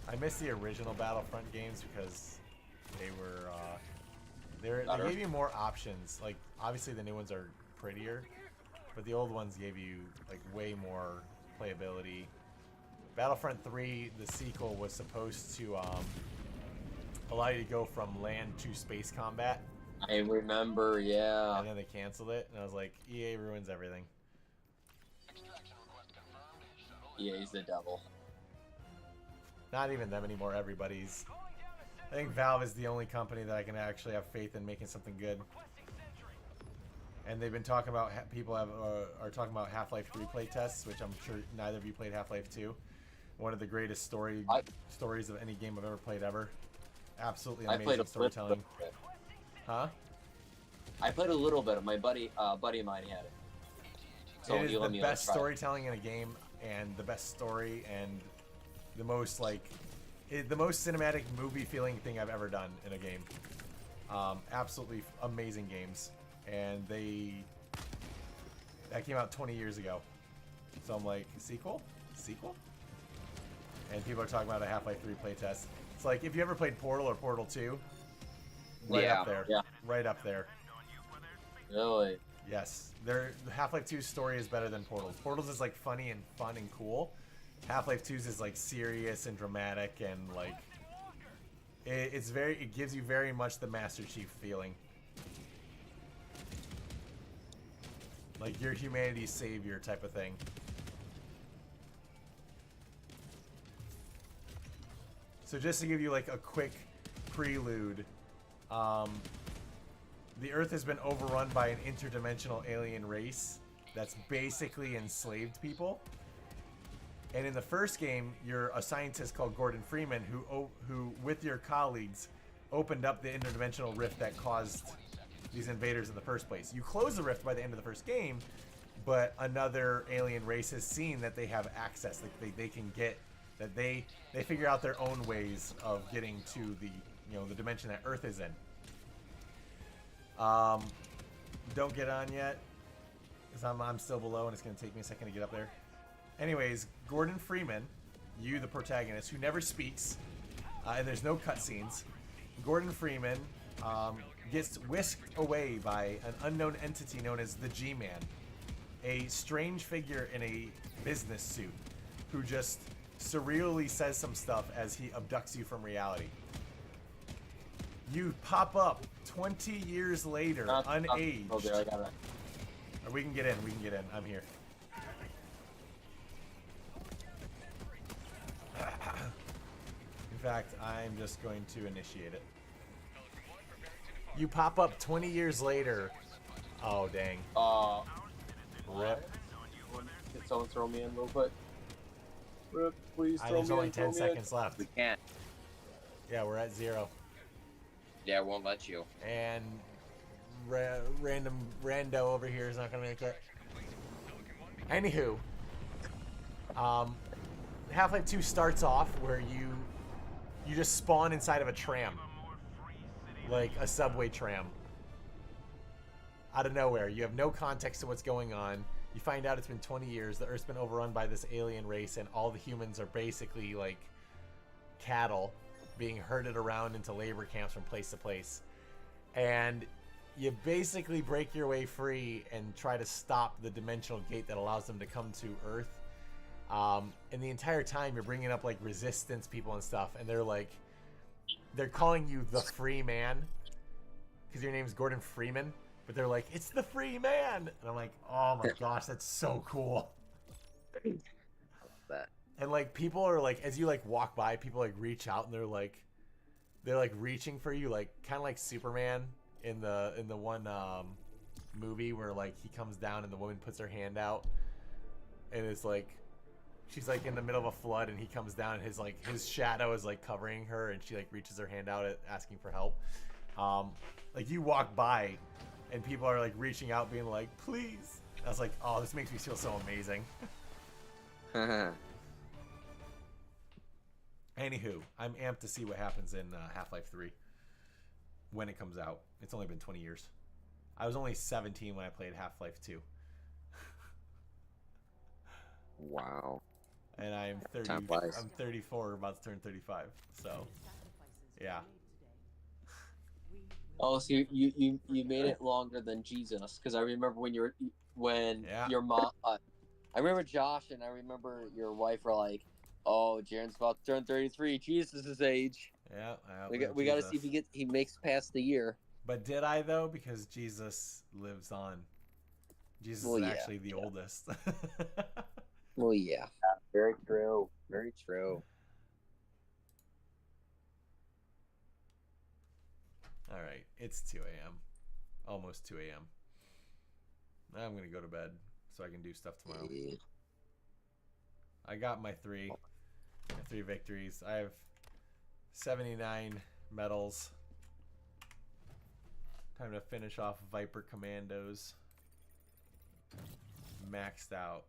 I miss the original Battlefront games because they were they Better. gave you more options. Like obviously the new ones are prettier, but the old ones gave you like way more playability. Battlefront 3, the sequel, was supposed to allow you to go from land to space combat, I remember, yeah. and then they canceled it, and I was like, EA ruins everything. Yeah, he's the devil. Not even them anymore, everybody's. I think Valve is the only company that I can actually have faith in making something good. And they've been talking about, people are talking about Half-Life 3 playtests, which I'm sure neither of you played Half-Life 2. One of the greatest stories of any game I've ever played ever. Absolutely I played amazing a storytelling. bit. Huh? I played a little bit. My buddy of mine had it. So It he is let the me best try it. storytelling in a game, and the best story, and the most the most cinematic movie feeling thing I've ever done in a game. Absolutely amazing games, and that came out 20 years ago. So I'm like, sequel? And people are talking about a Half-Life 3 playtest. It's like, if you ever played Portal or Portal 2, right up there. Yeah. Right up there. Really? Yes. The Half-Life 2's story is better than Portal's. Portal's is like funny and fun and cool. Half-Life 2's is like serious and dramatic, and like it gives you very much the Master Chief feeling. Like you're humanity's savior type of thing. So just to give you like a quick prelude, the Earth has been overrun by an interdimensional alien race that's basically enslaved people. And in the first game, you're a scientist called Gordon Freeman who with your colleagues, opened up the interdimensional rift that caused these invaders in the first place. You close the rift by the end of the first game, but another alien race has seen that they have access, that they can get, that they figure out their own ways of getting to the dimension that Earth is in. Don't get on yet, because I'm still below, and it's going to take me a second to get up there. Anyways, Gordon Freeman, you the protagonist, who never speaks, and there's no cutscenes. Gordon Freeman gets whisked away by an unknown entity known as the G-Man, a strange figure in a business suit who just surreally says some stuff as he abducts you from reality. You pop up 20 years later, unaged. Oh, there, I got it. We can get in. I'm here. fact, I'm just going to initiate it. You pop up 20 years later. Oh, dang. Rip. Can someone throw me in real quick? Rip, please throw There's me only in. 10 seconds left. We can't. Yeah, we're at 0. Yeah, it won't let you. And random rando over here is not gonna make it. Anywho, Half-Life 2 starts off where you just spawn inside of a tram, like a subway tram, out of nowhere. You have no context to what's going on. You find out it's been 20 years. The Earth's been overrun by this alien race, and all the humans are basically like cattle being herded around into labor camps from place to place. And you basically break your way free and try to stop the dimensional gate that allows them to come to Earth. And the entire time you're bringing up like resistance people and stuff, and they're calling you the Free Man because your name's Gordon Freeman, but they're like, it's the Free Man, and I'm like, oh my gosh, that's so cool. I love that. And like people are like, as you like walk by, people like reach out and they're like reaching for you, like kind of like Superman in the one movie where like he comes down and the woman puts her hand out, and it's like she's like in the middle of a flood and he comes down and his shadow is like covering her, and she like reaches her hand out asking for help. Like you walk by and people are like reaching out being like, please. I was like, oh, this makes me feel so amazing. Anywho, I'm amped to see what happens in Half-Life 3 when it comes out. It's only been 20 years. I was only 17 when I played Half-Life 2. Wow. And I'm 30. Time flies. I'm 34, about to turn 35. So, yeah. Oh, so you made it longer than Jesus, because I remember when your mom, I remember Josh and I remember your wife were like, "Oh, Jaren's about to turn 33. Jesus' age." Yeah, we got to see if he makes past the year. But did I though? Because Jesus lives on. Jesus is actually the oldest. Well, yeah. Very true. Very true. All right, it's 2 a.m. Almost 2 a.m. I'm going to go to bed so I can do stuff tomorrow. I got my 3 victories. I have 79 medals. Time to finish off Viper Commandos. Maxed out.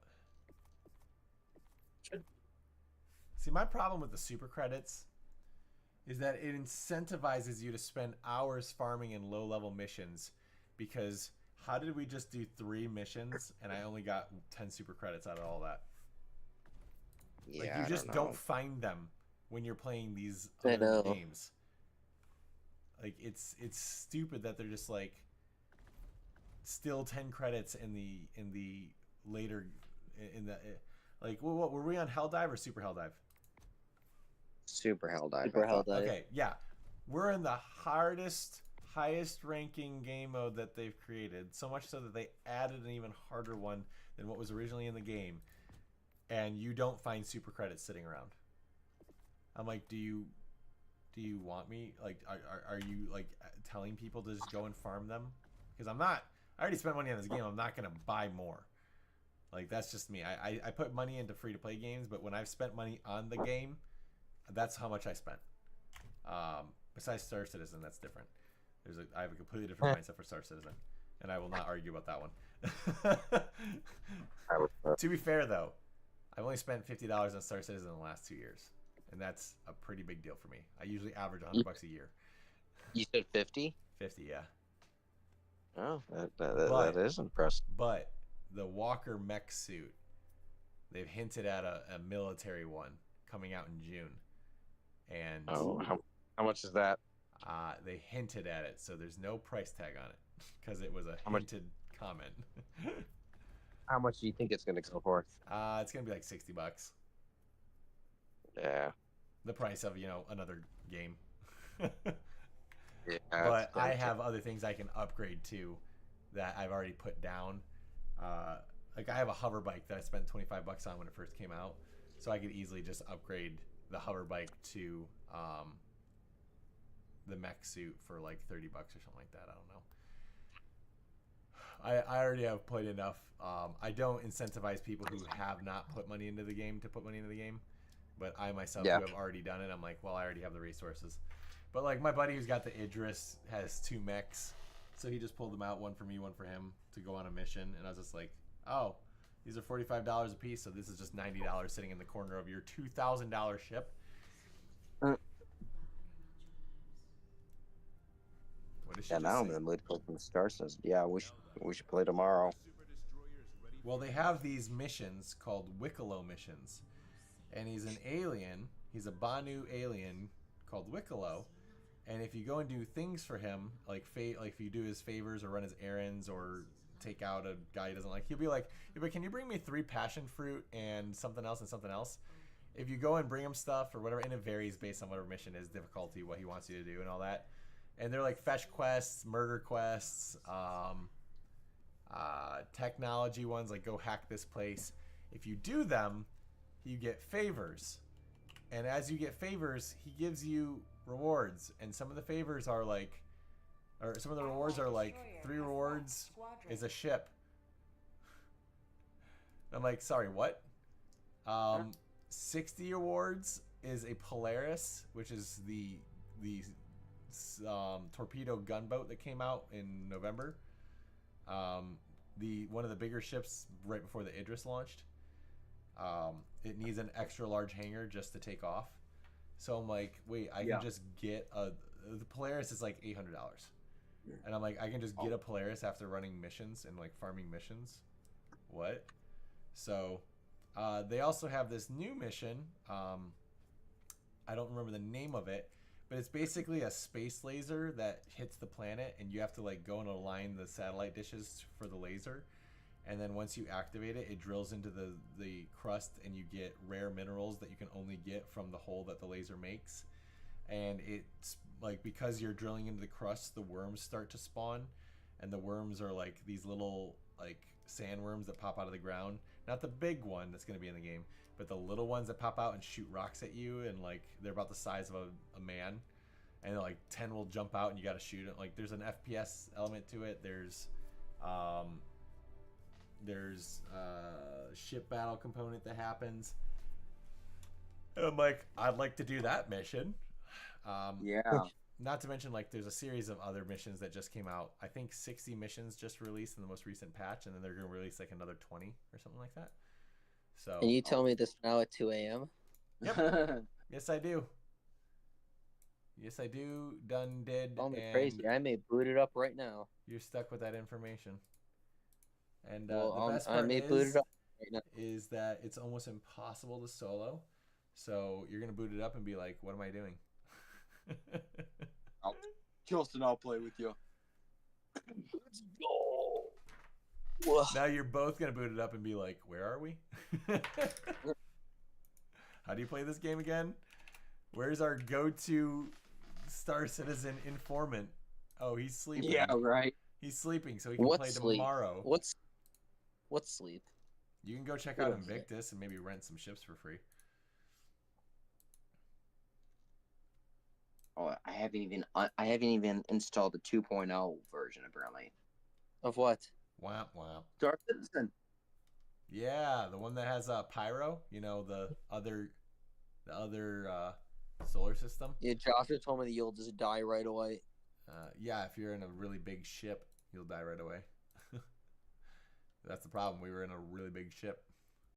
See, my problem with the super credits is that it incentivizes you to spend hours farming in low-level missions, because how did we just do 3 missions and I only got 10 super credits out of all that? Yeah, like, you just don't find them when you're playing these I other know. games. Like, it's stupid that they're just like still 10 credits in the later like, what were we on, Hell Dive or Super Hell Dive? Super Hell Dive. Super Hell Dive. Okay, yeah. We're in the highest ranking game mode that they've created, so much so that they added an even harder one than what was originally in the game, and you don't find super credits sitting around. I'm like, do you want me, like, are you like telling people to just go and farm them? Because I already spent money on this game. I'm not gonna buy more. Like, that's just me. I put money into free to play games, but when I've spent money on the game, that's how much I spent. Besides Star Citizen, that's different. I have a completely different mindset for Star Citizen, and I will not argue about that one. To be fair, though, I've only spent $50 on Star Citizen in the last 2 years, and that's a pretty big deal for me. I usually average $100 a year. You said 50? 50, yeah. Oh, that is impressive. But the Walker mech suit, they've hinted at a military one coming out in June. And how much is that? They hinted at it, so there's no price tag on it because it was a hinted comment. How much do you think it's going to go for? It's gonna be like $60. Yeah. The price of another game. Yeah. But I have other things I can upgrade to that I've already put down. Like, I have a hover bike that I spent $25 on when it first came out, so I could easily just upgrade the hover bike to the mech suit for like $30 or something like that. I don't know. I already have played enough. I don't incentivize people who have not put money into the game to put money into the game. But I myself, who have already done it, I'm like, well, I already have the resources. But like my buddy who's got the Idris has 2 mechs. So he just pulled them out, one for me, one for him, to go on a mission. And I was just like, oh, these are $45 a piece. So this is just $90 sitting in the corner of your $2,000 ship. What did she now I'm in the mood to play some Star Citizen. Yeah, we should play tomorrow. Well, they have these missions called Wicklow missions. And he's an alien. He's a Banu alien called Wicklow. And if you go and do things for him, like if you do his favors or run his errands or take out a guy he doesn't like, he'll be like, can you bring me 3 passion fruit and something else and something else? If you go and bring him stuff or whatever, and it varies based on whatever mission is, difficulty, what he wants you to do and all that. And they're like fetch quests, murder quests, technology ones, like go hack this place. If you do them, you get favors. And as you get favors, he gives you rewards. And some of the favors are like, or some of the rewards are like 3 rewards is a ship. I'm like, sorry, what? 60 awards is a Polaris, which is the torpedo gunboat that came out in November. One of the bigger ships right before the Idris launched. It needs an extra large hangar just to take off. So I'm like, wait, I can just get the Polaris is like $800. And I'm like, I can just get a Polaris after running missions and like farming missions. What? So they also have this new mission. I don't remember the name of it, but it's basically a space laser that hits the planet, and you have to like go and align the satellite dishes for the laser. And then once you activate it, it drills into the crust, and you get rare minerals that you can only get from the hole that the laser makes. And it's like, because you're drilling into the crust, the worms start to spawn, and the worms are like these little like sandworms that pop out of the ground. Not the big one that's going to be in the game, but the little ones that pop out and shoot rocks at you, and like they're about the size of a man, and like 10 will jump out and you got to shoot it. Like there's an FPS element to it. There's ship battle component that happens. And I'm like, I'd like to do that mission. Not to mention, like, there's a series of other missions that just came out. I think 60 missions just released in the most recent patch, and then they're going to release like another 20 or something like that. So. And you tell me this now at 2 a.m.? Yep. Yes, I do. Yes, I do. Done, did. Call me crazy. I may boot it up right now. You're stuck with that information. And well, the best I part may boot it up right now. Is that it's almost impossible to solo. So you're going to boot it up and be like, what am I doing? Justin, I'll play with you. Let's go. Now you're both going to boot it up and be like, where are we? How do you play this game again? Where's our go-to Star Citizen informant? Oh, he's sleeping. Yeah, right. He's sleeping, so he can play tomorrow. What's sleep? You can go check out Invictus and maybe rent some ships for free. Oh, I haven't even installed the 2.0 version apparently. Of what? Wow, wow. Star Citizen. Yeah, the one that has Pyro. You know, the other solar system. Yeah, Joshua told me that you'll just die right away. Yeah, if you're in a really big ship, you'll die right away. That's the problem. We were in a really big ship.